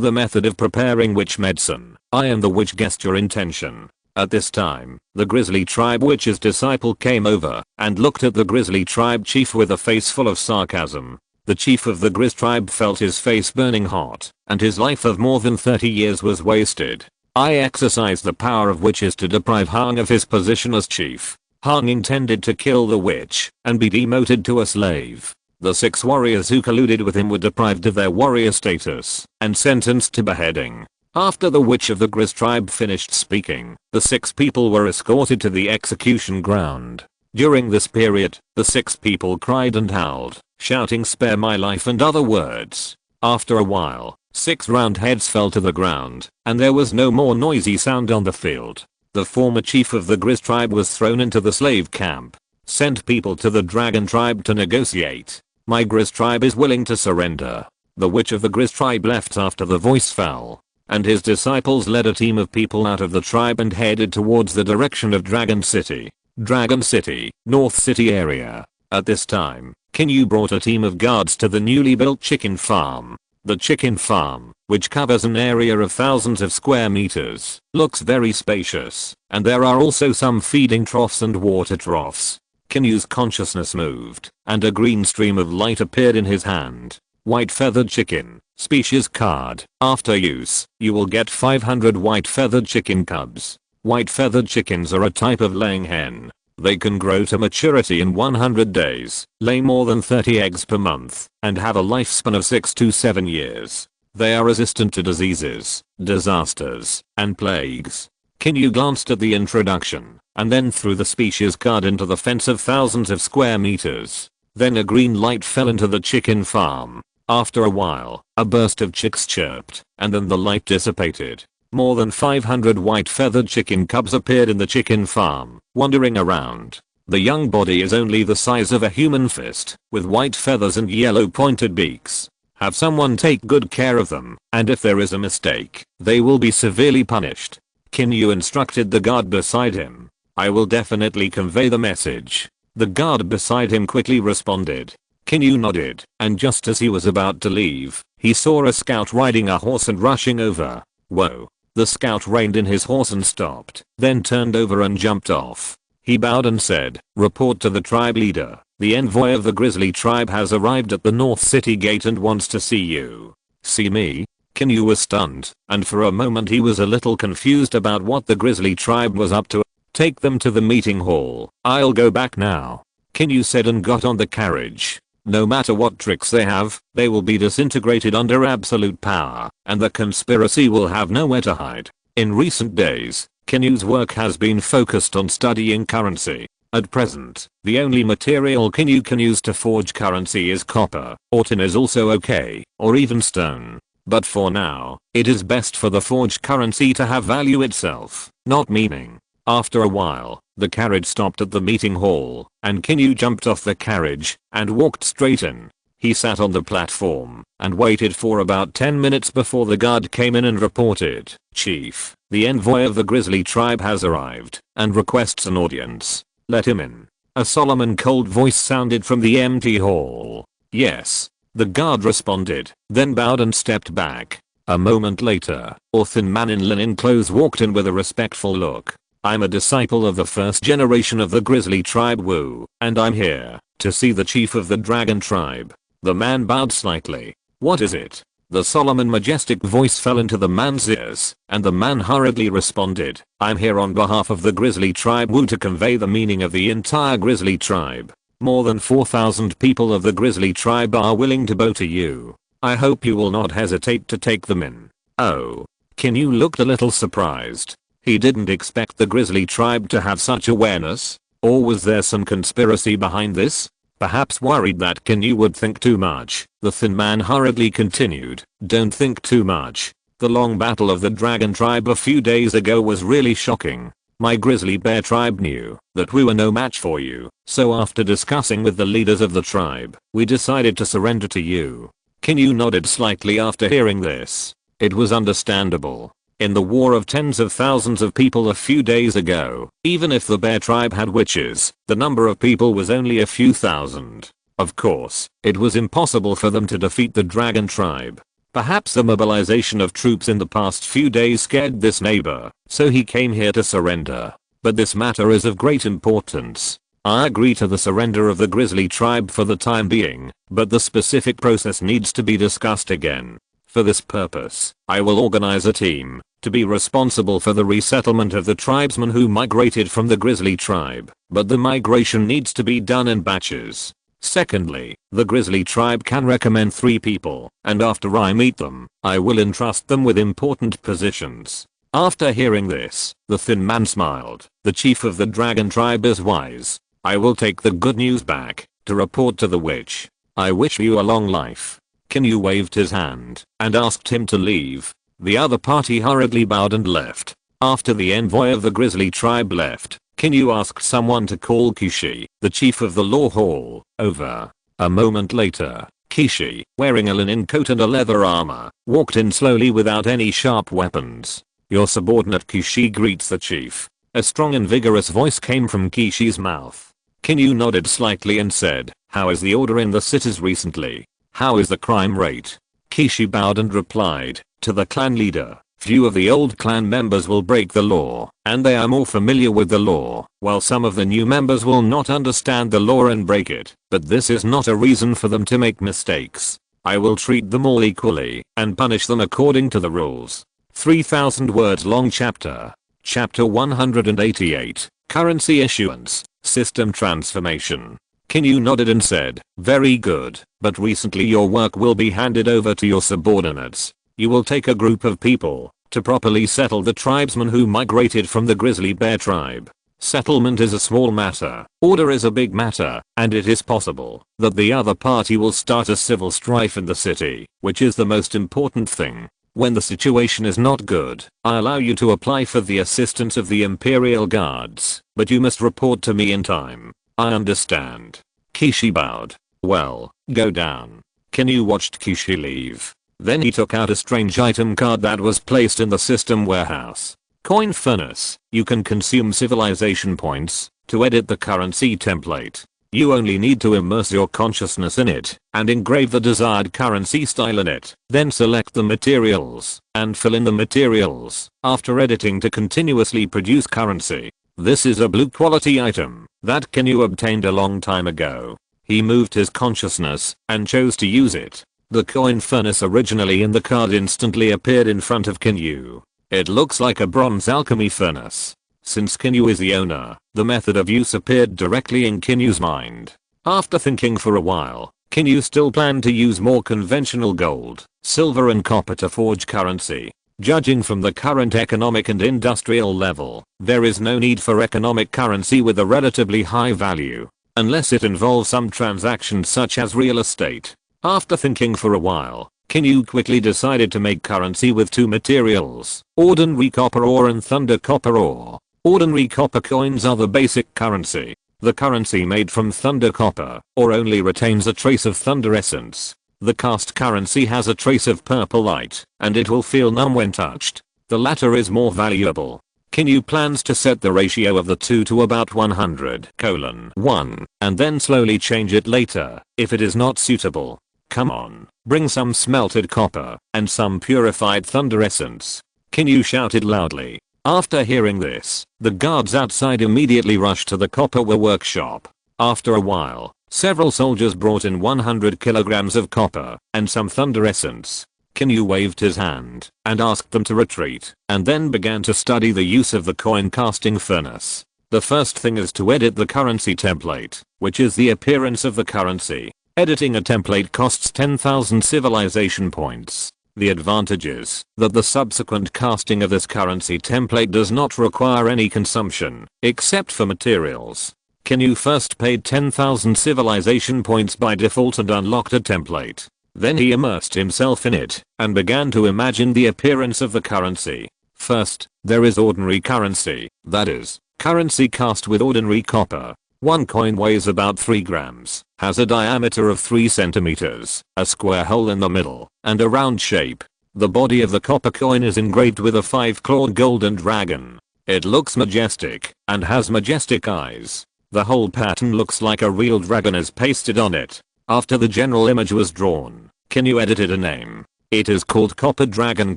the method of preparing witch medicine, I am the witch guessed your intention. At this time, the grizzly tribe witch's disciple came over and looked at the grizzly tribe chief with a face full of sarcasm. The chief of the Grizz tribe felt his face burning hot, and his life of more than 30 years was wasted. I exercised the power of witches to deprive Hang of his position as chief. Hang intended to kill the witch and be demoted to a slave. The 6 warriors who colluded with him were deprived of their warrior status and sentenced to beheading. After the witch of the Grizz tribe finished speaking, the 6 people were escorted to the execution ground. During this period, the 6 people cried and howled, shouting "Spare my life" and other words. After a while, 6 round heads fell to the ground, and there was no more noisy sound on the field. The former chief of the Grizz tribe was thrown into the slave camp. Sent people to the dragon tribe to negotiate. My Grizz tribe is willing to surrender. The witch of the Grizz tribe left after the voice fell, and his disciples led a team of people out of the tribe and headed towards the direction of Dragon City. Dragon City, North City area. At this time, Qin Yu brought a team of guards to the newly built chicken farm. The chicken farm, which covers an area of thousands of square meters, looks very spacious, and there are also some feeding troughs and water troughs. Qin Yu's consciousness moved, and a green stream of light appeared in his hand. White feathered chicken, species card. After use, you will get 500 white feathered chicken cubs. White feathered chickens are a type of laying hen. They can grow to maturity in 100 days, lay more than 30 eggs per month, and have a lifespan of 6 to 7 years. They are resistant to diseases, disasters, and plagues. Qin Yu glanced at the introduction, and then threw the species card into the fence of thousands of square meters. Then a green light fell into the chicken farm. After a while, a burst of chicks chirped, and then the light dissipated. More than 500 white feathered chicken cubs appeared in the chicken farm, wandering around. The young body is only the size of a human fist, with white feathers and yellow pointed beaks. Have someone take good care of them, and if there is a mistake, they will be severely punished. Qin Yu instructed the guard beside him. I will definitely convey the message. The guard beside him quickly responded. Qin Yu nodded, and just as he was about to leave, he saw a scout riding a horse and rushing over. Whoa. The scout reined in his horse and stopped, then turned over and jumped off. He bowed and said, "Report to the tribe leader. The envoy of the grizzly tribe has arrived at the North City gate and wants to see you." See me? Qin Yu was stunned, and for a moment he was a little confused about what the grizzly tribe was up to. Take them to the meeting hall. I'll go back now, Qin Yu said and got on the carriage. No matter what tricks they have, they will be disintegrated under absolute power, and the conspiracy will have nowhere to hide. In recent days, Qin Yu's work has been focused on studying currency. At present, the only material Qin Yu can use to forge currency is copper, or tin is also okay, or even stone. But for now, it is best for the forged currency to have value itself, not meaning. After a while, the carriage stopped at the meeting hall, and Qin Yu jumped off the carriage and walked straight in. He sat on the platform and waited for about 10 minutes before the guard came in and reported, "Chief, the envoy of the grizzly tribe has arrived and requests an audience. Let him in." A solemn and cold voice sounded from the empty hall. "Yes," the guard responded, then bowed and stepped back. A moment later, a thin man in linen clothes walked in with a respectful look. I'm a disciple of the first generation of the grizzly tribe Wu, and I'm here to see the chief of the dragon tribe. The man bowed slightly. What is it? The solemn and majestic voice fell into the man's ears, and the man hurriedly responded, I'm here on behalf of the grizzly tribe Wu to convey the meaning of the entire grizzly tribe. More than 4,000 people of the grizzly tribe are willing to bow to you. I hope you will not hesitate to take them in. Oh. Qin Yu looked a little surprised. He didn't expect the grizzly tribe to have such awareness. Or was there some conspiracy behind this? Perhaps worried that Qin Yu would think too much, the thin man hurriedly continued, don't think too much. The long battle of the dragon tribe a few days ago was really shocking. My grizzly bear tribe knew that we were no match for you, so after discussing with the leaders of the tribe, we decided to surrender to you. Qin Yu nodded slightly after hearing this. It was understandable. In the war of tens of thousands of people a few days ago, even if the bear tribe had witches, the number of people was only a few thousand. Of course, it was impossible for them to defeat the dragon tribe. Perhaps the mobilization of troops in the past few days scared this neighbor, so he came here to surrender. But this matter is of great importance. I agree to the surrender of the grizzly tribe for the time being, but the specific process needs to be discussed again. For this purpose, I will organize a team to be responsible for the resettlement of the tribesmen who migrated from the grizzly tribe, but the migration needs to be done in batches. Secondly, the grizzly tribe can recommend 3 people, and after I meet them, I will entrust them with important positions. After hearing this, the thin man smiled. The chief of the dragon tribe is wise. I will take the good news back to report to the witch. I wish you a long life. Qin Yu waved his hand and asked him to leave. The other party hurriedly bowed and left. After the envoy of the grizzly tribe left, Qin Yu asked someone to call Kishi, the chief of the law hall, over. A moment later, Kishi, wearing a linen coat and a leather armor, walked in slowly without any sharp weapons. Your subordinate Kishi greets the chief. A strong and vigorous voice came from Kishi's mouth. Qin Yu nodded slightly and said, how is the order in the cities recently? How is the crime rate? Kishi bowed and replied, to the clan leader, few of the old clan members will break the law, and they are more familiar with the law, while some of the new members will not understand the law and break it, but this is not a reason for them to make mistakes. I will treat them all equally, and punish them according to the rules. 3,000 words long chapter. Chapter 188, Currency Issuance, System Transformation. Qin Yu nodded and said, very good, but recently your work will be handed over to your subordinates. You will take a group of people to properly settle the tribesmen who migrated from the grizzly bear tribe. Settlement is a small matter, order is a big matter, and it is possible that the other party will start a civil strife in the city, which is the most important thing. When the situation is not good, I allow you to apply for the assistance of the Imperial Guards, but you must report to me in time. I understand. Kishi bowed. Well, go down. Qin Yu watched Kishi leave. Then he took out a strange item card that was placed in the system warehouse. Coin furnace. You can consume civilization points to edit the currency template. You only need to immerse your consciousness in it and engrave the desired currency style in it. Then select the materials and fill in the materials after editing to continuously produce currency. This is a blue quality item that Qin Yu obtained a long time ago. He moved his consciousness and chose to use it. The coin furnace originally in the card instantly appeared in front of Qin Yu. It looks like a bronze alchemy furnace. Since Qin Yu is the owner, the method of use appeared directly in Qin Yu's mind. After thinking for a while, Qin Yu still planned to use more conventional gold, silver and copper to forge currency. Judging from the current economic and industrial level, there is no need for economic currency with a relatively high value, unless it involves some transactions such as real estate. After thinking for a while, Qin Yu quickly decided to make currency with 2 materials, ordinary copper ore and thunder copper ore. Ordinary copper coins are the basic currency. The currency made from thunder copper ore only retains a trace of thunder essence. The cast currency has a trace of purple light, and it will feel numb when touched. The latter is more valuable. Qin Yu plans to set the ratio of the two to about 100:1, and then slowly change it later, if it is not suitable. Come on, bring some smelted copper, and some purified thunder essence. Qin Yu shouted loudly. After hearing this, the guards outside immediately rushed to the copper workshop. After a while, several soldiers brought in 100 kilograms of copper and some thunder essence. Qin Yu waved his hand and asked them to retreat, and then began to study the use of the coin casting furnace. The first thing is to edit the currency template, which is the appearance of the currency. Editing a template costs 10,000 civilization points. The advantage is that the subsequent casting of this currency template does not require any consumption, except for materials. Qin Yu first paid 10,000 civilization points by default and unlocked a template. Then he immersed himself in it and began to imagine the appearance of the currency. First, there is ordinary currency, that is, currency cast with ordinary copper. One coin weighs about 3 grams, has a diameter of 3 centimeters, a square hole in the middle, and a round shape. The body of the copper coin is engraved with a 5-clawed golden dragon. It looks majestic and has majestic eyes. The whole pattern looks like a real dragon is pasted on it. After the general image was drawn, Qin Yu edited a name. It is called Copper Dragon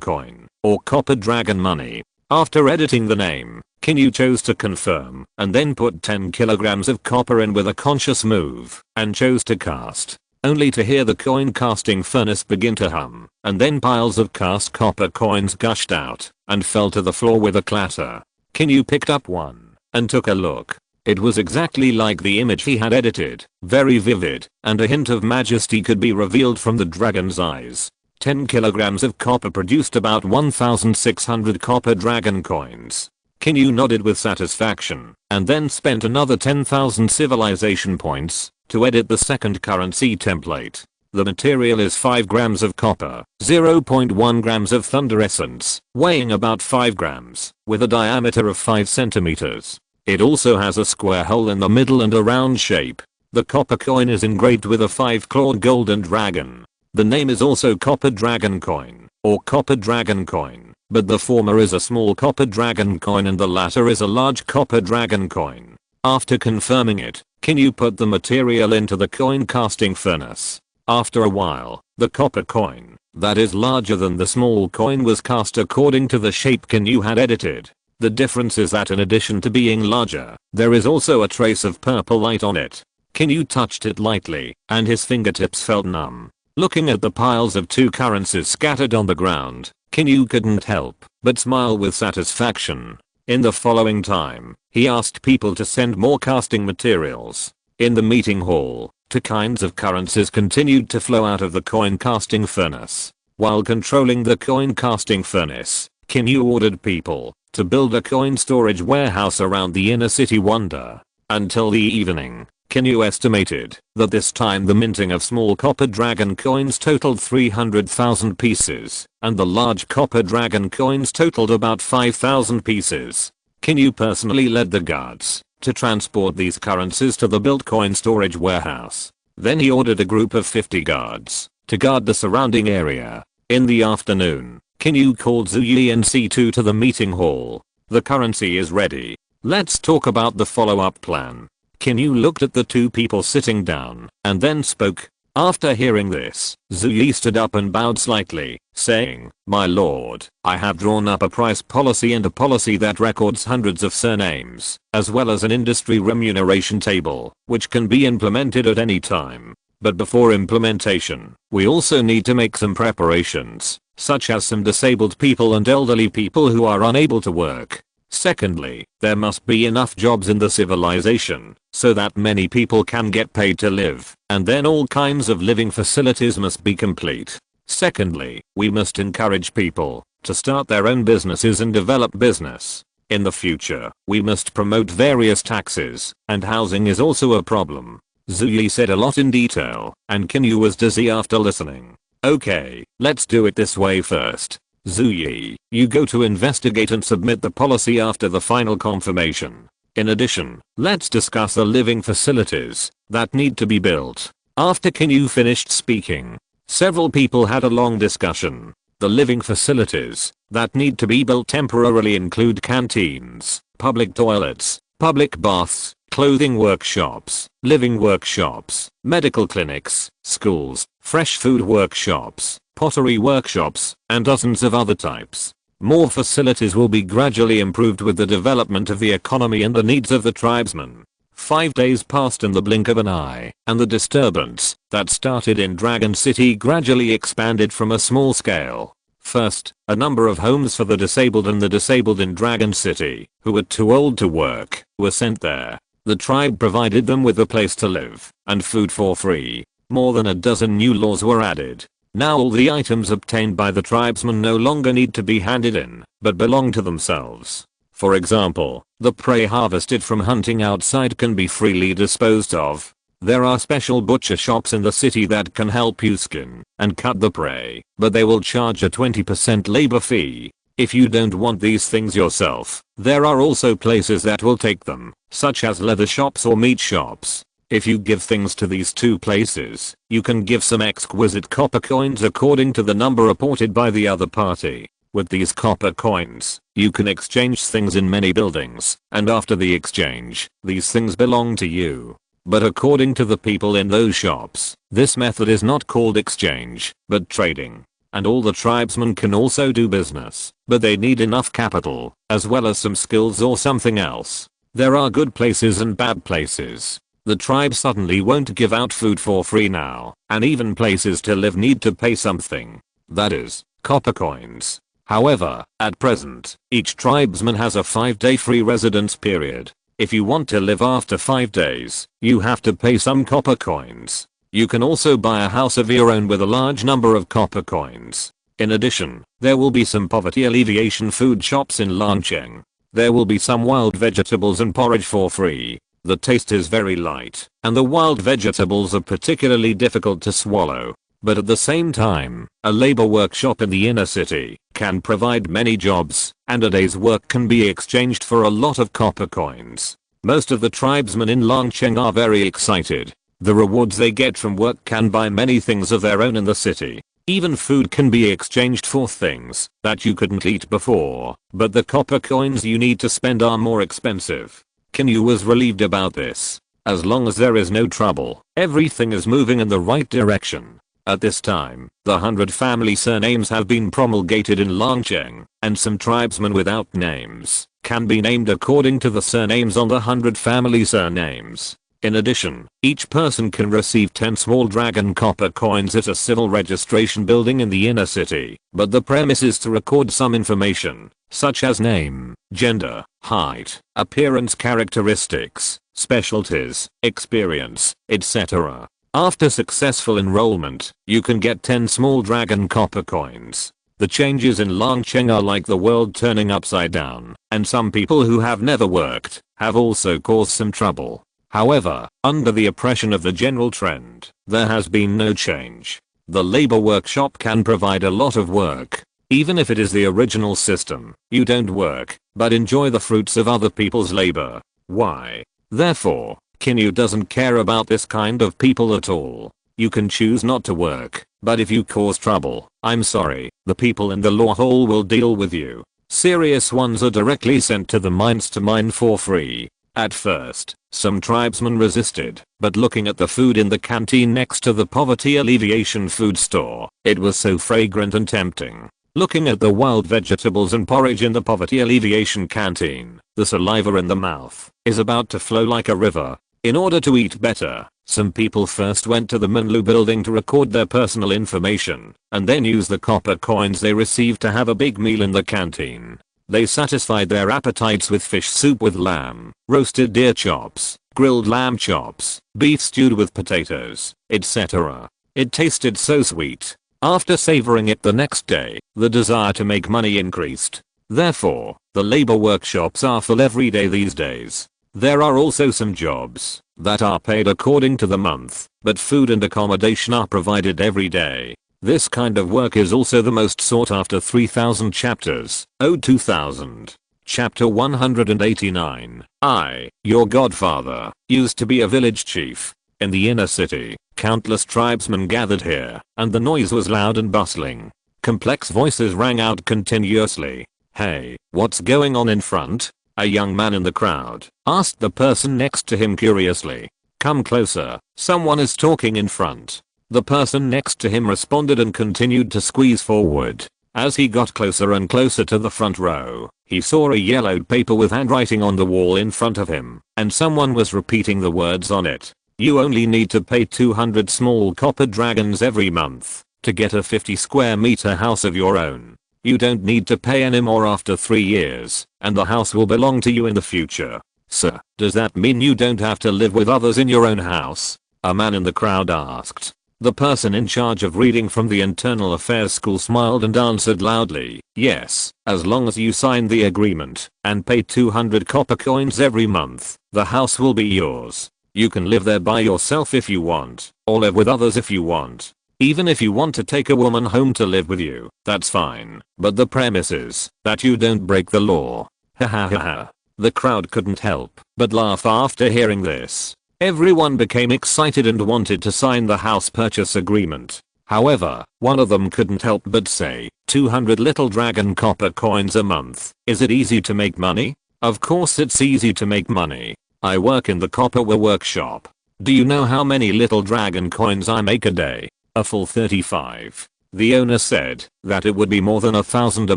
Coin, or Copper Dragon Money. After editing the name, Qin Yu chose to confirm, and then put 10 kilograms of copper in with a conscious move, and chose to cast. Only to hear the coin casting furnace begin to hum, and then piles of cast copper coins gushed out, and fell to the floor with a clatter. Qin Yu picked up one, and took a look. It was exactly like the image he had edited, very vivid, and a hint of majesty could be revealed from the dragon's eyes. 10 kilograms of copper produced about 1,600 copper dragon coins. Qin Yu nodded with satisfaction, and then spent another 10,000 civilization points to edit the second currency template. The material is 5 grams of copper, 0.1 grams of thunder essence, weighing about 5 grams, with a diameter of 5 centimeters. It also has a square hole in the middle and a round shape. The copper coin is engraved with a 5-clawed golden dragon. The name is also Copper Dragon Coin, or Copper Dragon Coin, but the former is a small copper dragon coin and the latter is a large copper dragon coin. After confirming it, Qin Yu put the material into the coin casting furnace. After a while, the copper coin, that is larger than the small coin, was cast according to the shape Qin Yu had edited. The difference is that in addition to being larger, there is also a trace of purple light on it. Qin Yu touched it lightly, and his fingertips felt numb. Looking at the piles of 2 currencies scattered on the ground, Qin Yu couldn't help but smile with satisfaction. In the following time, he asked people to send more casting materials. In the meeting hall, 2 kinds of currencies continued to flow out of the coin casting furnace. While controlling the coin casting furnace, Qin Yu ordered people to build a coin storage warehouse around the inner city wonder. Until the evening, Qin Yu estimated that this time the minting of small copper dragon coins totaled 300,000 pieces, and the large copper dragon coins totaled about 5,000 pieces. Qin Yu personally led the guards to transport these currencies to the built coin storage warehouse. Then he ordered a group of 50 guards to guard the surrounding area. In the afternoon, Qin Yu called Zhu Yi and C2 to the meeting hall. The currency is ready. Let's talk about the follow-up plan. Qin Yu looked at the 2 people sitting down and then spoke. After hearing this, Zhu Yi stood up and bowed slightly, saying, "My lord, I have drawn up a price policy and a policy that records hundreds of surnames, as well as an industry remuneration table, which can be implemented at any time. But before implementation, we also need to make some preparations, such as some disabled people and elderly people who are unable to work. Secondly, there must be enough jobs in the civilization so that many people can get paid to live, and then all kinds of living facilities must be complete. Secondly, we must encourage people to start their own businesses and develop business. In the future, we must promote various taxes, and housing is also a problem." Zhu Yi said a lot in detail, and Qin Yu was dizzy after listening. "Okay, let's do it this way first. Zhu Yi, you go to investigate and submit the policy after the final confirmation. In addition, let's discuss the living facilities that need to be built." After Qin Yu finished speaking, several people had a long discussion. The living facilities that need to be built temporarily include canteens, public toilets, public baths, clothing workshops, living workshops, medical clinics, schools, fresh food workshops, pottery workshops, and dozens of other types. More facilities will be gradually improved with the development of the economy and the needs of the tribesmen. 5 days passed in the blink of an eye, and the disturbance that started in Dragon City gradually expanded from a small scale. First, a number of homes for the disabled and the disabled in Dragon City, who were too old to work, were sent there. The tribe provided them with a place to live, and food for free. More than a dozen new laws were added. Now all the items obtained by the tribesmen no longer need to be handed in, but belong to themselves. For example, the prey harvested from hunting outside can be freely disposed of. There are special butcher shops in the city that can help you skin and cut the prey, but they will charge a 20% labor fee. If you don't want these things yourself, there are also places that will take them, such as leather shops or meat shops. If you give things to these two places, you can give some exquisite copper coins according to the number reported by the other party. With these copper coins, you can exchange things in many buildings, and after the exchange, these things belong to you. But according to the people in those shops, this method is not called exchange, but trading. And all the tribesmen can also do business, but they need enough capital, as well as some skills or something else. There are good places and bad places. The tribe suddenly won't give out food for free now, and even places to live need to pay something. That is, copper coins. However, at present, each tribesman has a 5-day free residence period. If you want to live after 5 days, you have to pay some copper coins. You can also buy a house of your own with a large number of copper coins. In addition, there will be some poverty alleviation food shops in Lancheng. There will be some wild vegetables and porridge for free. The taste is very light, and the wild vegetables are particularly difficult to swallow. But at the same time, a labor workshop in the inner city can provide many jobs, and a day's work can be exchanged for a lot of copper coins. Most of the tribesmen in Longcheng are very excited. The rewards they get from work can buy many things of their own in the city. Even food can be exchanged for things that you couldn't eat before, but the copper coins you need to spend are more expensive. Qin Yu was relieved about this. As long as there is no trouble, everything is moving in the right direction. At this time, the 100 family surnames have been promulgated in Longcheng, and some tribesmen without names can be named according to the surnames on the 100 family surnames. In addition, each person can receive 10 small dragon copper coins at a civil registration building in the inner city, but the premise is to record some information, such as name, gender, height, appearance characteristics, specialties, experience, etc. After successful enrollment, you can get 10 small dragon copper coins. The changes in Longcheng are like the world turning upside down, and some people who have never worked have also caused some trouble. However, under the oppression of the general trend, there has been no change. The labor workshop can provide a lot of work. Even if it is the original system, you don't work, but enjoy the fruits of other people's labor. Why? Therefore, Qin Yu doesn't care about this kind of people at all. You can choose not to work, but if you cause trouble, I'm sorry, the people in the law hole will deal with you. Serious ones are directly sent to the mines to mine for free. At first, some tribesmen resisted, but looking at the food in the canteen next to the poverty alleviation food store, it was so fragrant and tempting. Looking at the wild vegetables and porridge in the poverty alleviation canteen, the saliva in the mouth is about to flow like a river. In order to eat better, some people first went to the Menlu building to record their personal information, and then used the copper coins they received to have a big meal in the canteen. They satisfied their appetites with fish soup with lamb, roasted deer chops, grilled lamb chops, beef stewed with potatoes, etc. It tasted so sweet. After savoring it the next day, the desire to make money increased. Therefore, the labor workshops are full every day these days. There are also some jobs that are paid according to the month, but food and accommodation are provided every day. This kind of work is also the most sought after. 3000 chapters. Ode 2000. Chapter 189. I, your godfather, used to be a village chief. In the inner city, countless tribesmen gathered here, and the noise was loud and bustling. Complex voices rang out continuously. Hey, what's going on in front? A young man in the crowd asked the person next to him curiously. Come closer, someone is talking in front. The person next to him responded and continued to squeeze forward. As he got closer and closer to the front row, he saw a yellowed paper with handwriting on the wall in front of him, and someone was repeating the words on it. You only need to pay 200 small copper dragons every month to get a 50 square meter house of your own. You don't need to pay any more after 3 years, and the house will belong to you in the future. Sir, does that mean you don't have to live with others in your own house? A man in the crowd asked. The person in charge of reading from the internal affairs school smiled and answered loudly, yes, as long as you sign the agreement and pay 200 copper coins every month, the house will be yours. You can live there by yourself if you want, or live with others if you want. Even if you want to take a woman home to live with you, that's fine, but the premise is that you don't break the law. Ha ha ha ha. The crowd couldn't help but laugh after hearing this. Everyone became excited and wanted to sign the house purchase agreement. However, one of them couldn't help but say, 200 little dragon copper coins a month. Is it easy to make money? Of course it's easy to make money. I work in the copperware workshop. Do you know how many little dragon coins I make a day? A full 35. The owner said that it would be more than 1,000 a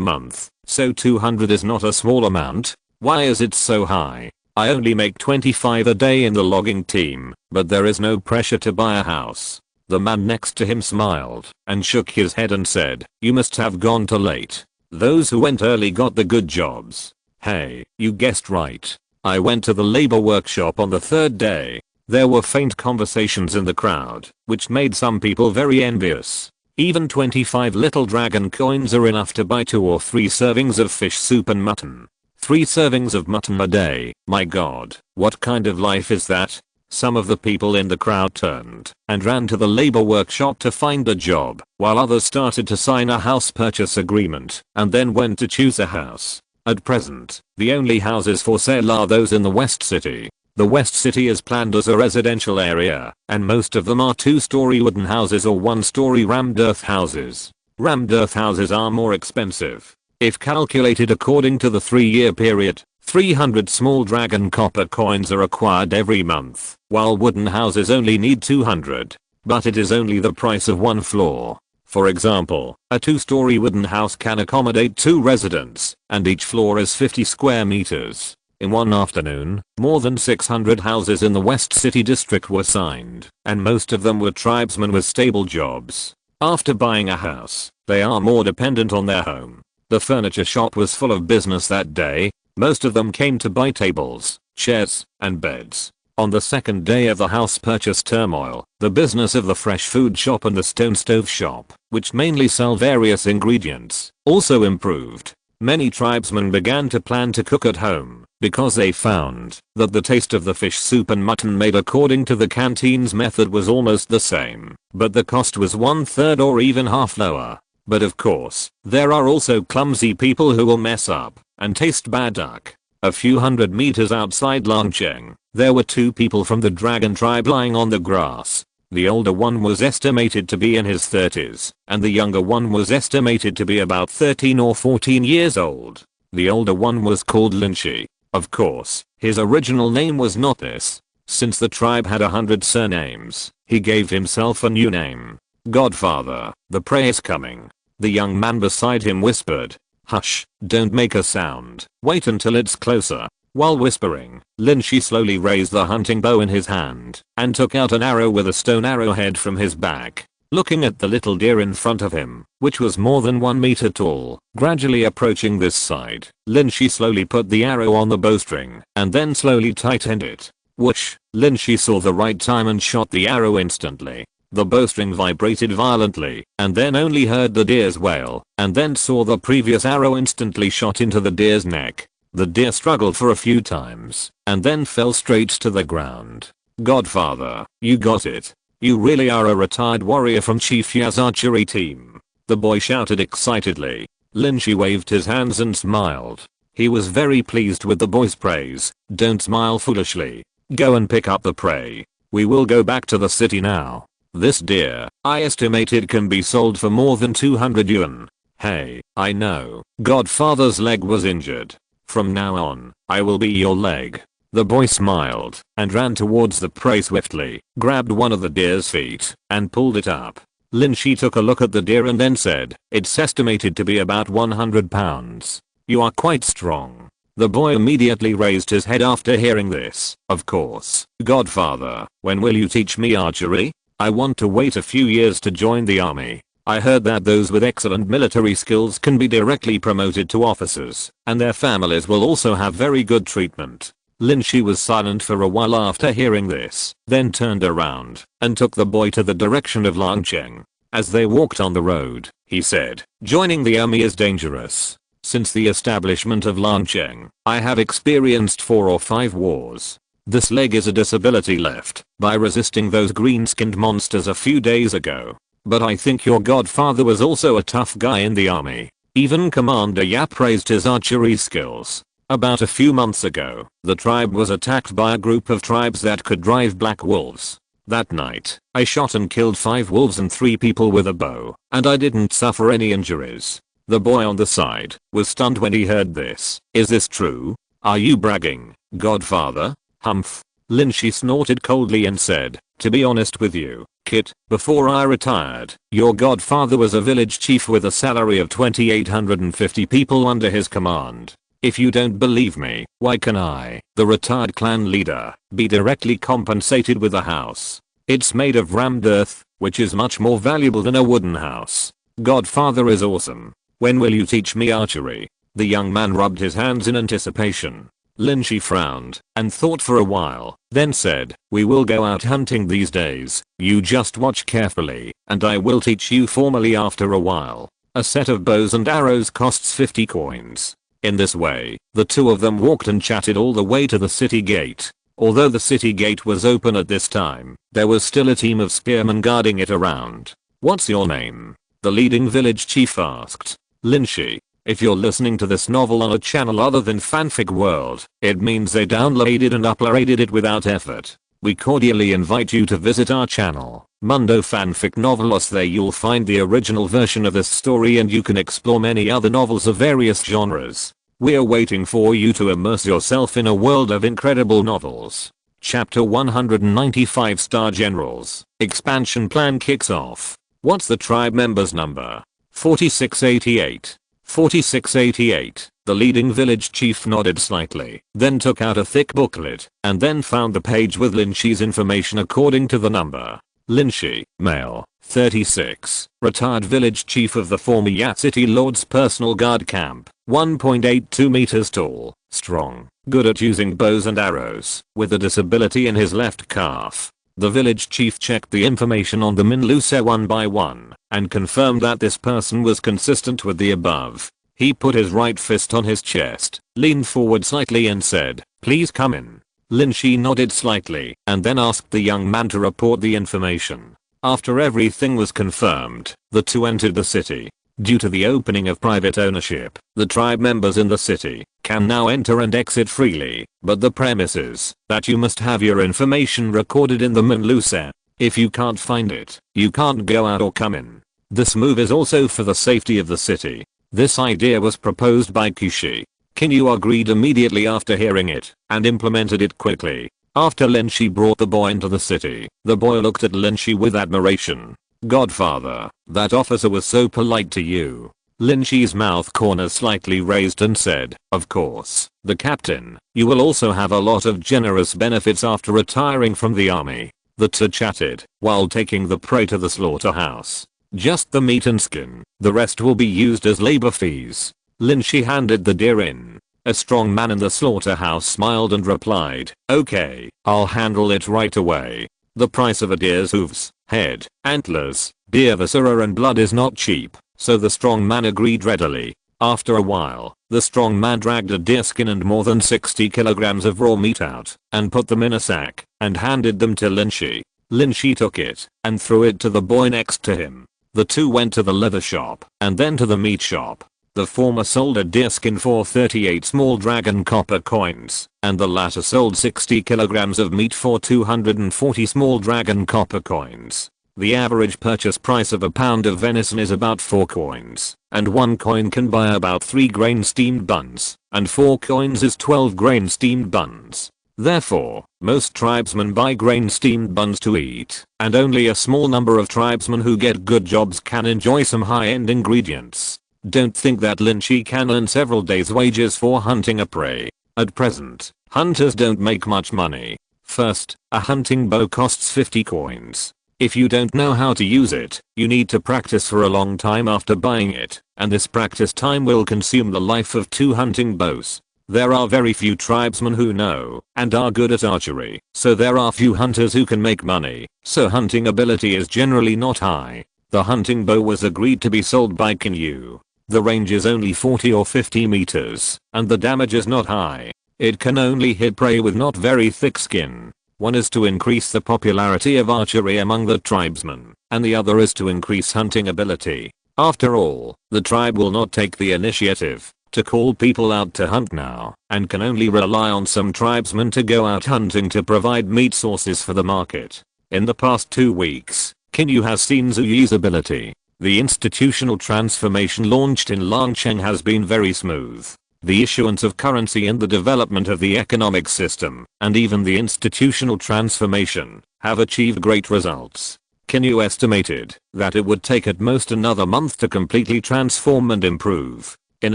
month, so 200 is not a small amount. Why is it so high? I only make 25 a day in the logging team, but there is no pressure to buy a house. The man next to him smiled and shook his head and said, you must have gone too late. Those who went early got the good jobs. Hey, you guessed right. I went to the labor workshop on the 3rd day. There were faint conversations in the crowd, which made some people very envious. Even 25 little dragon coins are enough to buy 2 or 3 servings of fish soup and mutton. 3 servings of mutton a day, my god, what kind of life is that? Some of the people in the crowd turned and ran to the labor workshop to find a job, while others started to sign a house purchase agreement and then went to choose a house. At present, the only houses for sale are those in the West City. The West City is planned as a residential area, and most of them are 2-story wooden houses or 1-story rammed earth houses. Rammed earth houses are more expensive. If calculated according to the 3-year period, 300 small dragon copper coins are acquired every month, while wooden houses only need 200. But it is only the price of 1 floor. For example, a 2-story wooden house can accommodate 2 residents, and each floor is 50 square meters. In one afternoon, more than 600 houses in the West City district were signed, and most of them were tribesmen with stable jobs. After buying a house, they are more dependent on their home. The furniture shop was full of business that day. Most of them came to buy tables, chairs, and beds. On the 2nd day of the house purchase turmoil, the business of the fresh food shop and the stone stove shop, which mainly sell various ingredients, also improved. Many tribesmen began to plan to cook at home because they found that the taste of the fish soup and mutton made according to the canteen's method was almost the same, but the cost was 1/3 or even half lower. But of course, there are also clumsy people who will mess up and taste bad duck. A few hundred meters outside Longcheng, there were 2 people from the dragon tribe lying on the grass. The older one was estimated to be in his 30s, and the younger one was estimated to be about 13 or 14 years old. The older one was called Linshi. Of course, his original name was not this. Since the tribe had 100 surnames, he gave himself a new name. Godfather, the prey is coming. The young man beside him whispered, hush, don't make a sound, wait until it's closer. While whispering, Linshi slowly raised the hunting bow in his hand and took out an arrow with a stone arrowhead from his back. Looking at the little deer in front of him, which was more than 1 meter tall, gradually approaching this side, Linshi slowly put the arrow on the bowstring and then slowly tightened it. Whoosh, Linshi saw the right time and shot the arrow instantly. The bowstring vibrated violently, and then only heard the deer's wail, and then saw the previous arrow instantly shot into the deer's neck. The deer struggled for a few times, and then fell straight to the ground. Godfather, you got it. You really are a retired warrior from Chief Ya's archery team. The boy shouted excitedly. Linshi waved his hands and smiled. He was very pleased with the boy's praise. Don't smile foolishly. Go and pick up the prey. We will go back to the city now. This deer, I estimated, can be sold for more than 200 yuan. Hey, I know. Godfather's leg was injured. From now on, I will be your leg. The boy smiled and ran towards the prey swiftly, grabbed one of the deer's feet, and pulled it up. Lin Shi took a look at the deer and then said, "It's estimated to be about 100 pounds. You are quite strong." The boy immediately raised his head after hearing this. "Of course, Godfather, when will you teach me archery? I want to wait a few years to join the army. I heard that those with excellent military skills can be directly promoted to officers, and their families will also have very good treatment." Lin Shi was silent for a while after hearing this, then turned around and took the boy to the direction of Langcheng. As they walked on the road, he said, "Joining the army is dangerous. Since the establishment of Langcheng, I have experienced 4 or 5 wars. This leg is a disability left by resisting those green-skinned monsters a few days ago. But I think your godfather was also a tough guy in the army." Even Commander Yap praised his archery skills. About a few months ago, the tribe was attacked by a group of tribes that could drive black wolves. That night, I shot and killed 5 wolves and 3 people with a bow, and I didn't suffer any injuries. The boy on the side was stunned when he heard this. "Is this true? Are you bragging, Godfather?" "Humph." Lin Shi snorted coldly and said, "To be honest with you, kid, before I retired, your godfather was a village chief with a salary of 2,850 people under his command. If you don't believe me, why can I, the retired clan leader, be directly compensated with a house? It's made of rammed earth, which is much more valuable than a wooden house. Godfather is awesome. When will you teach me archery?" The young man rubbed his hands in anticipation. Lin Shi frowned and thought for a while, then said, "We will go out hunting these days. You just watch carefully, and I will teach you formally after a while. A set of bows and arrows costs 50 coins. In this way, the two of them walked and chatted all the way to the city gate. Although the city gate was open at this time, there was still a team of spearmen guarding it around. "What's your name?" the leading village chief asked. "Lin Shi. If you're listening to this novel on a channel other than Fanfic World, it means they downloaded and uploaded it without effort. We cordially invite you to visit our channel, Mundo Fanfic Novelos. There you'll find the original version of this story and you can explore many other novels of various genres. We're waiting for you to immerse yourself in a world of incredible novels." Chapter 195 Star Generals. Expansion plan kicks off. What's the tribe member's number? 4688. 4688. The leading village chief nodded slightly, then took out a thick booklet, and then found the page with Lin Shi's information according to the number. Lin Shi, male, 36, retired village chief of the former Yat City Lord's personal guard camp, 1.82 meters tall, strong, good at using bows and arrows, with a disability in his left calf. The village chief checked the information on the Minlusa one by one, and confirmed that this person was consistent with the above. He put his right fist on his chest, leaned forward slightly and said, "Please come in." Lin Shi nodded slightly and then asked the young man to report the information. After everything was confirmed, the two entered the city. Due to the opening of private ownership, the tribe members in the city can now enter and exit freely, but the premise is that you must have your information recorded in the Minlusa. If you can't find it, you can't go out or come in. This move is also for the safety of the city. This idea was proposed by Kishi. Qin Yu agreed immediately after hearing it and implemented it quickly. After Lin Shi brought the boy into the city, the boy looked at Lin Shi with admiration. "Godfather, that officer was so polite to you." Lin Shi's mouth corners slightly raised and said, "Of course, the captain. You will also have a lot of generous benefits after retiring from the army." The two chatted while taking the prey to the slaughterhouse. "Just the meat and skin. The rest will be used as labor fees." Lin Shi handed the deer in. A strong man in the slaughterhouse smiled and replied, "Okay, I'll handle it right away. The price of a deer's hooves, head, antlers, deer viscera and blood is not cheap," so the strong man agreed readily. After a while, the strong man dragged a deer skin and more than 60 kilograms of raw meat out and put them in a sack and handed them to Lin Shi. Lin Shi took it and threw it to the boy next to him. The two went to the leather shop and then to the meat shop. The former sold a deerskin for 38 small dragon copper coins, and the latter sold 60 kilograms of meat for 240 small dragon copper coins. The average purchase price of a pound of venison is about 4 coins, and 1 coin can buy about 3 grain steamed buns, and 4 coins is 12 grain steamed buns. Therefore, most tribesmen buy grain-steamed buns to eat, and only a small number of tribesmen who get good jobs can enjoy some high-end ingredients. Don't think that Lynchie can earn several days' wages for hunting a prey. At present, hunters don't make much money. First, a hunting bow costs 50 coins. If you don't know how to use it, you need to practice for a long time after buying it, and this practice time will consume the life of 2 hunting bows. There are very few tribesmen who know and are good at archery, so there are few hunters who can make money, so hunting ability is generally not high. The hunting bow was agreed to be sold by Qin Yu. The range is only 40 or 50 meters, and the damage is not high. It can only hit prey with not very thick skin. One is to increase the popularity of archery among the tribesmen, and the other is to increase hunting ability. After all, the tribe will not take the initiative to call people out to hunt now, and can only rely on some tribesmen to go out hunting to provide meat sources for the market. In the past 2 weeks, Qin Yu has seen Zhu Yi's ability. The institutional transformation launched in Langcheng has been very smooth. The issuance of currency and the development of the economic system, and even the institutional transformation, have achieved great results. Qin Yu estimated that it would take at most another month to completely transform and improve. In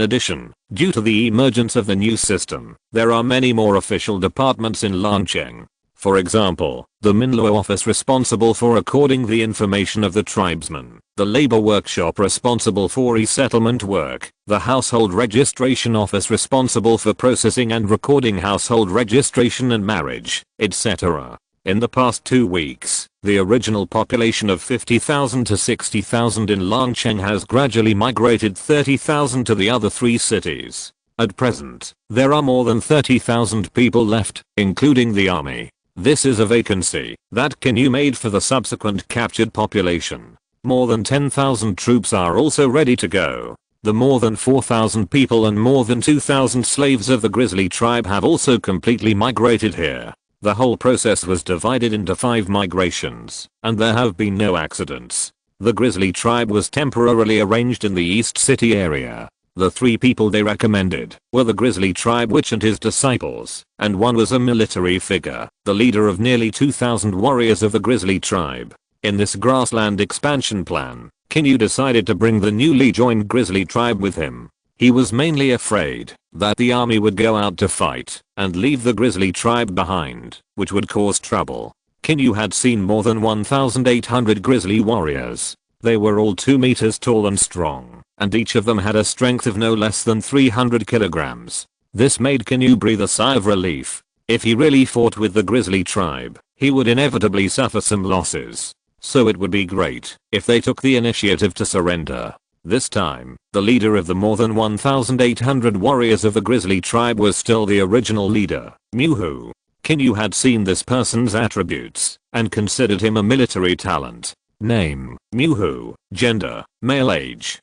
addition, due to the emergence of the new system, there are many more official departments in Langcheng. For example, the Minluo office responsible for recording the information of the tribesmen, the labor workshop responsible for resettlement work, the household registration office responsible for processing and recording household registration and marriage, etc. In the past 2 weeks, the original population of 50,000 to 60,000 in Langcheng has gradually migrated 30,000 to the other 3 cities. At present, there are more than 30,000 people left, including the army. This is a vacancy that Qin Yu made for the subsequent captured population. More than 10,000 troops are also ready to go. The more than 4,000 people and more than 2,000 slaves of the Grizzly tribe have also completely migrated here. The whole process was divided into 5 migrations, and there have been no accidents. The Grizzly tribe was temporarily arranged in the East City area. The 3 people they recommended were the Grizzly tribe witch and his disciples, and one was a military figure, the leader of nearly 2,000 warriors of the Grizzly tribe. In this grassland expansion plan, Qin Yu decided to bring the newly joined Grizzly tribe with him. He was mainly afraid that the army would go out to fight and leave the Grizzly tribe behind, which would cause trouble. Qin Yu had seen more than 1,800 Grizzly warriors. They were all 2 meters tall and strong, and each of them had a strength of no less than 300 kilograms. This made Qin Yu breathe a sigh of relief. If he really fought with the Grizzly tribe, he would inevitably suffer some losses. So it would be great if they took the initiative to surrender. This time, the leader of the more than 1,800 warriors of the Grizzly tribe was still the original leader, Myuhu. Qin Yu had seen this person's attributes and considered him a military talent. Name, Myuhu. Gender, male. Age,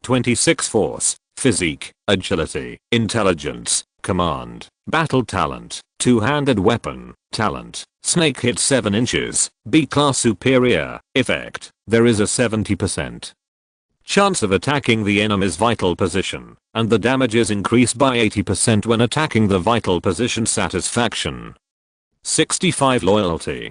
26. Force, physique, agility, intelligence, command, battle talent, two-handed weapon, talent, snake hit 7 inches, B-class superior. Effect, there is a 70% chance of attacking the enemy's vital position, and the damage is increased by 80% when attacking the vital position. Satisfaction, 65. Loyalty,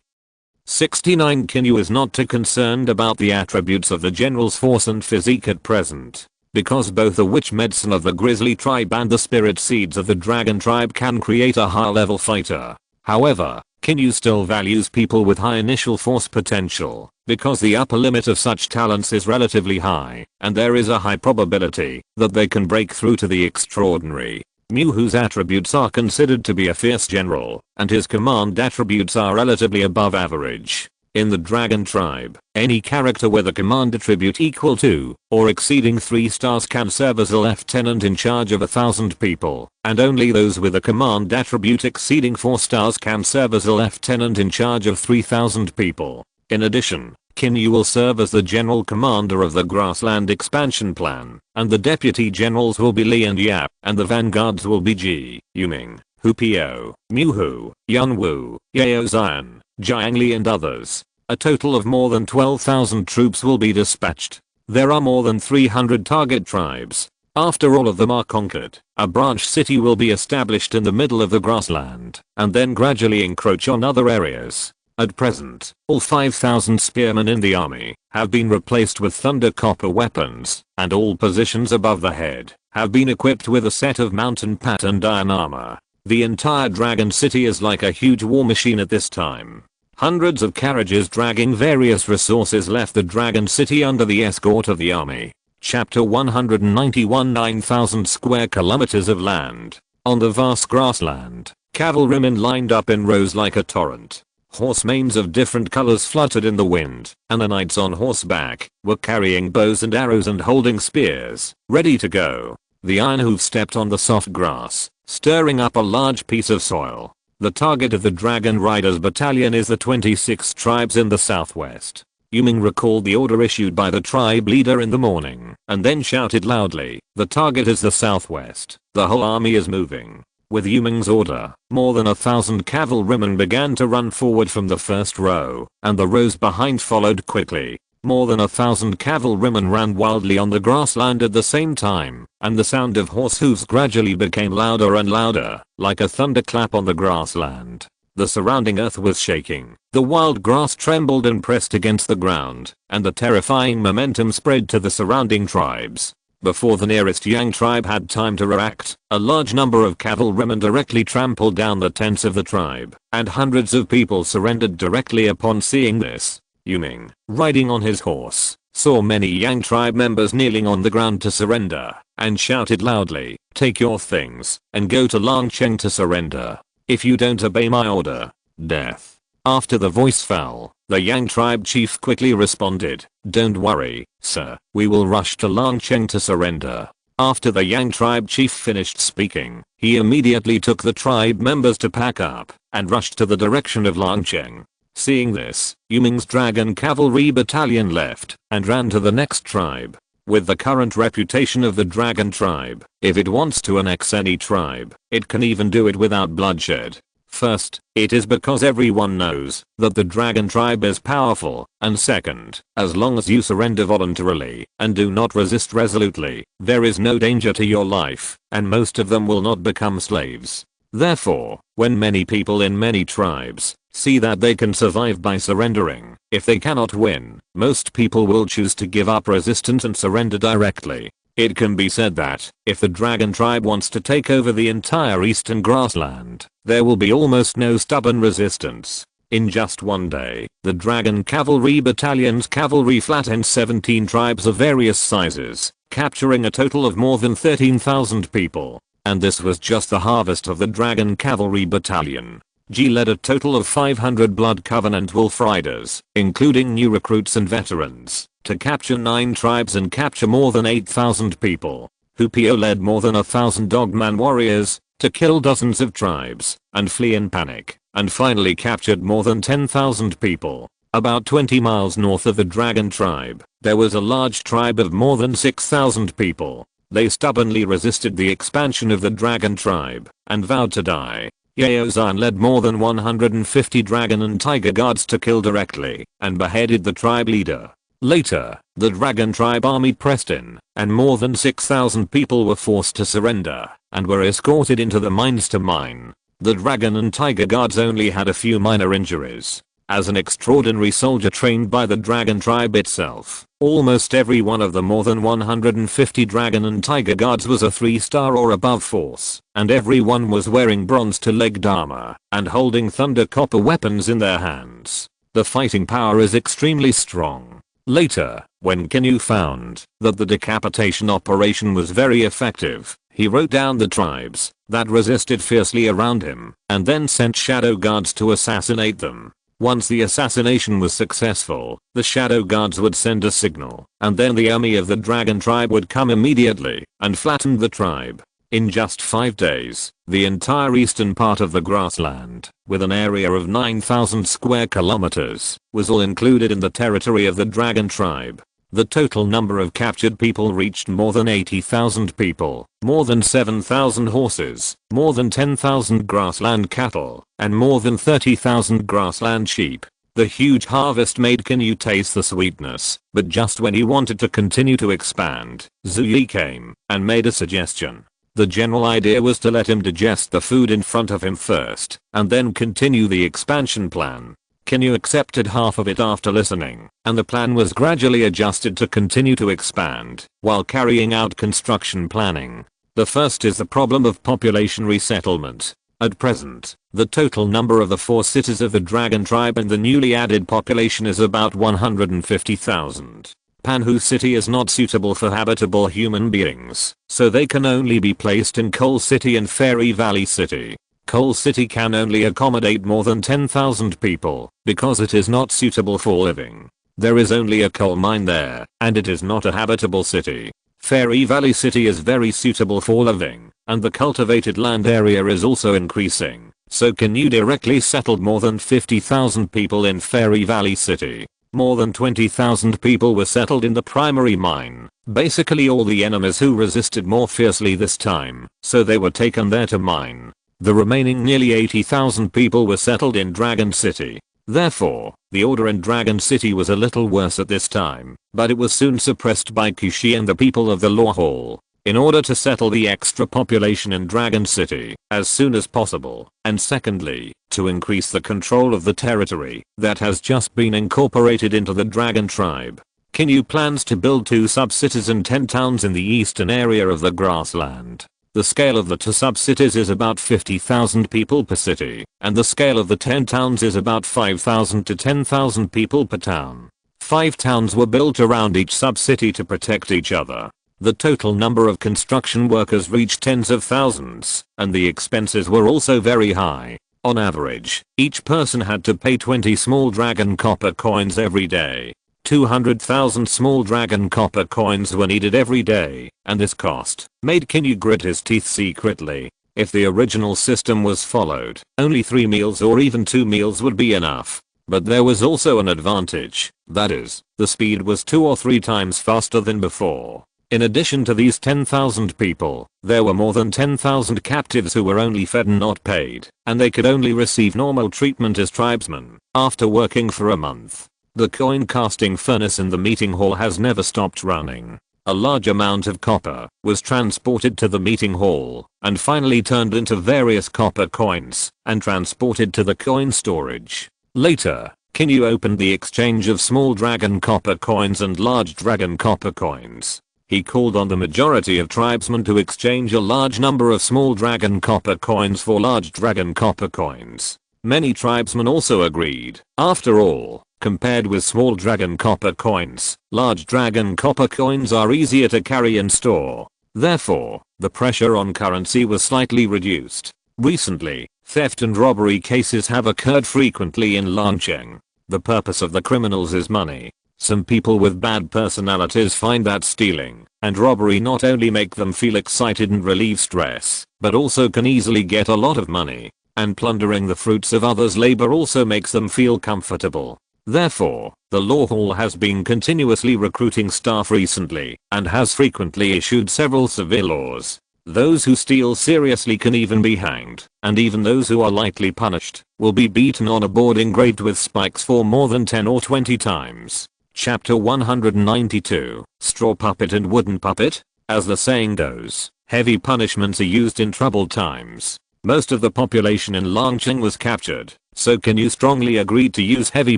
69. Qin Yu is not too concerned about the attributes of the general's force and physique at present, because both the witch medicine of the Grizzly tribe and the spirit seeds of the dragon tribe can create a high-level fighter. However, Qin Yu still values people with high initial force potential, because the upper limit of such talents is relatively high, and there is a high probability that they can break through to the extraordinary. Myuhu's attributes are considered to be a fierce general, and his command attributes are relatively above average. In the dragon tribe, any character with a command attribute equal to or exceeding 3 stars can serve as a lieutenant in charge of 1,000 people, and only those with a command attribute exceeding 4 stars can serve as a lieutenant in charge of 3,000 people. In addition, Qin Yu will serve as the general commander of the grassland expansion plan, and the deputy generals will be Li and Yap, and the vanguards will be Ji, Yuming, Hupio, Myuhu, Yunwu, Yao Zion, Jiang Li and others. A total of more than 12,000 troops will be dispatched. There are more than 300 target tribes. After all of them are conquered, a branch city will be established in the middle of the grassland, and then gradually encroach on other areas. At present, all 5,000 spearmen in the army have been replaced with thunder copper weapons, and all positions above the head have been equipped with a set of mountain patterned iron armor. The entire Dragon City is like a huge war machine at this time. Hundreds of carriages dragging various resources left the Dragon City under the escort of the army. Chapter 191 9,000 square kilometers of land. On the vast grassland, cavalrymen lined up in rows like a torrent. Horse manes of different colors fluttered in the wind, and the knights on horseback were carrying bows and arrows and holding spears, ready to go. The iron hoof stepped on the soft grass, stirring up a large piece of soil. The target of the Dragon Riders Battalion is the 26 tribes in the southwest. Yuming recalled the order issued by the tribe leader in the morning, and then shouted loudly, "The target is the southwest. The whole army is moving." With Yuming's order, more than 1,000 cavalrymen began to run forward from the first row, and the rows behind followed quickly. More than 1,000 cavalrymen ran wildly on the grassland at the same time, and the sound of horse hooves gradually became louder and louder, like a thunderclap on the grassland. The surrounding earth was shaking, the wild grass trembled and pressed against the ground, and the terrifying momentum spread to the surrounding tribes. Before the nearest Yang tribe had time to react, a large number of cavalrymen directly trampled down the tents of the tribe, and hundreds of people surrendered directly upon seeing this. Yuming, riding on his horse, saw many Yang tribe members kneeling on the ground to surrender, and shouted loudly, "Take your things, and go to Langcheng to surrender. If you don't obey my order, death." After the voice fell, the Yang tribe chief quickly responded, "Don't worry, sir, we will rush to Langcheng to surrender." After the Yang tribe chief finished speaking, he immediately took the tribe members to pack up, and rushed to the direction of Langcheng. Seeing this, Yuming's Dragon Cavalry Battalion left, and ran to the next tribe. With the current reputation of the Dragon tribe, if it wants to annex any tribe, it can even do it without bloodshed. First, it is because everyone knows that the Dragon tribe is powerful, and second, as long as you surrender voluntarily and do not resist resolutely, there is no danger to your life, and most of them will not become slaves. Therefore, when many people in many tribes see that they can survive by surrendering, if they cannot win, most people will choose to give up resistance and surrender directly. It can be said that, if the Dragon tribe wants to take over the entire eastern grassland, there will be almost no stubborn resistance. In just one day, the Dragon Cavalry Battalion's cavalry flattened 17 tribes of various sizes, capturing a total of more than 13,000 people. And this was just the harvest of the Dragon Cavalry Battalion. G led a total of 500 Blood Covenant Wolf Riders, including new recruits and veterans, to capture 9 tribes and capture more than 8,000 people. Hupio led more than 1,000 Dogman warriors, to kill dozens of tribes, and flee in panic, and finally captured more than 10,000 people. About 20 miles north of the Dragon tribe, there was a large tribe of more than 6,000 people. They stubbornly resisted the expansion of the Dragon tribe, and vowed to die. Yaozan led more than 150 dragon and tiger guards to kill directly, and beheaded the tribe leader. Later, the Dragon tribe army pressed in, and more than 6,000 people were forced to surrender, and were escorted into the mines to mine. The dragon and tiger guards only had a few minor injuries. As an extraordinary soldier trained by the Dragon tribe itself, almost every one of the more than 150 dragon and tiger guards was a 3-star or above force, and everyone was wearing bronze-to-legged armor, and holding thunder copper weapons in their hands. The fighting power is extremely strong. Later, when Qin Yu found that the decapitation operation was very effective, he wrote down the tribes that resisted fiercely around him, and then sent shadow guards to assassinate them. Once the assassination was successful, the shadow guards would send a signal, and then the army of the Dragon tribe would come immediately, and flatten the tribe. In just 5 days, the entire eastern part of the grassland, with an area of 9,000 square kilometers, was all included in the territory of the Dragon tribe. The total number of captured people reached more than 80,000 people, more than 7,000 horses, more than 10,000 grassland cattle, and more than 30,000 grassland sheep. The huge harvest made Qin Yu taste the sweetness, but just when he wanted to continue to expand, Zhu Yi came and made a suggestion. The general idea was to let him digest the food in front of him first, and then continue the expansion plan. Qin Yu accepted half of it after listening, and the plan was gradually adjusted to continue to expand, while carrying out construction planning. The first is the problem of population resettlement. At present, the total number of the 4 cities of the Dragon Tribe and the newly added population is about 150,000. Panhu City is not suitable for habitable human beings, so they can only be placed in Coal City and Fairy Valley City. Coal City can only accommodate more than 10,000 people, because it is not suitable for living. There is only a coal mine there, and it is not a habitable city. Fairy Valley City is very suitable for living, and the cultivated land area is also increasing, so Qin Yu directly settled more than 50,000 people in Fairy Valley City. More than 20,000 people were settled in the primary mine, basically all the enemies who resisted more fiercely this time, so they were taken there to mine. The remaining nearly 80,000 people were settled in Dragon City. Therefore, the order in Dragon City was a little worse at this time, but it was soon suppressed by Qixi and the people of the Law Hall, in order to settle the extra population in Dragon City as soon as possible, and secondly, to increase the control of the territory that has just been incorporated into the Dragon Tribe. Qin Yu plans to build 2 sub-cities and 10 towns in the eastern area of the grassland. The scale of the 2 sub-cities is about 50,000 people per city, and the scale of the 10 towns is about 5,000 to 10,000 people per town. 5 towns were built around each sub-city to protect each other. The total number of construction workers reached tens of thousands, and the expenses were also very high. On average, each person had to pay 20 small dragon copper coins every day. 200,000 small dragon copper coins were needed every day, and this cost made Qin Yu grit his teeth secretly. If the original system was followed, only 3 meals or even 2 meals would be enough. But there was also an advantage, that is, the speed was 2 or 3 times faster than before. In addition to these 10,000 people, there were more than 10,000 captives who were only fed and not paid, and they could only receive normal treatment as tribesmen after working for a month. The coin casting furnace in the meeting hall has never stopped running. A large amount of copper was transported to the meeting hall and finally turned into various copper coins and transported to the coin storage. Later, Qin Yu opened the exchange of small dragon copper coins and large dragon copper coins. He called on the majority of tribesmen to exchange a large number of small dragon copper coins for large dragon copper coins. Many tribesmen also agreed. After all, compared with small dragon copper coins, large dragon copper coins are easier to carry and store. Therefore, the pressure on currency was slightly reduced. Recently, theft and robbery cases have occurred frequently in Langcheng. The purpose of the criminals is money. Some people with bad personalities find that stealing and robbery not only make them feel excited and relieve stress, but also can easily get a lot of money. And plundering the fruits of others' labor also makes them feel comfortable. Therefore, the Law Hall has been continuously recruiting staff recently and has frequently issued several severe laws. Those who steal seriously can even be hanged, and even those who are lightly punished will be beaten on a board engraved with spikes for more than 10 or 20 times. Chapter 192, Straw Puppet and Wooden Puppet. As the saying goes, heavy punishments are used in troubled times. Most of the population in Langcheng was captured, so Qin Yu strongly agreed to use heavy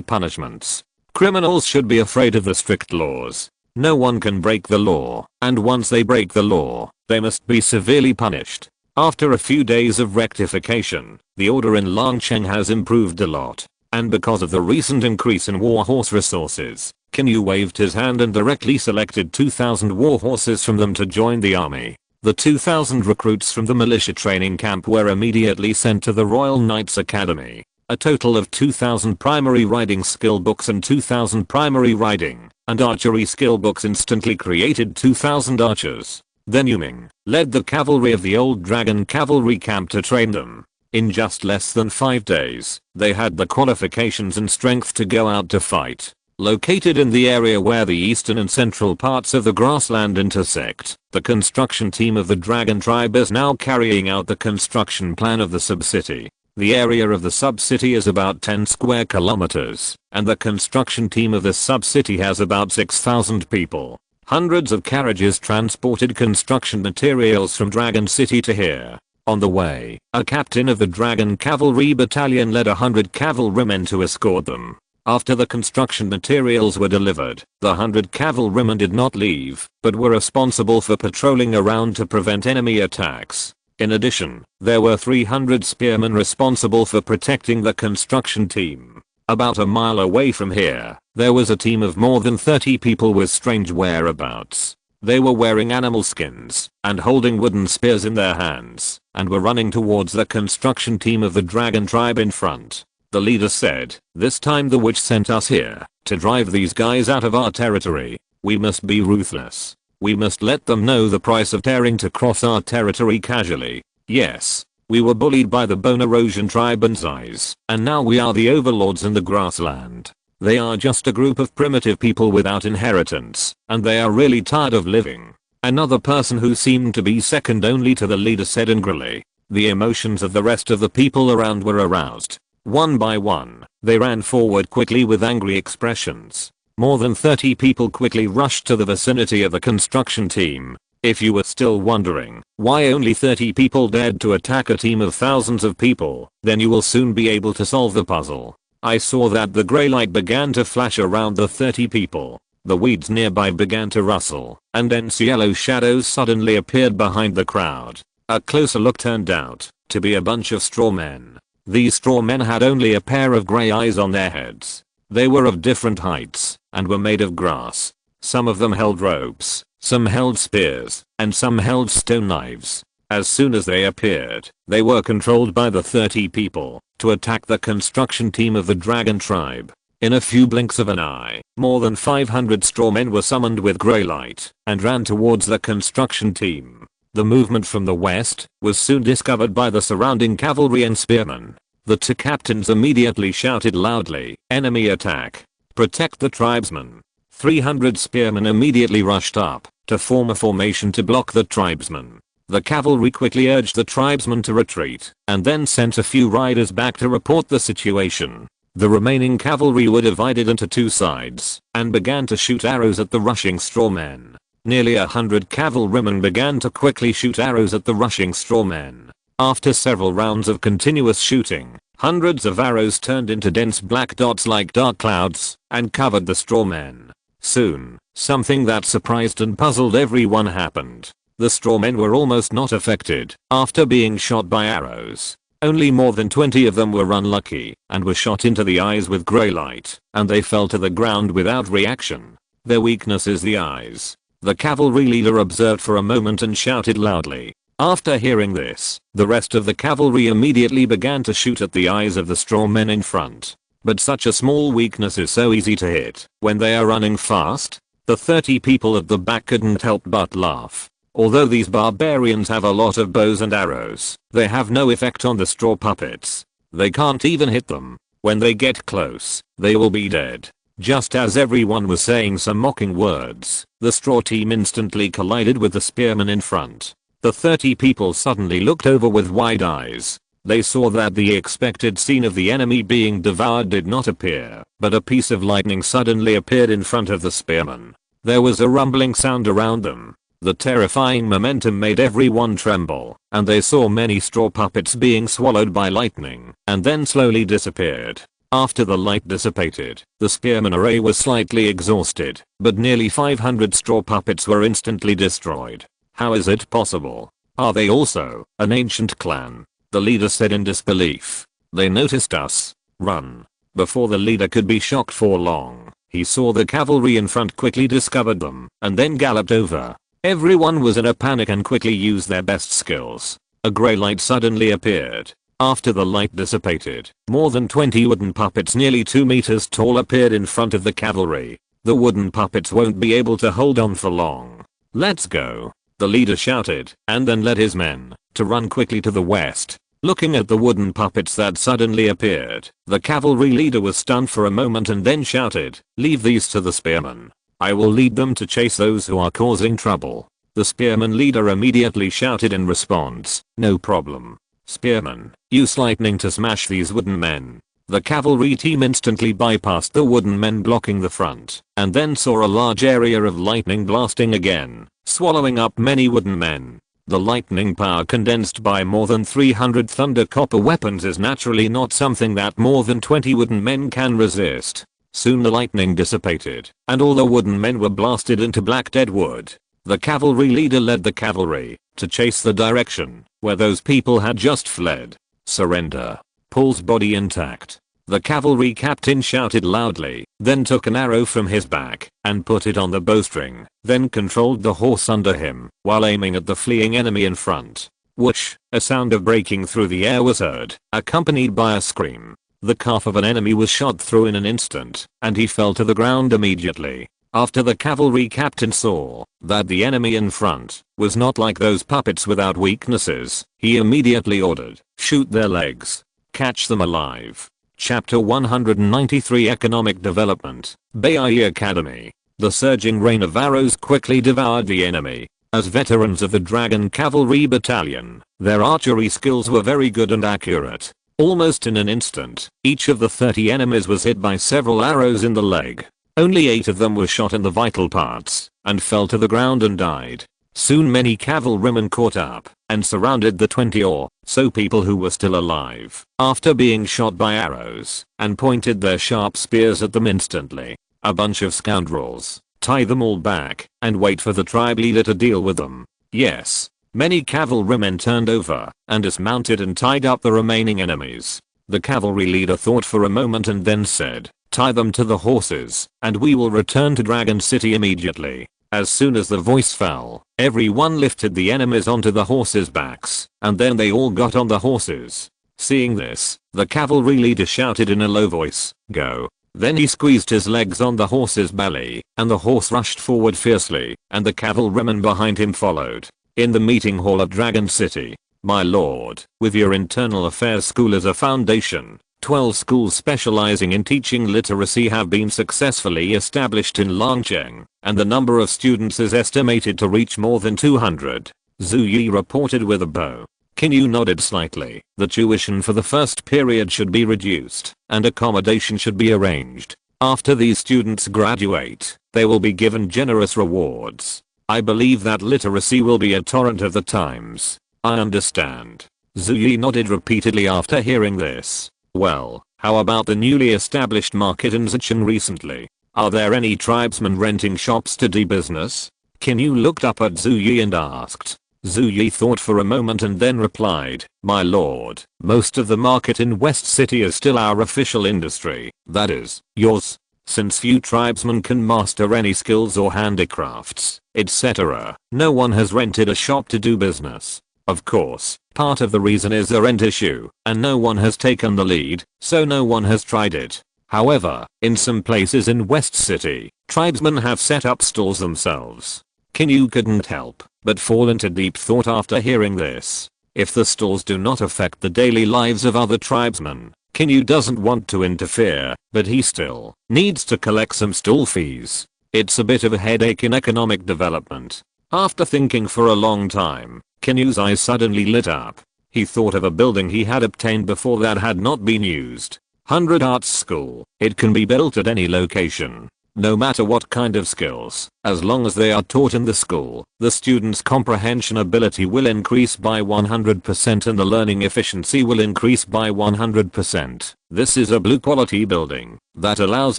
punishments. Criminals should be afraid of the strict laws. No one can break the law, and once they break the law, they must be severely punished. After a few days of rectification, the order in Langcheng has improved a lot, and because of the recent increase in warhorse resources, Qin Yu waved his hand and directly selected 2,000 warhorses from them to join the army. The 2,000 recruits from the militia training camp were immediately sent to the Royal Knights Academy. A total of 2,000 primary riding skill books and 2,000 primary riding and archery skill books instantly created 2,000 archers. Then Yuming led the cavalry of the old dragon cavalry camp to train them. In just less than 5 days, they had the qualifications and strength to go out to fight. Located in the area where the eastern and central parts of the grassland intersect, the construction team of the Dragon Tribe is now carrying out the construction plan of the sub-city. The area of the sub-city is about 10 square kilometers, and the construction team of this sub-city has about 6,000 people. Hundreds of carriages transported construction materials from Dragon City to here. On the way, a captain of the Dragon Cavalry Battalion led 100 cavalrymen to escort them. After the construction materials were delivered, the 100 cavalrymen did not leave, but were responsible for patrolling around to prevent enemy attacks. In addition, there were 300 spearmen responsible for protecting the construction team. About a mile away from here, there was a team of more than 30 people with strange whereabouts. They were wearing animal skins and holding wooden spears in their hands and were running towards the construction team of the dragon tribe in front. The leader said, "This time the witch sent us here to drive these guys out of our territory. We must be ruthless. We must let them know the price of daring to cross our territory casually. Yes, we were bullied by the Bone Erosion tribe and Zeiss, and now we are the overlords in the grassland. They are just a group of primitive people without inheritance, and they are really tired of living." Another person who seemed to be second only to the leader said angrily. The emotions of the rest of the people around were aroused. One by one, they ran forward quickly with angry expressions. More than 30 people quickly rushed to the vicinity of the construction team. If you were still wondering why only 30 people dared to attack a team of thousands of people, then you will soon be able to solve the puzzle. I saw that the grey light began to flash around the 30 people. The weeds nearby began to rustle, and dense yellow shadows suddenly appeared behind the crowd. A closer look turned out to be a bunch of straw men. These straw men had only a pair of grey eyes on their heads. They were of different heights and were made of grass. Some of them held ropes, some held spears, and some held stone knives. As soon as they appeared, they were controlled by the 30 people to attack the construction team of the dragon tribe. In a few blinks of an eye, more than 500 straw men were summoned with grey light and ran towards the construction team. The movement from the west was soon discovered by the surrounding cavalry and spearmen. The two captains immediately shouted loudly, "Enemy attack! Protect the tribesmen!" 300 spearmen immediately rushed up to form a formation to block the tribesmen. The cavalry quickly urged the tribesmen to retreat and then sent a few riders back to report the situation. The remaining cavalry were divided into two sides and began to shoot arrows at the rushing straw men. Nearly 100 cavalrymen began to quickly shoot arrows at the rushing straw men. After several rounds of continuous shooting, hundreds of arrows turned into dense black dots like dark clouds and covered the straw men. Soon, something that surprised and puzzled everyone happened. The straw men were almost not affected after being shot by arrows. Only more than 20 of them were unlucky and were shot into the eyes with grey light, and they fell to the ground without reaction. Their weakness is the eyes. The cavalry leader observed for a moment and shouted loudly. After hearing this, the rest of the cavalry immediately began to shoot at the eyes of the straw men in front. But such a small weakness is so easy to hit when they are running fast. The 30 people at the back couldn't help but laugh. Although these barbarians have a lot of bows and arrows, they have no effect on the straw puppets. They can't even hit them. When they get close, they will be dead. Just as everyone was saying some mocking words, the straw team instantly collided with the spearmen in front. The 30 people suddenly looked over with wide eyes. They saw that the expected scene of the enemy being devoured did not appear, but a piece of lightning suddenly appeared in front of the spearmen. There was a rumbling sound around them. The terrifying momentum made everyone tremble, and they saw many straw puppets being swallowed by lightning, and then slowly disappeared. After the light dissipated, the spearman array was slightly exhausted, but nearly 500 straw puppets were instantly destroyed. How is it possible? Are they also an ancient clan? The leader said in disbelief. They noticed us. Run. Before the leader could be shocked for long, he saw the cavalry in front quickly discovered them, and then galloped over. Everyone was in a panic and quickly used their best skills. A grey light suddenly appeared. After the light dissipated, more than 20 wooden puppets nearly 2 meters tall appeared in front of the cavalry. The wooden puppets won't be able to hold on for long. Let's go, the leader shouted, and then led his men to run quickly to the west. Looking at the wooden puppets that suddenly appeared, the cavalry leader was stunned for a moment and then shouted, "Leave these to the spearmen. I will lead them to chase those who are causing trouble." The spearman leader immediately shouted in response, "No problem." Spearmen, use lightning to smash these wooden men. The cavalry team instantly bypassed the wooden men blocking the front, and then saw a large area of lightning blasting again, swallowing up many wooden men. The lightning power condensed by more than 300 thunder copper weapons is naturally not something that more than 20 wooden men can resist. Soon the lightning dissipated, and all the wooden men were blasted into black dead wood. The cavalry leader led the cavalry to chase the direction where those people had just fled. Surrender. Paul's body intact. The cavalry captain shouted loudly, then took an arrow from his back and put it on the bowstring, then controlled the horse under him while aiming at the fleeing enemy in front. Whoosh, a sound of breaking through the air was heard, accompanied by a scream. The calf of an enemy was shot through in an instant, and he fell to the ground immediately. After the cavalry captain saw that the enemy in front was not like those puppets without weaknesses, he immediately ordered, shoot their legs. Catch them alive. Chapter 193 Economic Development, Bai Academy. The surging rain of arrows quickly devoured the enemy. As veterans of the Dragon Cavalry Battalion, their archery skills were very good and accurate. Almost in an instant, each of the 30 enemies was hit by several arrows in the leg. Only 8 of them were shot in the vital parts and fell to the ground and died. Soon many cavalrymen caught up and surrounded the 20 or so people who were still alive after being shot by arrows and pointed their sharp spears at them instantly. A bunch of scoundrels. Tie them all back and wait for the tribe leader to deal with them. Yes. Many cavalrymen turned over and dismounted and tied up the remaining enemies. The cavalry leader thought for a moment and then said, tie them to the horses and we will return to Dragon City immediately. As soon as the voice fell, everyone lifted the enemies onto the horses' backs, and then they all got on the horses. Seeing this, the cavalry leader shouted in a low voice, go. Then he squeezed his legs on the horse's belly, and the horse rushed forward fiercely, and the cavalrymen behind him followed. In the meeting hall of Dragon City, my lord, with your internal affairs school as a foundation, 12 schools specializing in teaching literacy have been successfully established in Longcheng, and the number of students is estimated to reach more than 200. Zhu Yi reported with a bow. Qin Yu nodded slightly. The tuition for the first period should be reduced, and accommodation should be arranged. After these students graduate, they will be given generous rewards. I believe that literacy will be a torrent of the times. I understand. Zhu Yi nodded repeatedly after hearing this. Well, how about the newly established market in Zicheng recently? Are there any tribesmen renting shops to do business? Qin Yu looked up at Zhu Yi and asked. Zhu Yi thought for a moment and then replied, my lord, most of the market in West City is still our official industry, that is, yours. Since few tribesmen can master any skills or handicrafts, etc., no one has rented a shop to do business. Of course, part of the reason is a rent issue, and no one has taken the lead, so no one has tried it. However, in some places in West City, tribesmen have set up stalls themselves. Qin Yu couldn't help but fall into deep thought after hearing this. If the stalls do not affect the daily lives of other tribesmen, Qin Yu doesn't want to interfere, but he still needs to collect some stall fees. It's a bit of a headache in economic development. After thinking for a long time, Qin Yu's eyes suddenly lit up. He thought of a building he had obtained before that had not been used. 100 Arts School. It can be built at any location. No matter what kind of skills, as long as they are taught in the school, the student's comprehension ability will increase by 100% and the learning efficiency will increase by 100%. This is a blue quality building that allows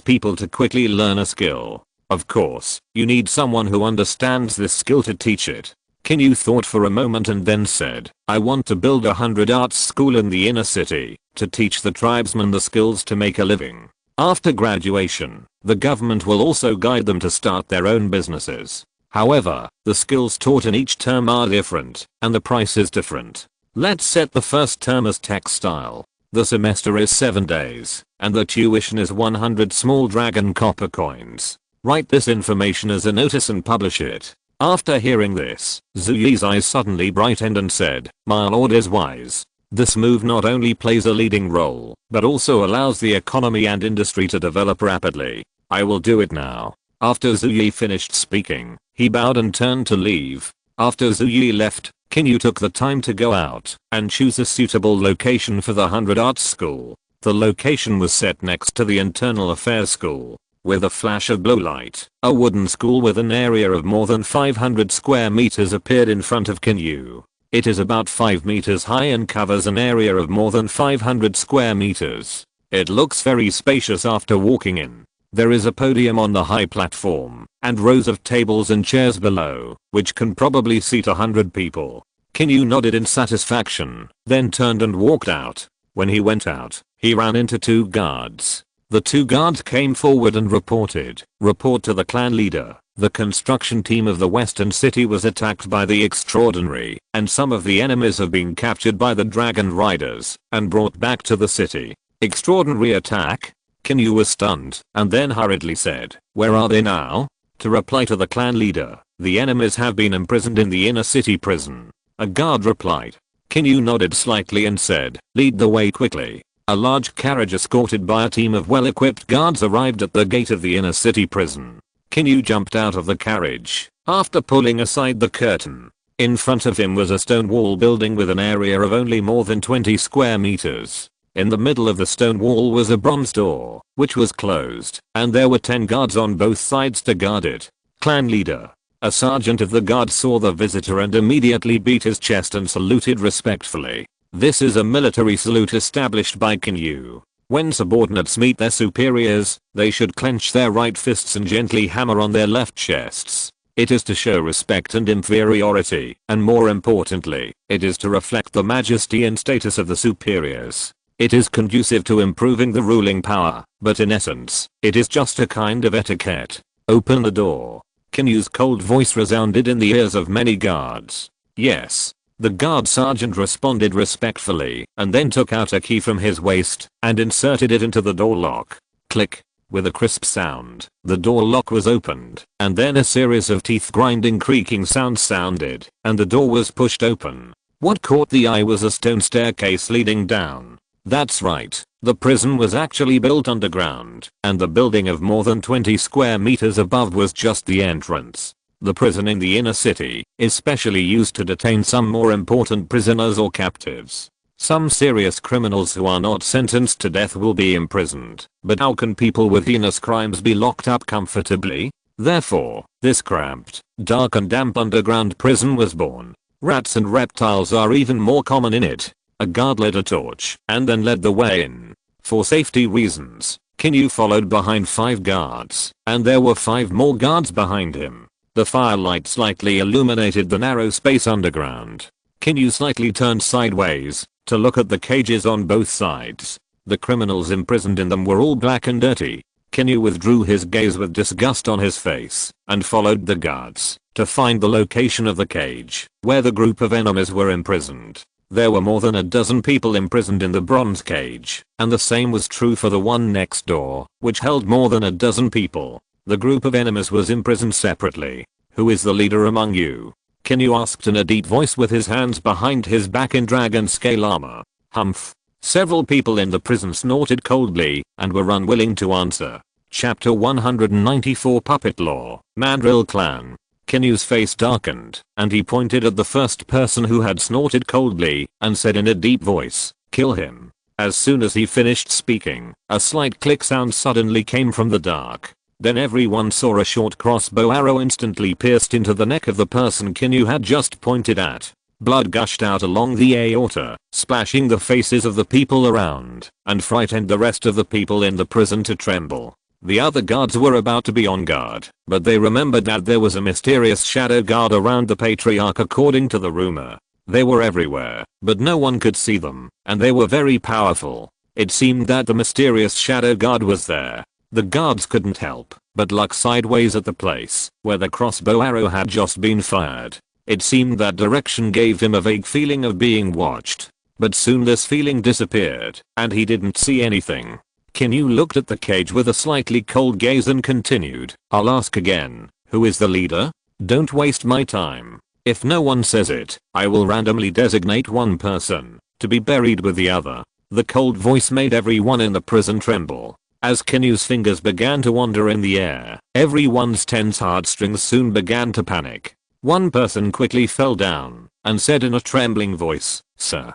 people to quickly learn a skill. Of course, you need someone who understands this skill to teach it. Qin Yu thought for a moment and then said, I want to build a 100 Arts School in the inner city to teach the tribesmen the skills to make a living. After graduation, the government will also guide them to start their own businesses. However, the skills taught in each term are different, and the price is different. Let's set the first term as textile. The semester is 7 days, and the tuition is 100 small dragon copper coins. Write this information as a notice and publish it. After hearing this, Zhu Yi's eyes suddenly brightened and said, my lord is wise. This move not only plays a leading role, but also allows the economy and industry to develop rapidly. I will do it now. After Zhu Yi finished speaking, he bowed and turned to leave. After Zhu Yi left, Qin Yu took the time to go out and choose a suitable location for the 100 Arts School. The location was set next to the Internal Affairs School. With a flash of blue light, a wooden school with an area of more than 500 square meters appeared in front of Qin Yu. It is about 5 meters high and covers an area of more than 500 square meters. It looks very spacious after walking in. There is a podium on the high platform, and rows of tables and chairs below, which can probably seat 100 people. Qin Yu nodded in satisfaction, then turned and walked out. When he went out, he ran into 2 guards. The 2 guards came forward and reported. Report to the clan leader. The construction team of the western city was attacked by the extraordinary, and some of the enemies have been captured by the dragon riders and brought back to the city. Extraordinary attack? Qin Yu was stunned and then hurriedly said, "Where are they now?" To reply to the clan leader, "The enemies have been imprisoned in the inner city prison." A guard replied. Qin Yu nodded slightly and said, "Lead the way quickly." A large carriage escorted by a team of well-equipped guards arrived at the gate of the inner city prison. Qin Yu jumped out of the carriage after pulling aside the curtain. In front of him was a stone wall building with an area of only more than 20 square meters. In the middle of the stone wall was a bronze door, which was closed, and there were 10 guards on both sides to guard it. Clan leader. A sergeant of the guard saw the visitor and immediately beat his chest and saluted respectfully. This is a military salute established by Qin Yu. When subordinates meet their superiors, they should clench their right fists and gently hammer on their left chests. It is to show respect and inferiority, and more importantly, it is to reflect the majesty and status of the superiors. It is conducive to improving the ruling power, but in essence, it is just a kind of etiquette. Open the door. Qin Yu's cold voice resounded in the ears of many guards. Yes. The guard sergeant responded respectfully and then took out a key from his waist and inserted it into the door lock. Click. With a crisp sound, the door lock was opened, and then a series of teeth grinding creaking sounds sounded, and the door was pushed open. What caught the eye was a stone staircase leading down. That's right, the prison was actually built underground, and the building of more than 20 square meters above was just the entrance. The prison in the inner city is specially used to detain some more important prisoners or captives. Some serious criminals who are not sentenced to death will be imprisoned, but how can people with heinous crimes be locked up comfortably? Therefore, this cramped, dark and damp underground prison was born. Rats and reptiles are even more common in it. A guard lit a torch and then led the way in. For safety reasons, Qin Yu followed behind 5 guards, and there were 5 more guards behind him. The firelight slightly illuminated the narrow space underground. Qin Yu slightly turned sideways to look at the cages on both sides. The criminals imprisoned in them were all black and dirty. Qin Yu withdrew his gaze with disgust on his face and followed the guards to find the location of the cage where the group of enemies were imprisoned. There were more than a dozen people imprisoned in the bronze cage, and the same was true for the one next door, which held more than a dozen people. The group of enemies was imprisoned separately. Who is the leader among you? Qin Yu asked in a deep voice with his hands behind his back in dragon scale armor. Humph. Several people in the prison snorted coldly and were unwilling to answer. Chapter 194 Puppet Law, Mandrill Clan. Qin Yu's face darkened, and he pointed at the first person who had snorted coldly and said in a deep voice, "Kill him." As soon as he finished speaking, a slight click sound suddenly came from the dark. Then everyone saw a short crossbow arrow instantly pierced into the neck of the person Qin Yu had just pointed at. Blood gushed out along the aorta, splashing the faces of the people around, and frightened the rest of the people in the prison to tremble. The other guards were about to be on guard, but they remembered that there was a mysterious shadow guard around the patriarch according to the rumor. They were everywhere, but no one could see them, and they were very powerful. It seemed that the mysterious shadow guard was there. The guards couldn't help but look sideways at the place where the crossbow arrow had just been fired. It seemed that direction gave him a vague feeling of being watched, but soon this feeling disappeared, and he didn't see anything. Qin Yu looked at the cage with a slightly cold gaze and continued, "I'll ask again, who is the leader? Don't waste my time. If no one says it, I will randomly designate one person to be buried with the other." The cold voice made everyone in the prison tremble. As Qin Yu's fingers began to wander in the air, everyone's tense heartstrings soon began to panic. One person quickly fell down and said in a trembling voice, "Sir,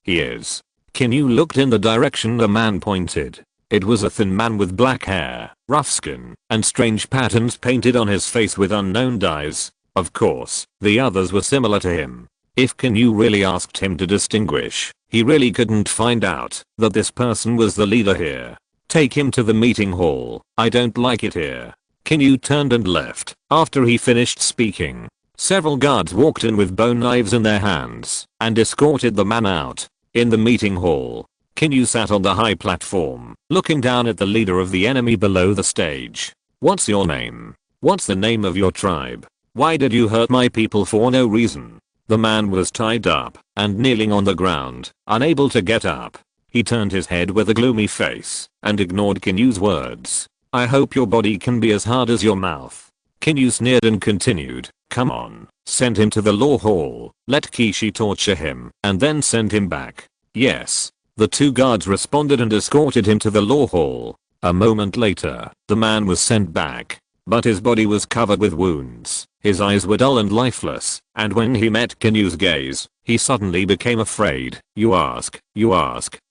he is." Qin Yu looked in the direction the man pointed. It was a thin man with black hair, rough skin, and strange patterns painted on his face with unknown dyes. Of course, the others were similar to him. If Qin Yu really asked him to distinguish, he really couldn't find out that this person was the leader here. Take him to the meeting hall. I don't like it here. Qin Yu turned and left. After he finished speaking, several guards walked in with bone knives in their hands and escorted the man out. In the meeting hall, Qin Yu sat on the high platform, looking down at the leader of the enemy below the stage. "What's your name? What's the name of your tribe? Why did you hurt my people for no reason?" The man was tied up and kneeling on the ground, unable to get up. He turned his head with a gloomy face and ignored Qin Yu's words. "I hope your body can be as hard as your mouth." Qin Yu sneered and continued, "Come on, send him to the law hall, let Kishi torture him, and then send him back." "Yes." The two guards responded and escorted him to the law hall. A moment later, the man was sent back, but his body was covered with wounds, his eyes were dull and lifeless, and when he met Qin Yu's gaze, he suddenly became afraid. You ask,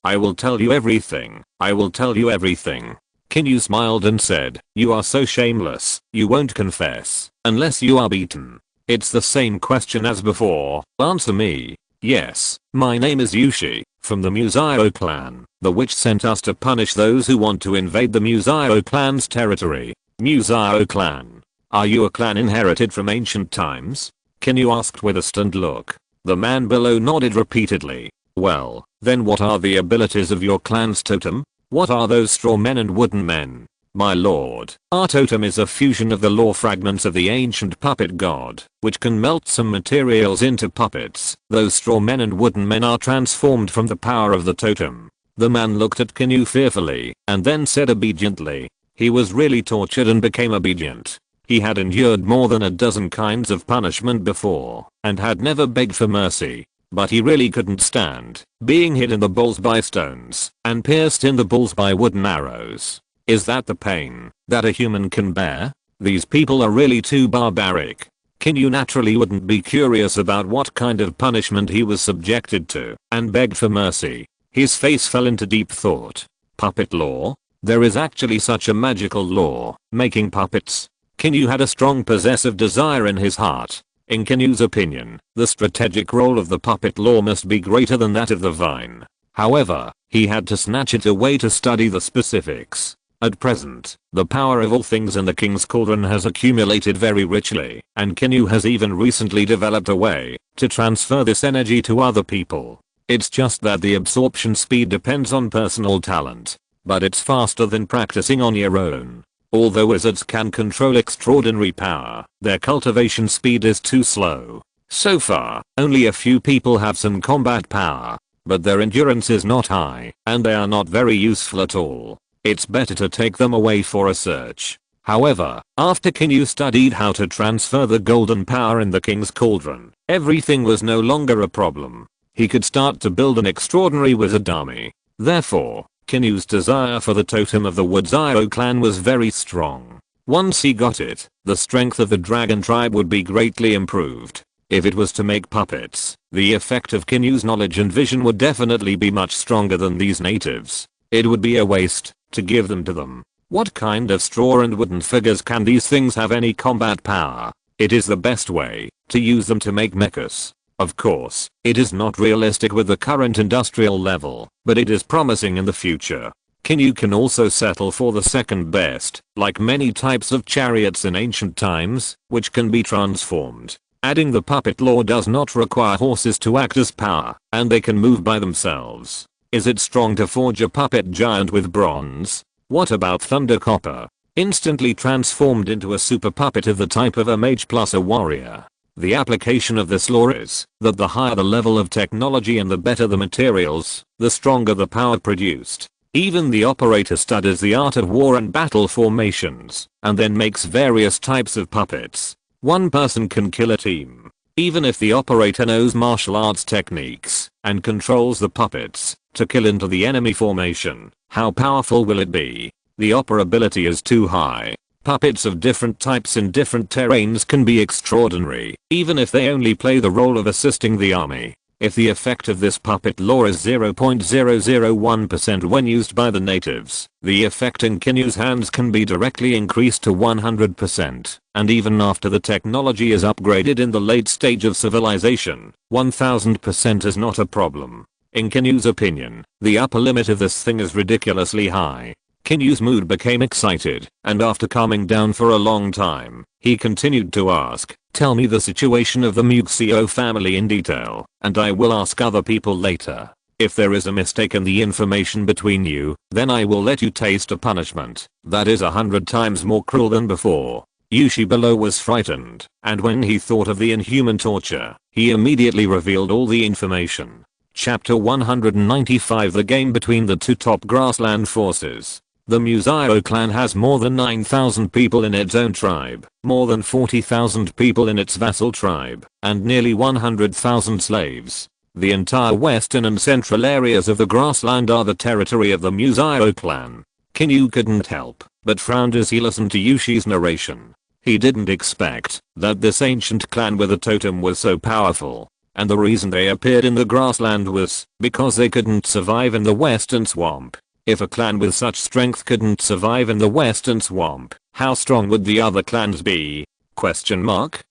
I will tell you everything, I will tell you everything." Qin Yu smiled and said, "You are so shameless, you won't confess, unless you are beaten. It's the same question as before, answer me." "Yes, my name is Yushi, from the Museo clan. The witch sent us to punish those who want to invade the Museo clan's territory." "Museo clan? Are you a clan inherited from ancient times?" Qin Yu asked with a stunned look. The man below nodded repeatedly. "Well, then what are the abilities of your clan's totem? What are those straw men and wooden men?" "My lord, our totem is a fusion of the law fragments of the ancient puppet god, which can melt some materials into puppets. Those straw men and wooden men are transformed from the power of the totem." The man looked at Qin Yu fearfully and then said obediently. He was really tortured and became obedient. He had endured more than a dozen kinds of punishment before and had never begged for mercy. But he really couldn't stand being hit in the balls by stones and pierced in the balls by wooden arrows. Is that the pain that a human can bear? These people are really too barbaric. Qin Yu naturally wouldn't be curious about what kind of punishment he was subjected to and begged for mercy. His face fell into deep thought. Puppet law? There is actually such a magical law, making puppets? Qin Yu had a strong possessive desire in his heart. In Qin Yu's opinion, the strategic role of the puppet law must be greater than that of the vine. However, he had to snatch it away to study the specifics. At present, the power of all things in the King's Cauldron has accumulated very richly, and Qin Yu has even recently developed a way to transfer this energy to other people. It's just that the absorption speed depends on personal talent, but it's faster than practicing on your own. Although wizards can control extraordinary power, their cultivation speed is too slow. So far, only a few people have some combat power, but their endurance is not high, and they are not very useful at all. It's better to take them away for a search. However, after Qin Yu studied how to transfer the golden power in the King's Cauldron, everything was no longer a problem. He could start to build an extraordinary wizard army. Therefore, Qin Yu's desire for the totem of the Woodzio clan was very strong. Once he got it, the strength of the dragon tribe would be greatly improved. If it was to make puppets, the effect of Qin Yu's knowledge and vision would definitely be much stronger than these natives. It would be a waste to give them to them. What kind of straw and wooden figures can these things have any combat power? It is the best way to use them to make mechas. Of course, it is not realistic with the current industrial level, but it is promising in the future. Qin Yu can also settle for the second best, like many types of chariots in ancient times, which can be transformed. Adding the puppet law does not require horses to act as power, and they can move by themselves. Is it strong to forge a puppet giant with bronze? What about Thunder Copper? Instantly transformed into a super puppet of the type of a mage plus a warrior. The application of this law is that the higher the level of technology and the better the materials, the stronger the power produced. Even the operator studies the art of war and battle formations, and then makes various types of puppets. One person can kill a team. Even if the operator knows martial arts techniques and controls the puppets to kill into the enemy formation, how powerful will it be? The operability is too high. Puppets of different types in different terrains can be extraordinary, even if they only play the role of assisting the army. If the effect of this puppet lore is 0.001% when used by the natives, the effect in Qin Yu's hands can be directly increased to 100%, and even after the technology is upgraded in the late stage of civilization, 1000% is not a problem. In Qin Yu's opinion, the upper limit of this thing is ridiculously high. Qin Yu's mood became excited, and after calming down for a long time, he continued to ask, "Tell me the situation of the Mythical family in detail, and I will ask other people later. If there is a mistake in the information between you, then I will let you taste a punishment that is 100 times more cruel than before." Yushi below was frightened, and when he thought of the inhuman torture, he immediately revealed all the information. Chapter 195 The game between the two top grassland forces. The Mythical clan has more than 9,000 people in its own tribe, more than 40,000 people in its vassal tribe, and nearly 100,000 slaves. The entire western and central areas of the grassland are the territory of the Mythical clan. Qin Yu couldn't help but frowned as he listened to Yushi's narration. He didn't expect that this ancient clan with a totem was so powerful. And the reason they appeared in the grassland was because they couldn't survive in the western swamp. If a clan with such strength couldn't survive in the western swamp, how strong would the other clans be? Qin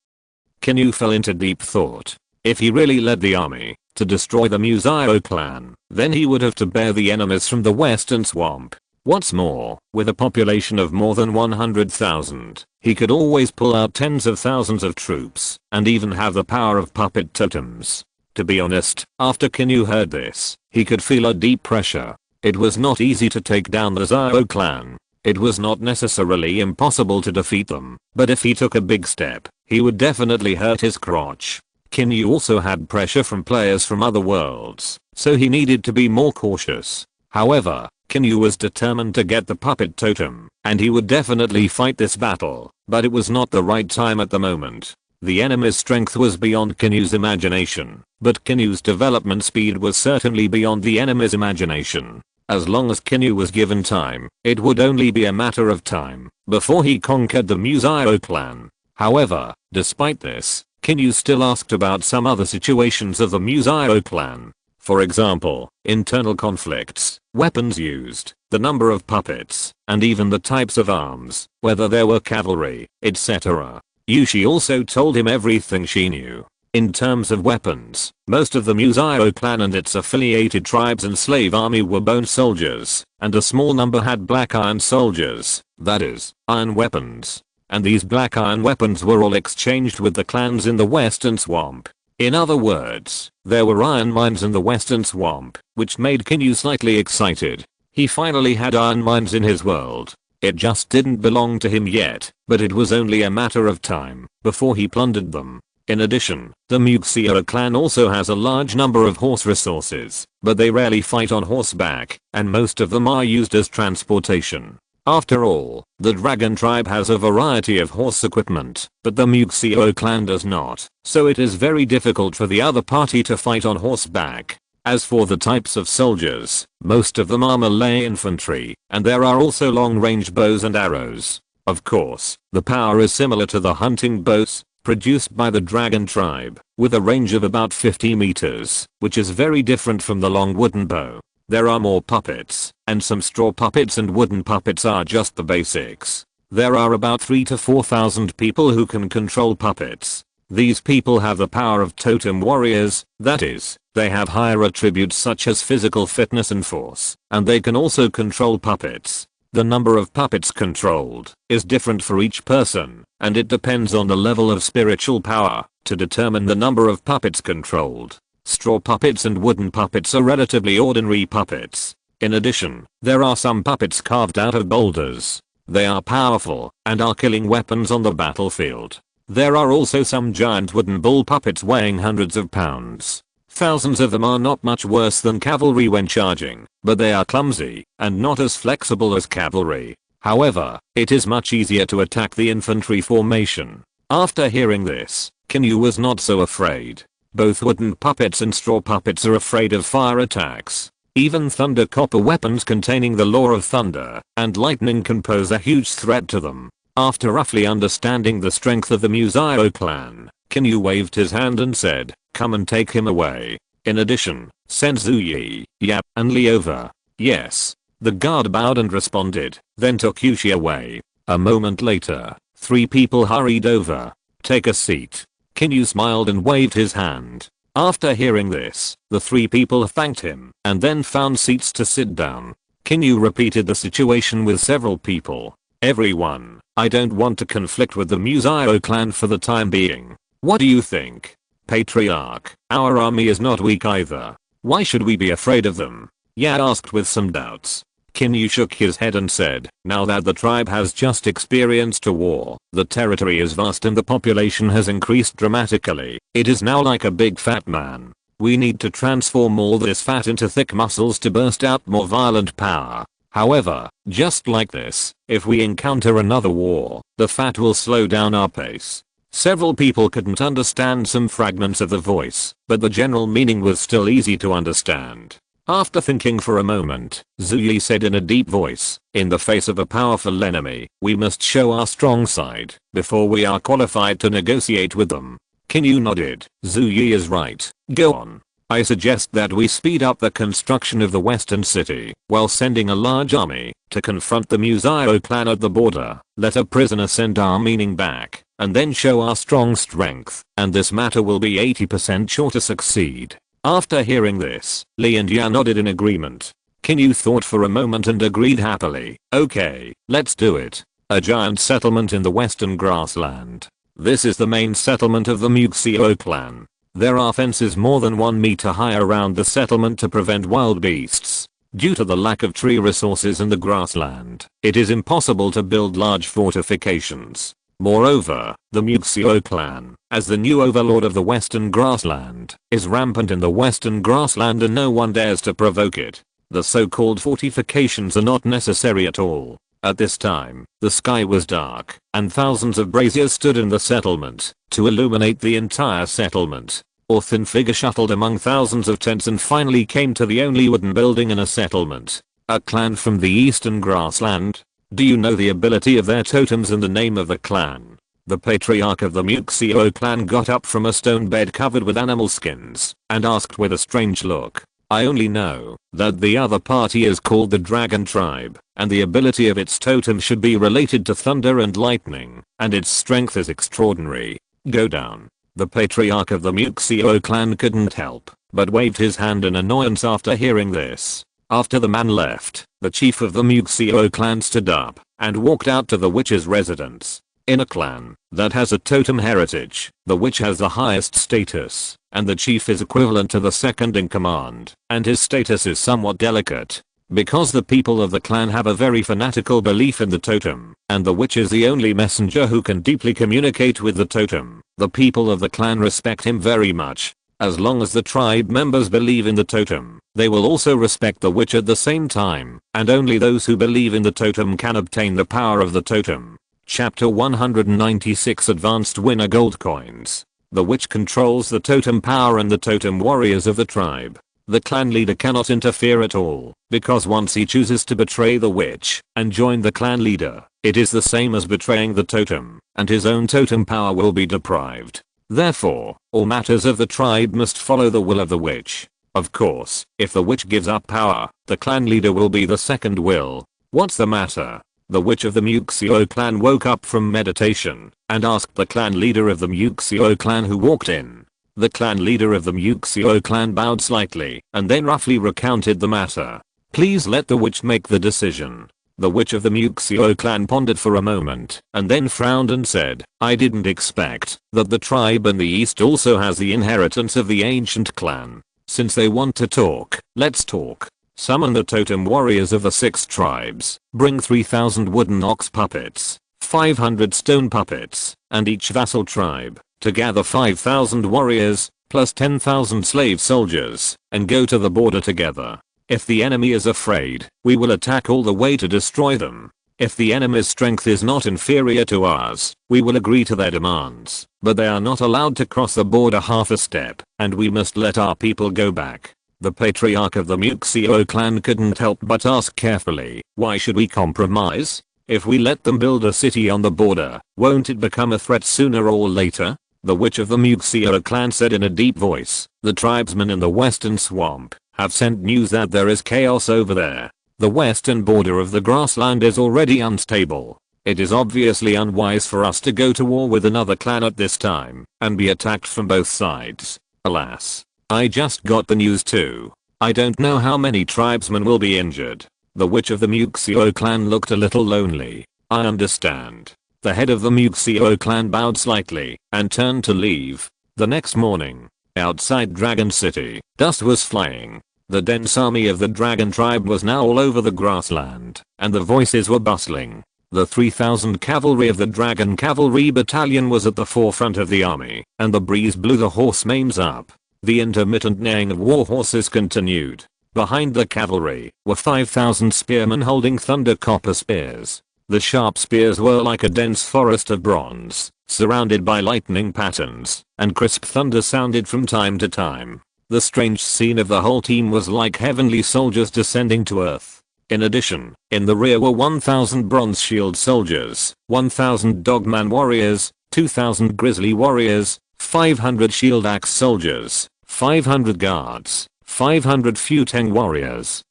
Yu fell into deep thought. If he really led the army to destroy the Mythical clan, then he would have to bear the enemies from the western swamp. What's more, with a population of more than 100,000, he could always pull out tens of thousands of troops, and even have the power of puppet totems. To be honest, after Qin Yu heard this, he could feel a deep pressure. It was not easy to take down the Zhao clan. It was not necessarily impossible to defeat them, but if he took a big step, he would definitely hurt his crotch. Qin Yu also had pressure from players from other worlds, so he needed to be more cautious. However, Qin Yu was determined to get the puppet totem, and he would definitely fight this battle, but it was not the right time at the moment. The enemy's strength was beyond Qin Yu's imagination, but Qin Yu's development speed was certainly beyond the enemy's imagination. As long as Qin Yu was given time, it would only be a matter of time before he conquered the Mythical clan. However, despite this, Qin Yu still asked about some other situations of the Mythical clan. For example, internal conflicts, weapons used, the number of puppets, and even the types of arms, whether there were cavalry, etc. Yushi also told him everything she knew. In terms of weapons, most of the Mythical clan and its affiliated tribes and slave army were bone soldiers, and a small number had black iron soldiers, that is, iron weapons. And these black iron weapons were all exchanged with the clans in the western swamp. In other words, there were iron mines in the western swamp, which made Qin Yu slightly excited. He finally had iron mines in his world. It just didn't belong to him yet, but it was only a matter of time before he plundered them. In addition, the Mythical clan also has a large number of horse resources, but they rarely fight on horseback, and most of them are used as transportation. After all, the dragon tribe has a variety of horse equipment, but the Mythical clan does not, so it is very difficult for the other party to fight on horseback. As for the types of soldiers, most of them are melee infantry, and there are also long-range bows and arrows. Of course, the power is similar to the hunting bows produced by the dragon tribe, with a range of about 50 meters, which is very different from the long wooden bow. There are more puppets, and some straw puppets and wooden puppets are just the basics. There are about 3 to 4,000 people who can control puppets. These people have the power of totem warriors, that is, they have higher attributes such as physical fitness and force, and they can also control puppets. The number of puppets controlled is different for each person, and it depends on the level of spiritual power to determine the number of puppets controlled. Straw puppets and wooden puppets are relatively ordinary puppets. In addition, there are some puppets carved out of boulders. They are powerful and are killing weapons on the battlefield. There are also some giant wooden bull puppets weighing hundreds of pounds. Thousands of them are not much worse than cavalry when charging, but they are clumsy and not as flexible as cavalry. However, it is much easier to attack the infantry formation. After hearing this, Qin Yu was not so afraid. Both wooden puppets and straw puppets are afraid of fire attacks. Even thunder copper weapons containing the lore of thunder and lightning can pose a huge threat to them. After roughly understanding the strength of the Museo clan, Qin Yu waved his hand and said, "Come and take him away. In addition, send Zhu Yi, Yap, and Li over." "Yes." The guard bowed and responded, then took Yushi away. A moment later, 3 people hurried over. "Take a seat." Qin Yu smiled and waved his hand. After hearing this, the 3 people thanked him and then found seats to sit down. Qin Yu repeated the situation with several people. "Everyone, I don't want to conflict with the Museo clan for the time being. What do you think?" "Patriarch, our army is not weak either. Why should we be afraid of them?" Ya asked with some doubts. Qin Yu shook his head and said, "Now that the tribe has just experienced a war, the territory is vast and the population has increased dramatically. It is now like a big fat man. We need to transform all this fat into thick muscles to burst out more violent power. However, just like this, if we encounter another war, the fat will slow down our pace." Several people couldn't understand some fragments of the voice, but the general meaning was still easy to understand. After thinking for a moment, Zhu Yi said in a deep voice, "In the face of a powerful enemy, we must show our strong side before we are qualified to negotiate with them." Qin Yu nodded. "Zhu Yi is right. Go on. I suggest that we speed up the construction of the western city while sending a large army to confront the Museo clan at the border. Let a prisoner send our meaning back, and then show our strong strength, and this matter will be 80% sure to succeed." After hearing this, Li and Ya nodded in agreement. Qin Yu thought for a moment and agreed happily. "Okay, let's do it." A giant settlement in the western grassland. This is the main settlement of the Museo clan. There are fences more than 1 meter high around the settlement to prevent wild beasts. Due to the lack of tree resources in the grassland, it is impossible to build large fortifications. Moreover, the Museo clan, as the new overlord of the western grassland, is rampant in the western grassland and no one dares to provoke it. The so-called fortifications are not necessary at all. At this time, the sky was dark, and thousands of braziers stood in the settlement to illuminate the entire settlement. A thin figure shuttled among thousands of tents and finally came to the only wooden building in a settlement. "A clan from the eastern grassland? Do you know the ability of their totems and the name of the clan?" The patriarch of the Museo clan got up from a stone bed covered with animal skins and asked with a strange look. "I only know that the other party is called the Dragon Tribe, and the ability of its totem should be related to thunder and lightning, and its strength is extraordinary. Go down." The patriarch of the Museo clan couldn't help but waved his hand in annoyance after hearing this. After the man left, the chief of the Museo clan stood up and walked out to the witch's residence. In a clan that has a totem heritage, the witch has the highest status, and the chief is equivalent to the second in command, and his status is somewhat delicate. Because the people of the clan have a very fanatical belief in the totem, and the witch is the only messenger who can deeply communicate with the totem, the people of the clan respect him very much. As long as the tribe members believe in the totem, they will also respect the witch at the same time, and only those who believe in the totem can obtain the power of the totem. Chapter 196 Advanced Winner Gold Coins. The witch controls the totem power and the totem warriors of the tribe. The clan leader cannot interfere at all, because once he chooses to betray the witch and join the clan leader, it is the same as betraying the totem, and his own totem power will be deprived. Therefore, all matters of the tribe must follow the will of the witch. Of course, if the witch gives up power, the clan leader will be the second will. "What's the matter?" The witch of the Museo clan woke up from meditation and asked the clan leader of the Museo clan who walked in. The clan leader of the Museo clan bowed slightly and then roughly recounted the matter. "Please let the witch make the decision." The witch of the Museo clan pondered for a moment and then frowned and said, "I didn't expect that the tribe in the east also has the inheritance of the ancient clan. Since they want to talk, let's talk. Summon the totem warriors of the 6 tribes, bring 3,000 wooden ox puppets, 500 stone puppets, and each vassal tribe to gather 5,000 warriors, plus 10,000 slave soldiers, and go to the border together. If the enemy is afraid, we will attack all the way to destroy them. If the enemy's strength is not inferior to ours, we will agree to their demands, but they are not allowed to cross the border half a step, and we must let our people go back." The patriarch of the Museo clan couldn't help but ask carefully, "Why should we compromise? If we let them build a city on the border, won't it become a threat sooner or later? The witch of the Mythical clan said in a deep voice. The tribesmen in the western swamp have sent news that there is chaos over there. The western border of the grassland is already unstable. It is obviously unwise for us to go to war with another clan at this time and be attacked from both sides. Alas. I just got the news too. I don't know how many tribesmen will be injured. The witch of the Mythical clan looked a little lonely. I understand. The head of the Mythical clan bowed slightly and turned to leave. The next morning, outside Dragon City, dust was flying. The dense army of the dragon tribe was now all over the grassland, and the voices were bustling. The 3,000 cavalry of the Dragon Cavalry Battalion was at the forefront of the army, and the breeze blew the horse manes up. The intermittent neighing of war horses continued. Behind the cavalry were 5,000 spearmen holding thunder copper spears. The sharp spears were like a dense forest of bronze, surrounded by lightning patterns, and crisp thunder sounded from time to time. The strange scene of the whole team was like heavenly soldiers descending to earth. In addition, in the rear were 1,000 bronze shield soldiers, 1,000 dogman warriors, 2,000 grizzly warriors, 500 shield axe soldiers, 500 guards, 500 Futeng warriors,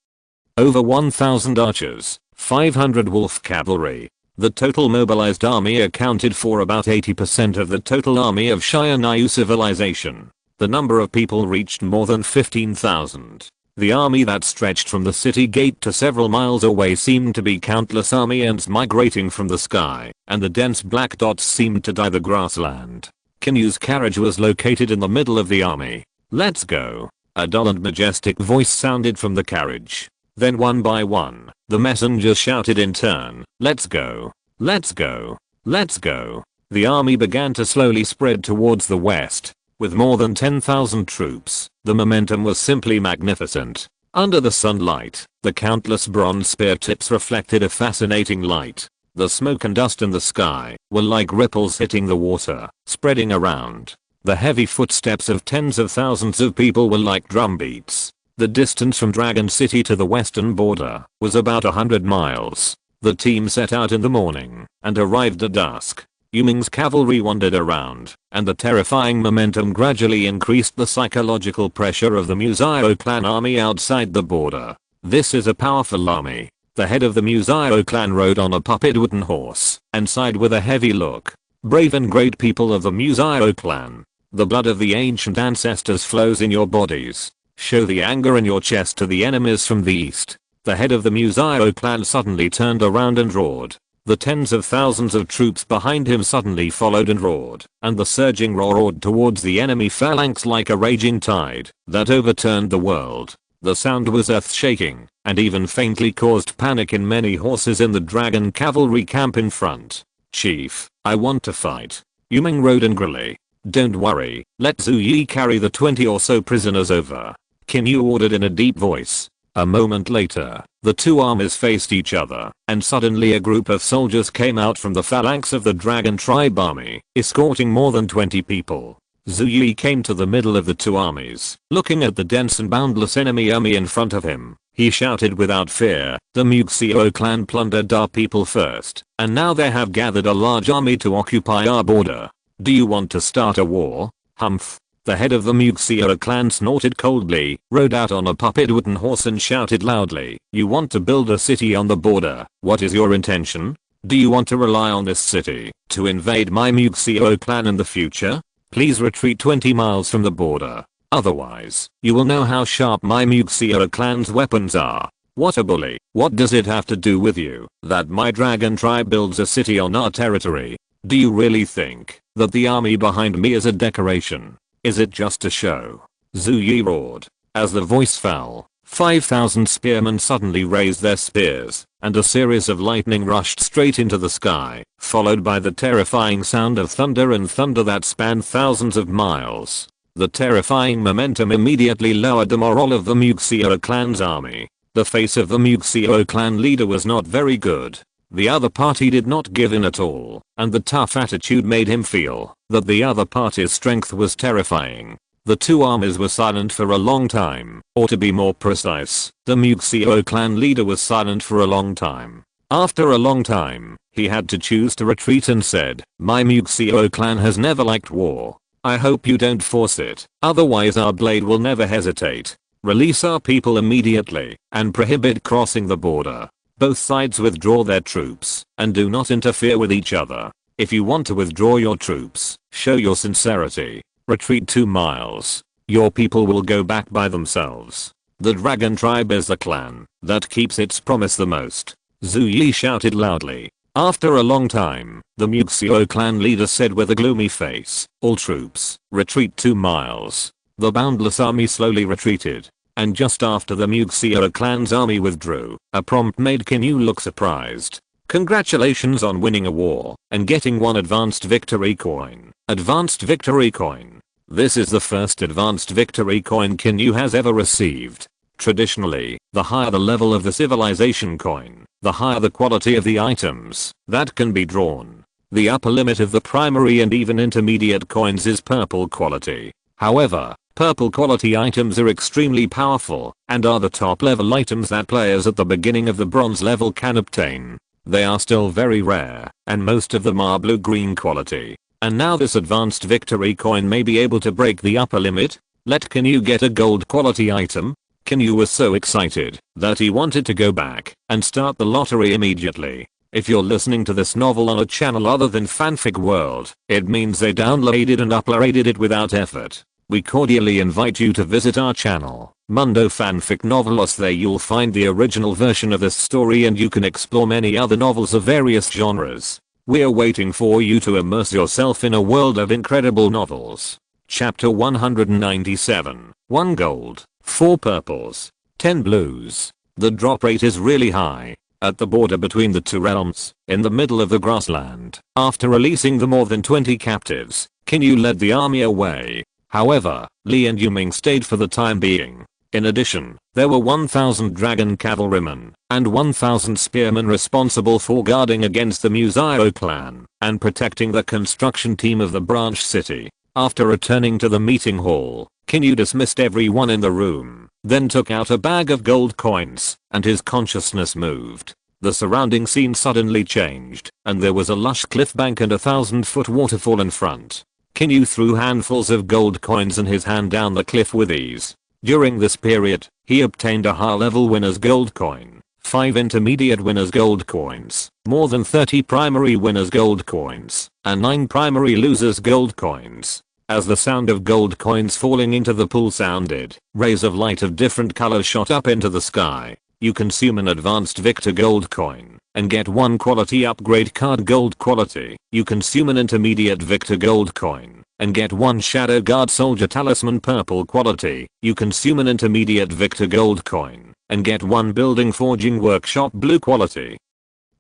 over 1,000 archers, 500 wolf cavalry. The total mobilized army accounted for about 80% of the total army of Qin Yu civilization. The number of people reached more than 15,000. The army that stretched from the city gate to several miles away seemed to be countless army ants migrating from the sky, and the dense black dots seemed to dye the grassland. Qin Yu's carriage was located in the middle of the army. Let's go. A dull and majestic voice sounded from the carriage. Then one by one, the messengers shouted in turn, let's go. Let's go. Let's go. The army began to slowly spread towards the west. With more than 10,000 troops, the momentum was simply magnificent. Under the sunlight, the countless bronze spear tips reflected a fascinating light. The smoke and dust in the sky were like ripples hitting the water, spreading around. The heavy footsteps of tens of thousands of people were like drumbeats. The distance from Dragon City to the western border was about 100 miles. The team set out in the morning and arrived at dusk. Yuming's cavalry wandered around, and the terrifying momentum gradually increased the psychological pressure of the Mythical clan army outside the border. This is a powerful army. The head of the Mythical clan rode on a puppet wooden horse and sighed with a heavy look. Brave and great people of the Mythical clan. The blood of the ancient ancestors flows in your bodies. Show the anger in your chest to the enemies from the east. The head of the Mythical clan suddenly turned around and roared. The tens of thousands of troops behind him suddenly followed and roared, and the surging roar roared towards the enemy phalanx like a raging tide that overturned the world. The sound was earth-shaking, and even faintly caused panic in many horses in the dragon cavalry camp in front. Chief, I want to fight. Yuming rode angrily. Don't worry, let Zhu Yi carry the 20 or so prisoners over. Qin Yu ordered in a deep voice. A moment later, the two armies faced each other, and suddenly a group of soldiers came out from the phalanx of the dragon tribe army, escorting more than 20 people. Zhu Yi came to the middle of the two armies, looking at the dense and boundless enemy army in front of him. He shouted without fear, the Mythical clan plundered our people first, and now they have gathered a large army to occupy our border. Do you want to start a war? Humph. The head of the Mythical clan snorted coldly, rode out on a puppet wooden horse and shouted loudly, you want to build a city on the border, what is your intention? Do you want to rely on this city to invade my Mythical clan in the future? Please retreat 20 miles from the border. Otherwise, you will know how sharp my Mythical clan's weapons are. What a bully. What does it have to do with you that my dragon tribe builds a city on our territory? Do you really think that the army behind me is a decoration? Is it just a show? Zhu Yi roared. As the voice fell, 5,000 spearmen suddenly raised their spears, and a series of lightning rushed straight into the sky, followed by the terrifying sound of thunder and thunder that spanned thousands of miles. The terrifying momentum immediately lowered the morale of the Mythical clan's army. The face of the Mythical clan leader was not very good. The other party did not give in at all, and the tough attitude made him feel that the other party's strength was terrifying. The two armies were silent for a long time, or to be more precise, the Mythical clan leader was silent for a long time. After a long time, he had to choose to retreat and said, "My Muxio clan has never liked war. I hope you don't force it, otherwise our blade will never hesitate. Release our people immediately and prohibit crossing the border. Both sides withdraw their troops and do not interfere with each other. If you want to withdraw your troops, show your sincerity. Retreat 2 miles. Your people will go back by themselves. The dragon tribe is the clan that keeps its promise the most." Zhu Yi shouted loudly. After a long time, the Muxio clan leader said with a gloomy face, "All troops, retreat 2 miles." The boundless army slowly retreated. And just after the Muxio clan's army withdrew, a prompt made Qin Yu look surprised. "Congratulations on winning a war and getting one advanced victory coin." Advanced victory coin. This is the first advanced victory coin Qin Yu has ever received. Traditionally, the higher the level of the civilization coin, the higher the quality of the items that can be drawn. The upper limit of the primary and even intermediate coins is purple quality. However, purple quality items are extremely powerful and are the top level items that players at the beginning of the bronze level can obtain. They are still very rare, and most of them are blue-green quality. And now this advanced victory coin may be able to break the upper limit. Let Qin Yu get a gold quality item. Qin Yu was so excited that he wanted to go back and start the lottery immediately. If you're listening to this novel on a channel other than Fanfic World, it means they downloaded and uploaded it without effort. We cordially invite you to visit our channel, Mundo Fanfic Novelos. There you'll find the original version of this story and you can explore many other novels of various genres. We're waiting for you to immerse yourself in a world of incredible novels. Chapter 197. 1 gold, 4 purples, 10 blues. The drop rate is really high. At the border between the two realms, in the middle of the grassland, after releasing the more than 20 captives, Qin Yu led the army away. However, Li and Yuming stayed for the time being. In addition, there were 1,000 dragon cavalrymen and 1,000 spearmen responsible for guarding against the Muxio clan and protecting the construction team of the branch city. After returning to the meeting hall, Qin Yu dismissed everyone in the room, then took out a bag of gold coins, and his consciousness moved. The surrounding scene suddenly changed, and there was a lush cliff bank and a 1,000-foot waterfall in front. Qin Yu threw handfuls of gold coins in his hand down the cliff with ease. During this period, he obtained a high-level winner's gold coin, 5 intermediate winner's gold coins, more than 30 primary winner's gold coins, and 9 primary loser's gold coins. As the sound of gold coins falling into the pool sounded, rays of light of different colors shot up into the sky. You consume an advanced Victor gold coin and get 1 quality upgrade card gold quality. You consume an intermediate Victor gold coin and get 1 Shadow Guard Soldier Talisman purple quality. You consume an intermediate Victor gold coin and get 1 Building Forging Workshop blue quality.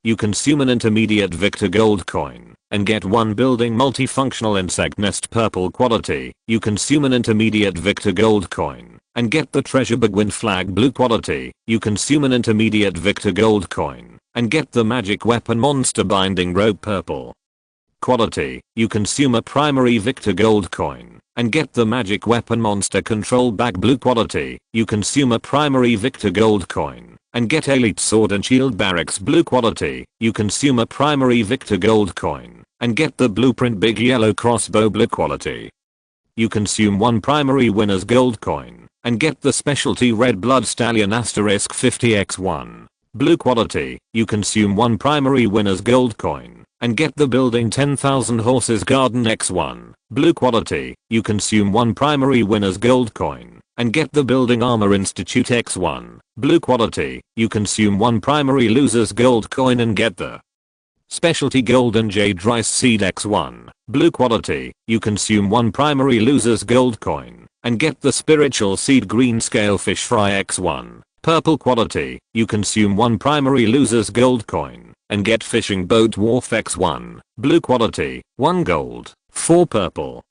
You consume an intermediate Victor gold coin and get 1 Building Multifunctional Insect Nest purple quality. You consume an intermediate Victor gold coin and get the Treasure Begwin Flag blue quality. You consume an intermediate Victor gold coin and get the Magic Weapon Monster Binding Rope purple quality. You consume a primary Victor gold coin and get the Magic Weapon Monster Control Bag blue quality. You consume a primary Victor gold coin and get Elite Sword and Shield Barracks blue quality. You consume a primary Victor gold coin and get the Blueprint Big Yellow Crossbow blue quality. You consume 1 primary winner's gold coin and get the specialty Red Blood Stallion *50x1 blue quality. You consume 1 primary winner's gold coin and get the Building 10,000 Horses Garden X1 blue quality. You consume 1 primary winner's gold coin and get the Building Armor Institute X1 blue quality. You consume 1 primary loser's gold coin and get the Specialty Golden Jade Rice Seed X1 blue quality. You consume 1 primary loser's gold coin and get the Spiritual Seed Green Scale Fish Fry X1 purple quality. You consume 1 primary loser's gold coin and get Fishing Boat Dwarf X1 blue quality. 1 gold, 4 purple,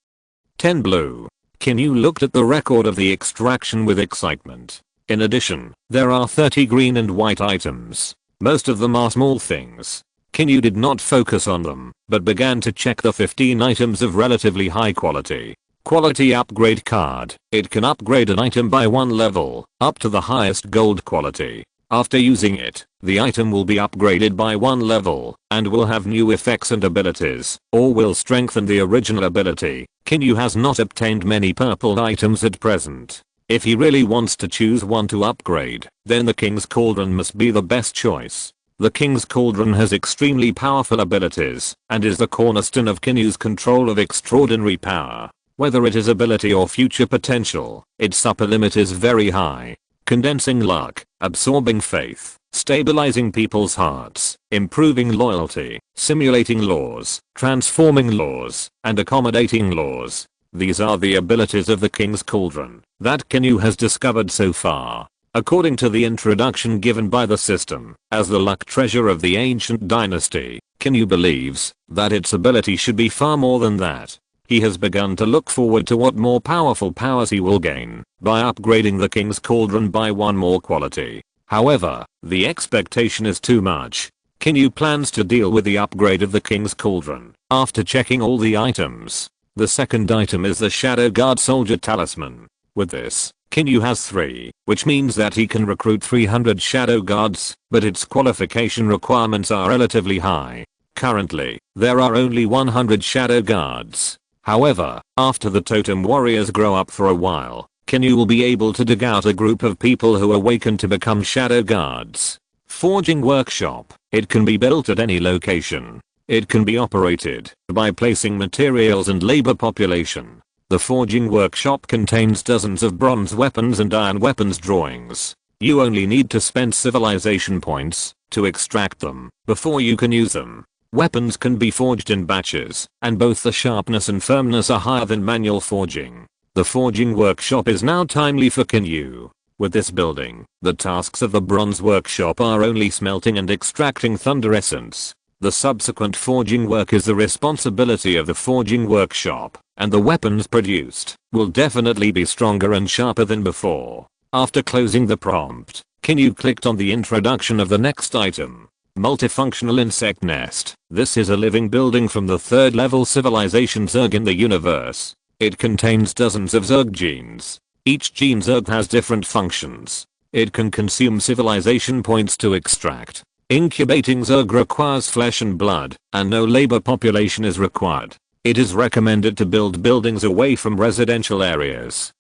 10 blue. Qin Yu looked at the record of the extraction with excitement. In addition, there are 30 green and white items. Most of them are small things. Qin Yu did not focus on them, but began to check the 15 items of relatively high quality. Quality upgrade card. It can upgrade an item by 1 level, up to the highest gold quality. After using it, the item will be upgraded by 1 level and will have new effects and abilities, or will strengthen the original ability. Qin Yu has not obtained many purple items at present. If he really wants to choose one to upgrade, then the King's Cauldron must be the best choice. The King's Cauldron has extremely powerful abilities and is the cornerstone of Qin Yu's control of extraordinary power. Whether it is ability or future potential, its upper limit is very high. Condensing luck, absorbing faith, stabilizing people's hearts, improving loyalty, simulating laws, transforming laws, and accommodating laws. These are the abilities of the King's Cauldron that Qin Yu has discovered so far. According to the introduction given by the system, as the luck treasure of the ancient dynasty, Qin Yu believes that its ability should be far more than that. He has begun to look forward to what more powerful powers he will gain by upgrading the King's Cauldron by 1 more quality. However, the expectation is too much. Qin Yu plans to deal with the upgrade of the King's Cauldron after checking all the items. The second item is the Shadow Guard Soldier Talisman. With this, Qin Yu has 3, which means that he can recruit 300 Shadow Guards, but its qualification requirements are relatively high. Currently, there are only 100 Shadow Guards. However, after the totem warriors grow up for a while, Qin Yu will be able to dig out a group of people who awaken to become Shadow Guards. Forging Workshop. It can be built at any location. It can be operated by placing materials and labor population. The Forging Workshop contains dozens of bronze weapons and iron weapons drawings. You only need to spend civilization points to extract them before you can use them. Weapons can be forged in batches, and both the sharpness and firmness are higher than manual forging. The Forging Workshop is now timely for Qin Yu. With this building, the tasks of the Bronze Workshop are only smelting and extracting Thunder Essence. The subsequent forging work is the responsibility of the Forging Workshop, and the weapons produced will definitely be stronger and sharper than before. After closing the prompt, Qin Yu clicked on the introduction of the next item. Multifunctional Insect Nest. This is a living building from the 3rd level civilization Zerg in the universe. It contains dozens of Zerg genes. Each gene Zerg has different functions. It can consume civilization points to extract. Incubating Zerg requires flesh and blood, and no labor population is required. It is recommended to build buildings away from residential areas.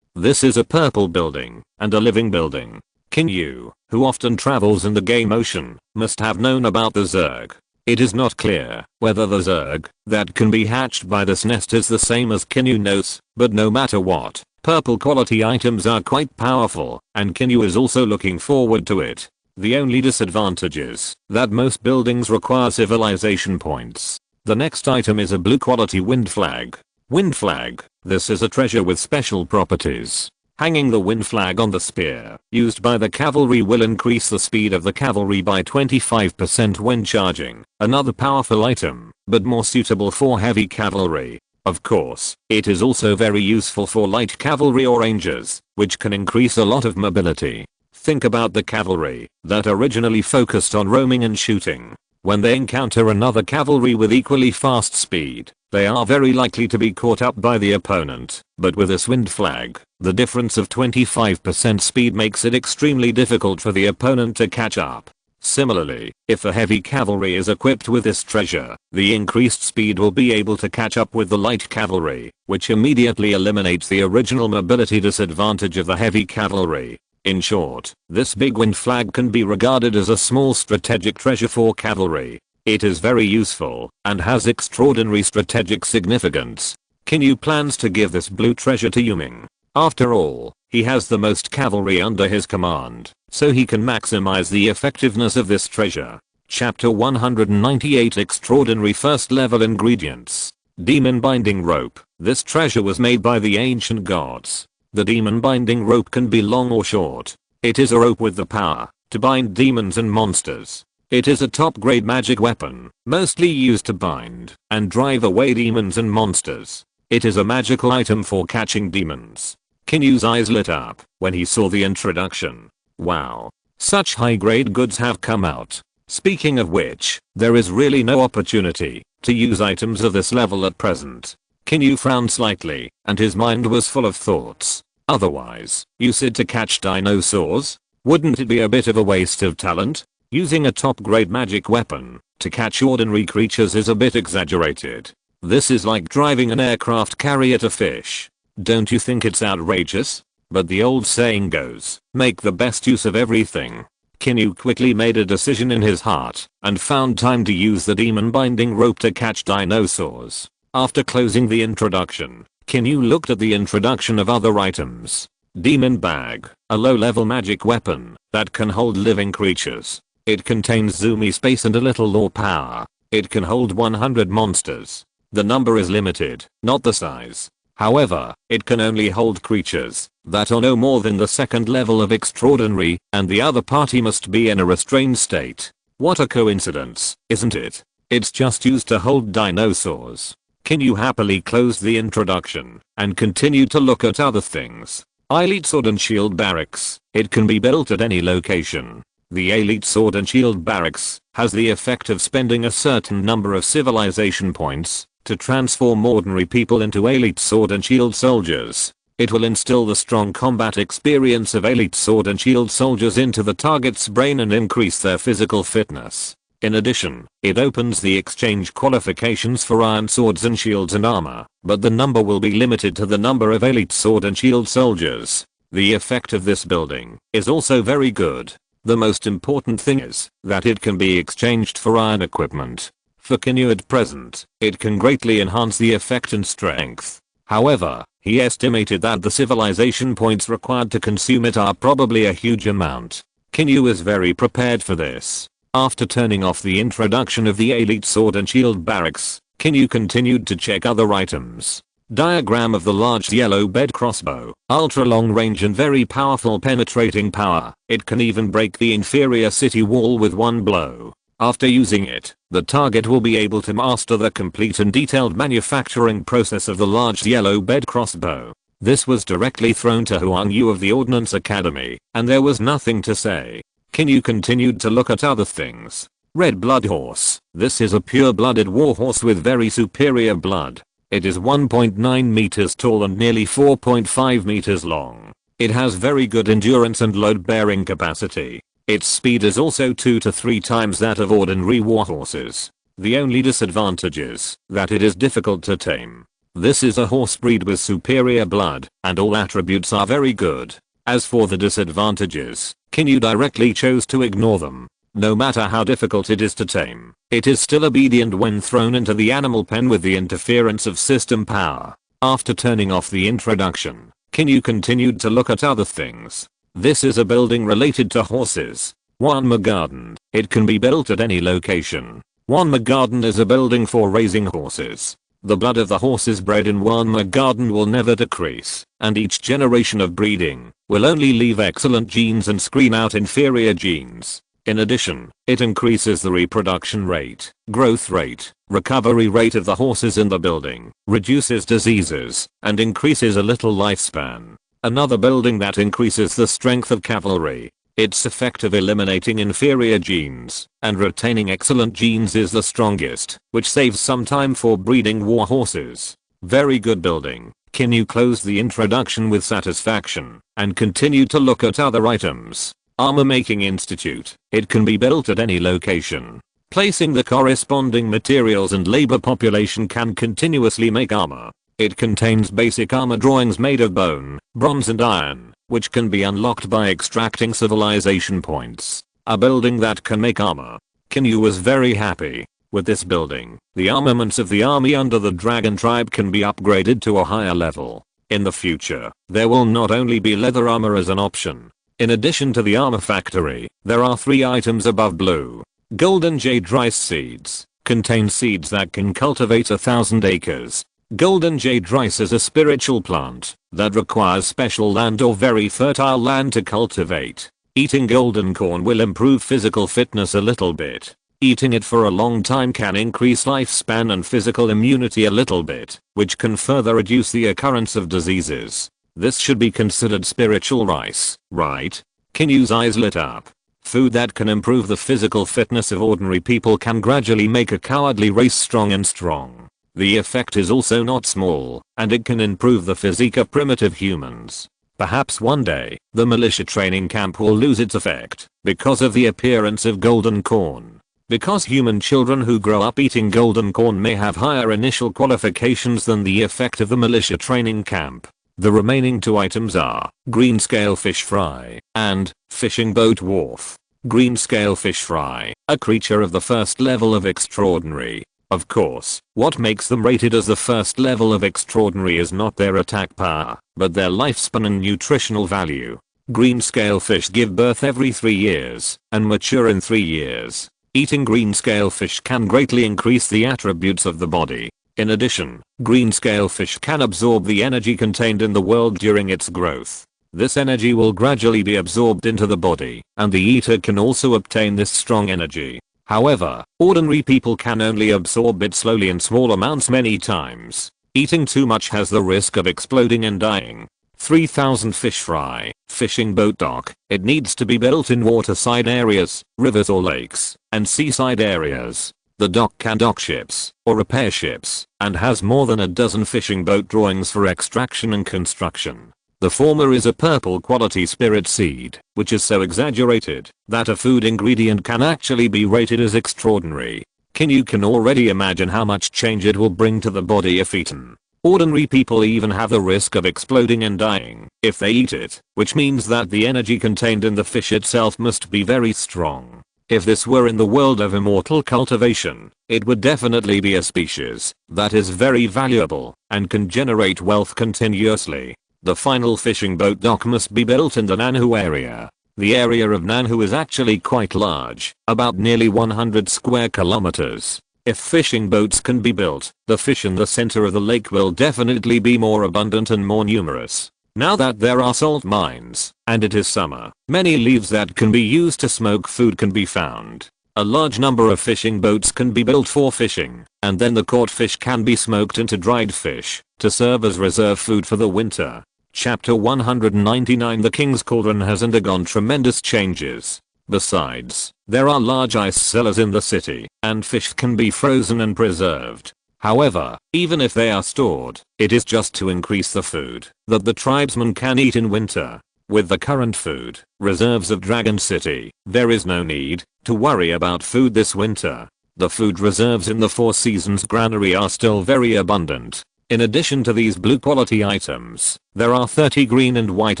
This is a purple building, and a living building. Qin Yu, who often travels in the game ocean, must have known about the Zerg. It is not clear whether the Zerg that can be hatched by this nest is the same as Qin Yu knows, but no matter what, purple quality items are quite powerful, and Qin Yu is also looking forward to it. The only disadvantage is that most buildings require civilization points. The next item is a blue quality wind flag. Wind flag. This is a treasure with special properties. Hanging the wind flag on the spear used by the cavalry will increase the speed of the cavalry by 25% when charging. Another powerful item, but more suitable for heavy cavalry. Of course, it is also very useful for light cavalry or rangers, which can increase a lot of mobility. Think about the cavalry that originally focused on roaming and shooting. When they encounter another cavalry with equally fast speed, they are very likely to be caught up by the opponent. But with this wind flag, the difference of 25% speed makes it extremely difficult for the opponent to catch up. Similarly, if a heavy cavalry is equipped with this treasure, the increased speed will be able to catch up with the light cavalry, which immediately eliminates the original mobility disadvantage of the heavy cavalry. In short, this big wind flag can be regarded as a small strategic treasure for cavalry. It is very useful and has extraordinary strategic significance. Qin Yu plans to give this blue treasure to Yuming. After all, he has the most cavalry under his command, so he can maximize the effectiveness of this treasure. Chapter 198 Extraordinary First Level Ingredients. Demon Binding Rope. This treasure was made by the ancient gods. The demon binding rope can be long or short. It is a rope with the power to bind demons and monsters. It is a top-grade magic weapon, mostly used to bind and drive away demons and monsters. It is a magical item for catching demons. Qin Yu's eyes lit up when he saw the introduction. Wow. Such high-grade goods have come out. Speaking of which, there is really no opportunity to use items of this level at present. Qin Yu frowned slightly, and his mind was full of thoughts. Otherwise, you said to catch dinosaurs? Wouldn't it be a bit of a waste of talent? Using a top grade magic weapon to catch ordinary creatures is a bit exaggerated. This is like driving an aircraft carrier to fish. Don't you think it's outrageous? But the old saying goes, make the best use of everything. Qin Yu quickly made a decision in his heart and found time to use the demon binding rope to catch dinosaurs. After closing the introduction, Qin Yu looked at the introduction of other items. Demon bag, a low-level magic weapon that can hold living creatures. It contains zoomy space and a little lore power. It can hold 100 monsters. The number is limited, not the size. However, it can only hold creatures that are no more than the second level of extraordinary, and the other party must be in a restrained state. What a coincidence, isn't it? It's just used to hold dinosaurs. Qin Yu happily closed the introduction and continued to look at other things. Elite Sword and Shield Barracks. It can be built at any location. The Elite Sword and Shield Barracks has the effect of spending a certain number of civilization points to transform ordinary people into Elite Sword and Shield soldiers. It will instill the strong combat experience of Elite Sword and Shield soldiers into the target's brain and increase their physical fitness. In addition, it opens the exchange qualifications for iron swords and shields and armor, but the number will be limited to the number of Elite Sword and Shield soldiers. The effect of this building is also very good. The most important thing is that it can be exchanged for iron equipment. For Qin Yu at present, it can greatly enhance the effect and strength. However, he estimated that the civilization points required to consume it are probably a huge amount. Qin Yu is very prepared for this. After turning off the introduction of the Elite Sword and Shield Barracks, Qin Yu continued to check other items. Diagram of the large yellow bed crossbow, ultra long range and very powerful penetrating power. It can even break the inferior city wall with one blow. After using it, the target will be able to master the complete and detailed manufacturing process of the large yellow bed crossbow. This was directly thrown to Huang Yu of the Ordnance Academy, and there was nothing to say. Qin Yu continued to look at other things. Red Blood Horse. This is a pure-blooded warhorse with very superior blood. It is 1.9 meters tall and nearly 4.5 meters long. It has very good endurance and load-bearing capacity. Its speed is also 2 to 3 times that of ordinary warhorses. The only disadvantage is that it is difficult to tame. This is a horse breed with superior blood, and all attributes are very good. As for the disadvantages, Qin Yu directly chose to ignore them. No matter how difficult it is to tame, it is still obedient when thrown into the animal pen with the interference of system power. After turning off the introduction, Qin Yu continued to look at other things. This is a building related to horses. Wanma Garden. It can be built at any location. Wanma Garden is a building for raising horses. The blood of the horses bred in Wanma Garden will never decrease, and each generation of breeding will only leave excellent genes and screen out inferior genes. In addition, it increases the reproduction rate, growth rate, recovery rate of the horses in the building, reduces diseases, and increases a little lifespan. Another building that increases the strength of cavalry. Its effect of eliminating inferior genes and retaining excellent genes is the strongest, which saves some time for breeding war horses. Very good building. Qin Yu closed the introduction with satisfaction and continued to look at other items. Armor Making Institute. It can be built at any location. Placing the corresponding materials and labor population can continuously make armor. It contains basic armor drawings made of bone, bronze and iron, which can be unlocked by extracting civilization points. A building that can make armor. Qin Yu was very happy. With this building, the armaments of the army under the Dragon Tribe can be upgraded to a higher level. In the future, there will not only be leather armor as an option. In addition to the armor factory, there are 3 items above blue. Golden Jade Rice Seeds. Contain seeds that can cultivate 1,000 acres. Golden Jade Rice is a spiritual plant that requires special land or very fertile land to cultivate. Eating golden corn will improve physical fitness a little bit. Eating it for a long time can increase lifespan and physical immunity a little bit, which can further reduce the occurrence of diseases. This should be considered spiritual rice, right? Qin Yu's eyes lit up. Food that can improve the physical fitness of ordinary people can gradually make a cowardly race strong and strong. The effect is also not small, and it can improve the physique of primitive humans. Perhaps one day, the militia training camp will lose its effect because of the appearance of golden corn. Because human children who grow up eating golden corn may have higher initial qualifications than the effect of the militia training camp. The remaining 2 items are green scale fish fry and fishing boat wharf. Green scale fish fry, a creature of the first level of extraordinary. Of course, what makes them rated as the first level of extraordinary is not their attack power, but their lifespan and nutritional value. Green scale fish give birth every 3 years and mature in 3 years. Eating green scale fish can greatly increase the attributes of the body. In addition, green scale fish can absorb the energy contained in the world during its growth. This energy will gradually be absorbed into the body, and the eater can also obtain this strong energy. However, ordinary people can only absorb it slowly in small amounts many times. Eating too much has the risk of exploding and dying. 3000 fish fry, fishing boat dock. It needs to be built in waterside areas, rivers or lakes, and seaside areas. The dock can dock ships, or repair ships, and has more than a dozen fishing boat drawings for extraction and construction. The former is a purple quality spirit seed, which is so exaggerated that a food ingredient can actually be rated as extraordinary. Qin Yu can already imagine how much change it will bring to the body if eaten. Ordinary people even have the risk of exploding and dying if they eat it, which means that the energy contained in the fish itself must be very strong. If this were in the world of immortal cultivation, it would definitely be a species that is very valuable and can generate wealth continuously. The final fishing boat dock must be built in the Nanhu area. The area of Nanhu is actually quite large, about nearly 100 square kilometers. If fishing boats can be built, the fish in the center of the lake will definitely be more abundant and more numerous. Now that there are salt mines, and it is summer, many leaves that can be used to smoke food can be found. A large number of fishing boats can be built for fishing, and then the caught fish can be smoked into dried fish to serve as reserve food for the winter. Chapter 199. The King's Cauldron has undergone tremendous changes. Besides, there are large ice cellars in the city, and fish can be frozen and preserved. However, even if they are stored, it is just to increase the food that the tribesmen can eat in winter. With the current food reserves of Dragon City, there is no need to worry about food this winter. The food reserves in the Four Seasons granary are still very abundant. In addition to these blue quality items, there are 30 green and white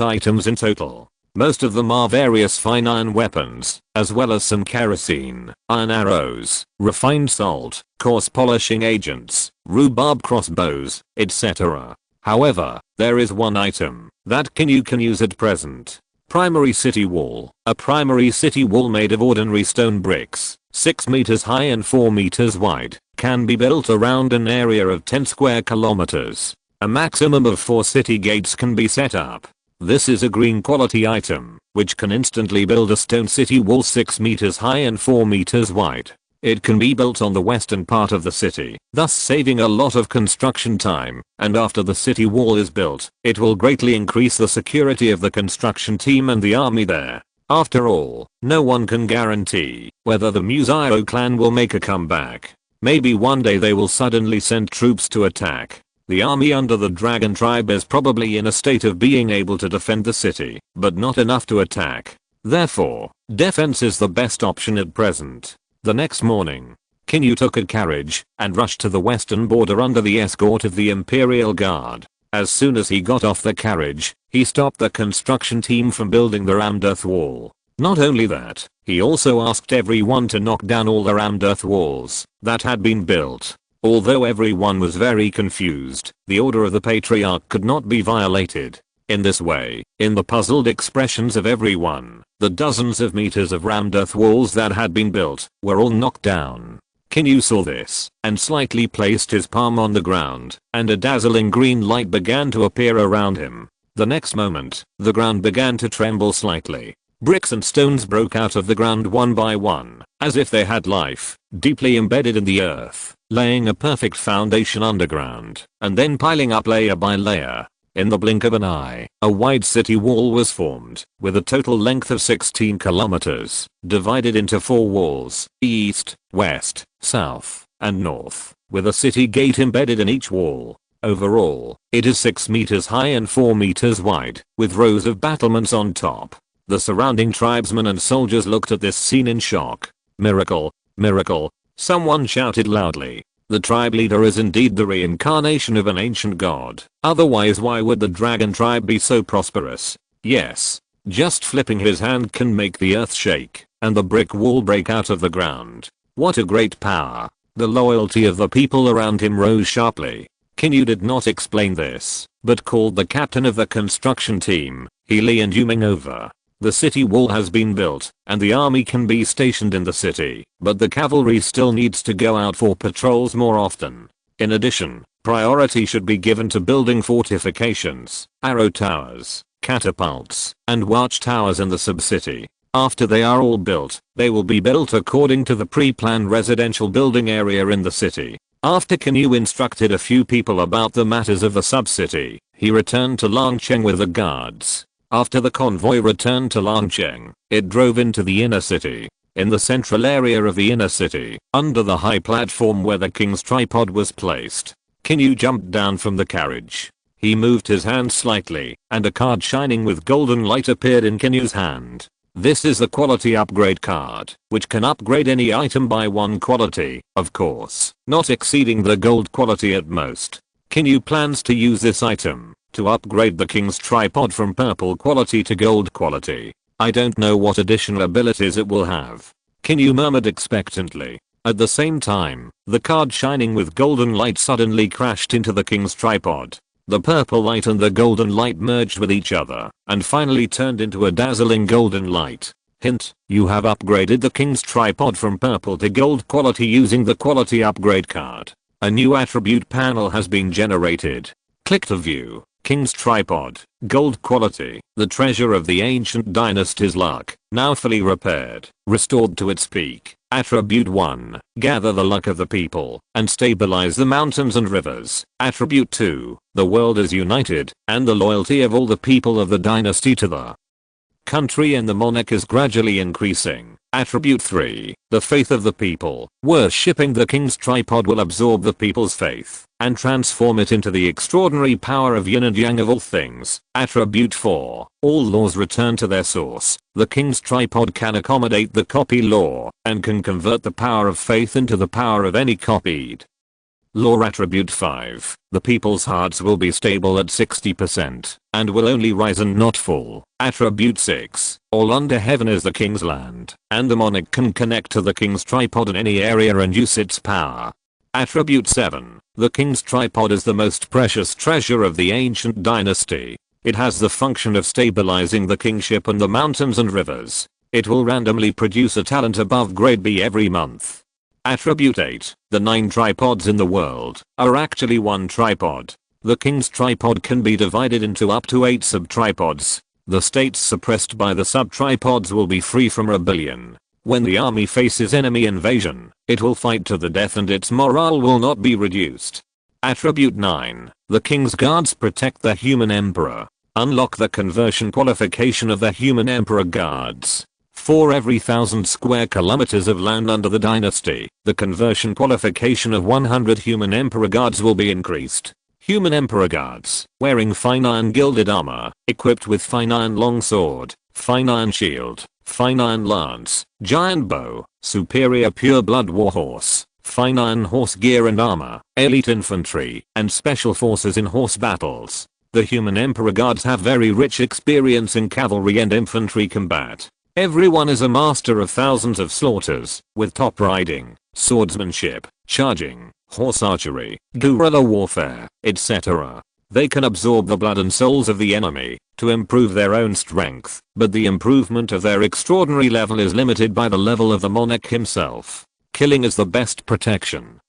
items in total. Most of them are various fine iron weapons, as well as some kerosene, iron arrows, refined salt, coarse polishing agents, rhubarb crossbows, etc. However, there is one item that Qin Yu can use at present. Primary city wall. A primary city wall made of ordinary stone bricks, 6 meters high and 4 meters wide, can be built around an area of 10 square kilometers. A maximum of 4 city gates can be set up. This is a green quality item, which can instantly build a stone city wall 6 meters high and 4 meters wide. It can be built on the western part of the city, thus saving a lot of construction time, and after the city wall is built, it will greatly increase the security of the construction team and the army there. After all, no one can guarantee whether the Museo clan will make a comeback. Maybe one day they will suddenly send troops to attack. The army under the dragon tribe is probably in a state of being able to defend the city, but not enough to attack. Therefore, defense is the best option at present. The next morning, Qin Yu took a carriage and rushed to the western border under the escort of the Imperial Guard. As soon as he got off the carriage, he stopped the construction team from building the rammed earth wall. Not only that, he also asked everyone to knock down all the rammed earth walls that had been built. Although everyone was very confused, the order of the Patriarch could not be violated. In this way, in the puzzled expressions of everyone, the dozens of meters of rammed earth walls that had been built were all knocked down. Qin Yu saw this and slightly placed his palm on the ground, and a dazzling green light began to appear around him. The next moment, the ground began to tremble slightly. Bricks and stones broke out of the ground one by one, as if they had life, deeply embedded in the earth, laying a perfect foundation underground, and then piling up layer by layer. In the blink of an eye, a wide city wall was formed, with a total length of 16 kilometers, divided into 4 walls, east, west, south, and north, with a city gate embedded in each wall. Overall, it is 6 meters high and 4 meters wide, with rows of battlements on top. The surrounding tribesmen and soldiers looked at this scene in shock. Miracle, miracle, someone shouted loudly. The tribe leader is indeed the reincarnation of an ancient god. Otherwise, why would the dragon tribe be so prosperous? Yes. Just flipping his hand can make the earth shake, and the brick wall break out of the ground. What a great power. The loyalty of the people around him rose sharply. Qin Yu did not explain this, but called the captain of the construction team, Healy and Yuming over. The city wall has been built, and the army can be stationed in the city, but the cavalry still needs to go out for patrols more often. In addition, priority should be given to building fortifications, arrow towers, catapults, and watchtowers in the sub-city. After they are all built, they will be built according to the pre-planned residential building area in the city. After Qin Yu instructed a few people about the matters of the sub-city, he returned to Langcheng with the guards. After the convoy returned to Langcheng, it drove into the inner city. In the central area of the inner city, under the high platform where the king's tripod was placed, Qin Yu jumped down from the carriage. He moved his hand slightly, and a card shining with golden light appeared in Qin Yu's hand. This is the quality upgrade card, which can upgrade any item by 1 quality, of course, not exceeding the gold quality at most. Qin Yu plans to use this item to upgrade the king's tripod from purple quality to gold quality. I don't know what additional abilities it will have. Qin Yu murmured expectantly. At the same time, the card shining with golden light suddenly crashed into the king's tripod. The purple light and the golden light merged with each other, and finally turned into a dazzling golden light. Hint, you have upgraded the king's tripod from purple to gold quality using the quality upgrade card. A new attribute panel has been generated. Click to view. King's tripod, gold quality, the treasure of the ancient dynasty's luck, now fully repaired, restored to its peak. Attribute 1, gather the luck of the people, and stabilize the mountains and rivers. Attribute 2, the world is united, and the loyalty of all the people of the dynasty to the country and the monarch is gradually increasing. Attribute 3, the faith of the people. Worshipping the king's tripod will absorb the people's faith and transform it into the extraordinary power of yin and yang of all things. Attribute 4, all laws return to their source. The king's tripod can accommodate the copy law and can convert the power of faith into the power of any copied law. Attribute 5, the people's hearts will be stable at 60% and will only rise and not fall. Attribute 6, all under heaven is the king's land, and the monarch can connect to the king's tripod in any area and use its power. Attribute 7, the king's tripod is the most precious treasure of the ancient dynasty. It has the function of stabilizing the kingship and the mountains and rivers. It will randomly produce a talent above grade B every month. Attribute 8, the 9 tripods in the world are actually 1 tripod. The king's tripod can be divided into up to 8 sub-tripods. The states suppressed by the sub-tripods will be free from rebellion. When the army faces enemy invasion, it will fight to the death and its morale will not be reduced. Attribute 9, the king's guards protect the human emperor. Unlock the conversion qualification of the human emperor guards. For every 1,000 square kilometers of land under the dynasty, the conversion qualification of 100 human emperor guards will be increased. Human emperor guards, wearing fine iron gilded armor, equipped with fine iron longsword, fine iron shield, fine iron lance, giant bow, superior pure blood warhorse, fine iron horse gear and armor, elite infantry, and special forces in horse battles. The human emperor guards have very rich experience in cavalry and infantry combat. Everyone is a master of thousands of slaughters, with top riding, swordsmanship, charging, horse archery, guerrilla warfare, etc. They can absorb the blood and souls of the enemy to improve their own strength, but the improvement of their extraordinary level is limited by the level of the monarch himself. Killing is the best protection.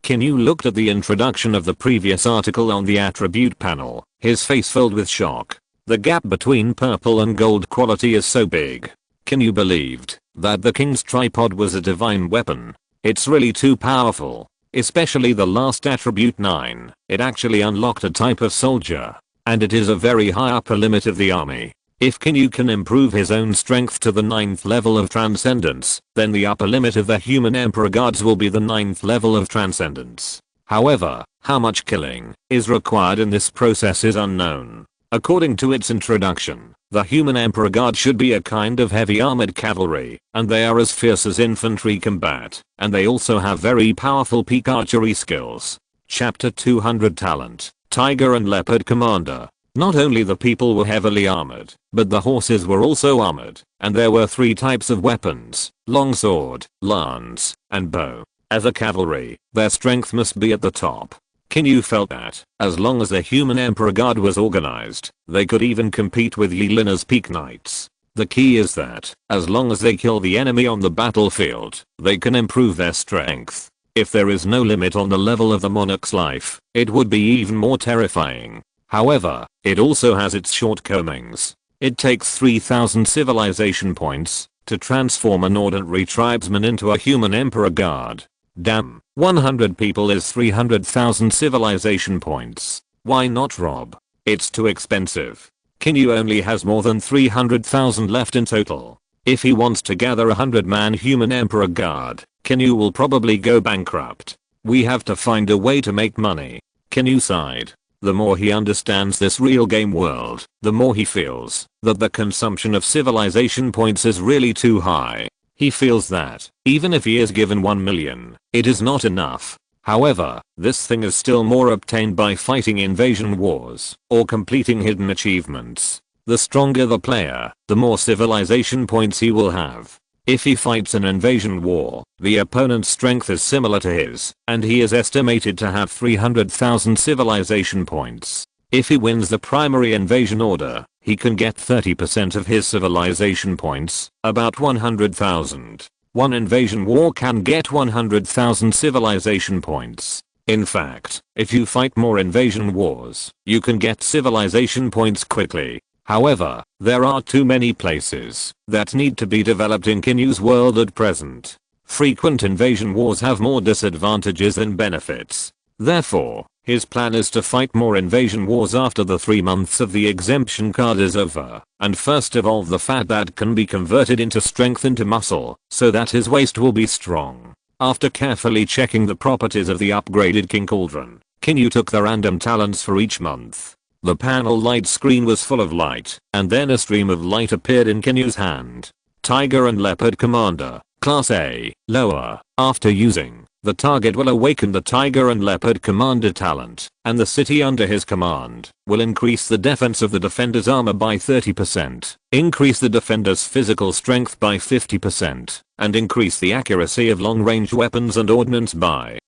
Qin Yu looked at the introduction of the previous article on the attribute panel, his face filled with shock. The gap between purple and gold quality is so big. Qin Yu believed that the king's tripod was a divine weapon. It's really too powerful. Especially the last attribute 9, it actually unlocked a type of soldier, and it is a very high upper limit of the army. If Qin Yu can improve his own strength to the 9th level of transcendence, then the upper limit of the human emperor guards will be the 9th level of transcendence. However, how much killing is required in this process is unknown. According to its introduction, the human Emperor Guard should be a kind of heavy armored cavalry, and they are as fierce as infantry combat, and they also have very powerful peak archery skills. Chapter 200 Talent, Tiger and Leopard Commander. Not only the people were heavily armored, but the horses were also armored, and there were 3 types of weapons: longsword, lance, and bow. As a cavalry, their strength must be at the top. Qin Yu felt that, as long as the human Emperor Guard was organized, they could even compete with Yelina's peak knights. The key is that, as long as they kill the enemy on the battlefield, they can improve their strength. If there is no limit on the level of the monarch's life, it would be even more terrifying. However, it also has its shortcomings. It takes 3000 civilization points to transform an ordinary tribesman into a human Emperor Guard. Damn, 100 people is 300,000 civilization points. Why not rob? It's too expensive. Qin Yu only has more than 300,000 left in total. If he wants to gather a 100-man human Emperor Guard, Qin Yu will probably go bankrupt. We have to find a way to make money. Qin Yu sighed. The more he understands this real game world, the more he feels that the consumption of civilization points is really too high. He feels that, even if he is given 1 million, it is not enough. However, this thing is still more obtained by fighting invasion wars, or completing hidden achievements. The stronger the player, the more civilization points he will have. If he fights an invasion war, the opponent's strength is similar to his, and he is estimated to have 300,000 civilization points. If he wins the primary invasion order, he can get 30% of his civilization points, about 100,000. One invasion war can get 100,000 civilization points. In fact, if you fight more invasion wars, you can get civilization points quickly. However, there are too many places that need to be developed in Qin Yu's world at present. Frequent invasion wars have more disadvantages than benefits. Therefore, his plan is to fight more invasion wars after the 3 months of the exemption card is over, and first evolve the fat that can be converted into strength into muscle, so that his waist will be strong. After carefully checking the properties of the upgraded King Cauldron, Qin Yu took the random talents for each month. The panel light screen was full of light, and then a stream of light appeared in Qin Yu's hand. Tiger and Leopard Commander, Class A, lower. After using, the target will awaken the Tiger and Leopard Commander talent, and the city under his command will increase the defense of the defender's armor by 30%, increase the defender's physical strength by 50%, and increase the accuracy of long-range weapons and ordnance by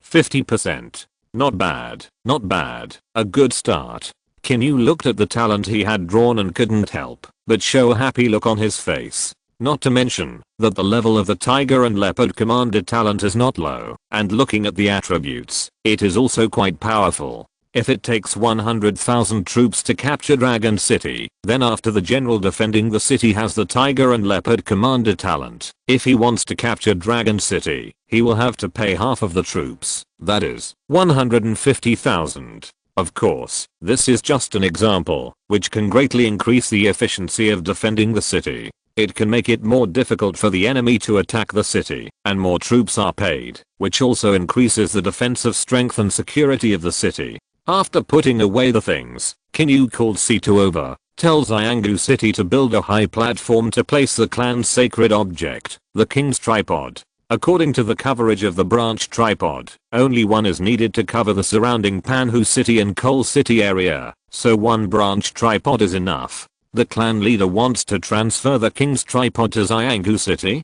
50%. Not bad, not bad, a good start. Qin Yu looked at the talent he had drawn and couldn't help but show a happy look on his face. Not to mention that the level of the Tiger and Leopard Commander talent is not low, and looking at the attributes, it is also quite powerful. If it takes 100,000 troops to capture Dragon City, then after the general defending the city has the Tiger and Leopard Commander talent. If he wants to capture Dragon City, he will have to pay half of the troops, that is, 150,000. Of course, this is just an example, which can greatly increase the efficiency of defending the city. It can make it more difficult for the enemy to attack the city, and more troops are paid, which also increases the defensive strength and security of the city. After putting away the things, Qin Yu called C2 over, tells Xianggu City to build a high platform to place the clan's sacred object, the king's tripod. According to the coverage of the branch tripod, only one is needed to cover the surrounding Panhu City and Coal City area, so one branch tripod is enough. The clan leader wants to transfer the king's tripod to Xianggu City?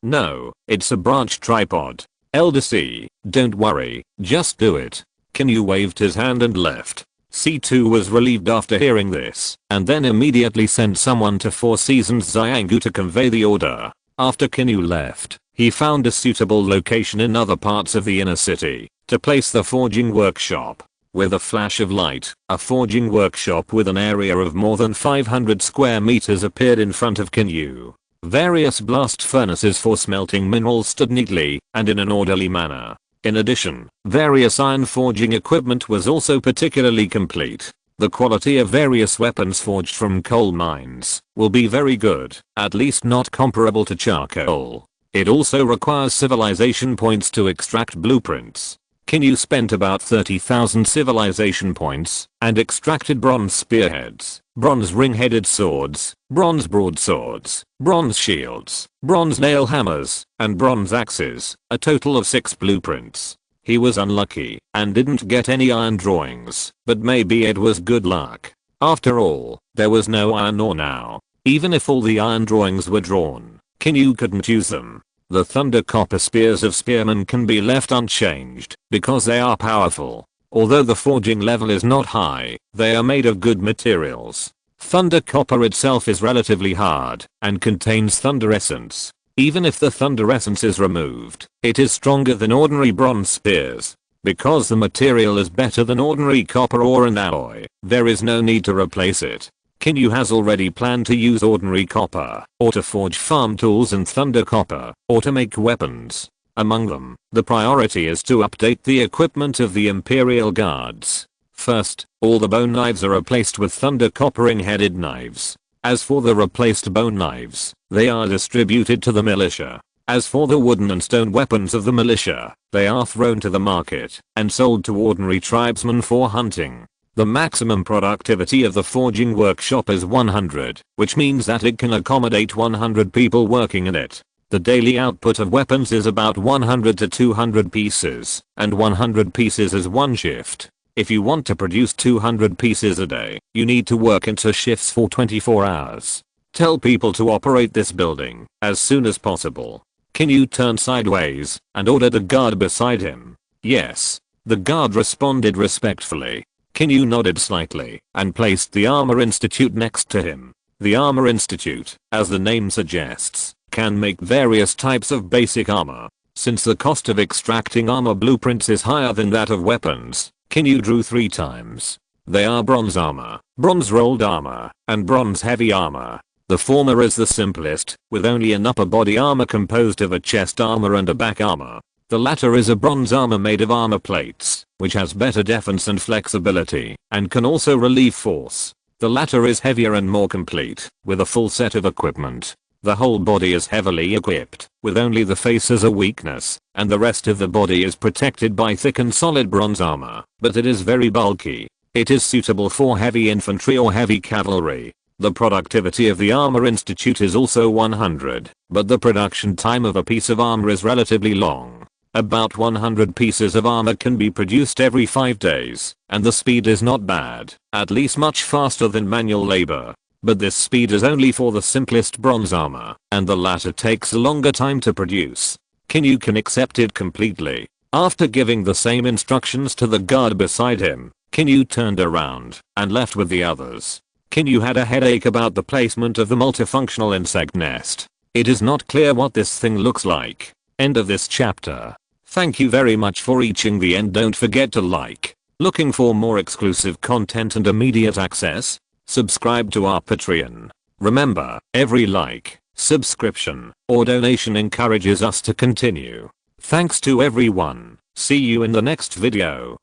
No, it's a branch tripod. Elder C, don't worry, just do it. Qin Yu waved his hand and left. C2 was relieved after hearing this, and then immediately sent someone to Four Seasons Xianggu to convey the order. After Qin Yu left, he found a suitable location in other parts of the inner city to place the forging workshop. With a flash of light, a forging workshop with an area of more than 500 square meters appeared in front of Qin Yu. Various blast furnaces for smelting minerals stood neatly and in an orderly manner. In addition, various iron forging equipment was also particularly complete. The quality of various weapons forged from coal mines will be very good, at least not comparable to charcoal. It also requires civilization points to extract blueprints. Qin Yu spent about 30,000 civilization points and extracted bronze spearheads, bronze ring-headed swords, bronze broadswords, bronze shields, bronze nail hammers, and bronze axes, a total of 6 blueprints. He was unlucky and didn't get any iron drawings, but maybe it was good luck. After all, there was no iron ore now. Even if all the iron drawings were drawn, Qin Yu couldn't use them. The thunder copper spears of spearmen can be left unchanged because they are powerful. Although the forging level is not high, they are made of good materials. Thunder copper itself is relatively hard and contains thunder essence. Even if the thunder essence is removed, it is stronger than ordinary bronze spears. Because the material is better than ordinary copper ore and alloy, there is no need to replace it. Qin Yu has already planned to use ordinary copper, or to forge farm tools and thunder copper, or to make weapons. Among them, the priority is to update the equipment of the Imperial Guards. First, all the bone knives are replaced with thunder copper ring-headed knives. As for the replaced bone knives, they are distributed to the militia. As for the wooden and stone weapons of the militia, they are thrown to the market and sold to ordinary tribesmen for hunting. The maximum productivity of the forging workshop is 100, which means that it can accommodate 100 people working in it. The daily output of weapons is about 100 to 200 pieces, and 100 pieces is one shift. If you want to produce 200 pieces a day, you need to work into shifts for 24 hours. Tell people to operate this building as soon as possible. Qin Yu turned sideways and ordered a guard beside him. Yes. The guard responded respectfully. Qin Yu nodded slightly and placed the Armor Institute next to him. The Armor Institute, as the name suggests, can make various types of basic armor. Since the cost of extracting armor blueprints is higher than that of weapons, Qin Yu drew 3 times. They are bronze armor, bronze rolled armor, and bronze heavy armor. The former is the simplest, with only an upper body armor composed of a chest armor and a back armor. The latter is a bronze armor made of armor plates, which has better defense and flexibility, and can also relieve force. The latter is heavier and more complete, with a full set of equipment. The whole body is heavily equipped, with only the face as a weakness, and the rest of the body is protected by thick and solid bronze armor, but it is very bulky. It is suitable for heavy infantry or heavy cavalry. The productivity of the Armor Institute is also 100, but the production time of a piece of armor is relatively long. About 100 pieces of armor can be produced every 5 days, and the speed is not bad, at least much faster than manual labor. But this speed is only for the simplest bronze armor, and the latter takes a longer time to produce. Qin Yu can accept it completely. After giving the same instructions to the guard beside him, Qin Yu turned around and left with the others. Qin Yu had a headache about the placement of the multifunctional insect nest. It is not clear what this thing looks like. End of this chapter. Thank you very much for reaching the end. Don't forget to like. Looking for more exclusive content and immediate access? Subscribe to our Patreon. Remember, every like, subscription, or donation encourages us to continue. Thanks to everyone. See you in the next video.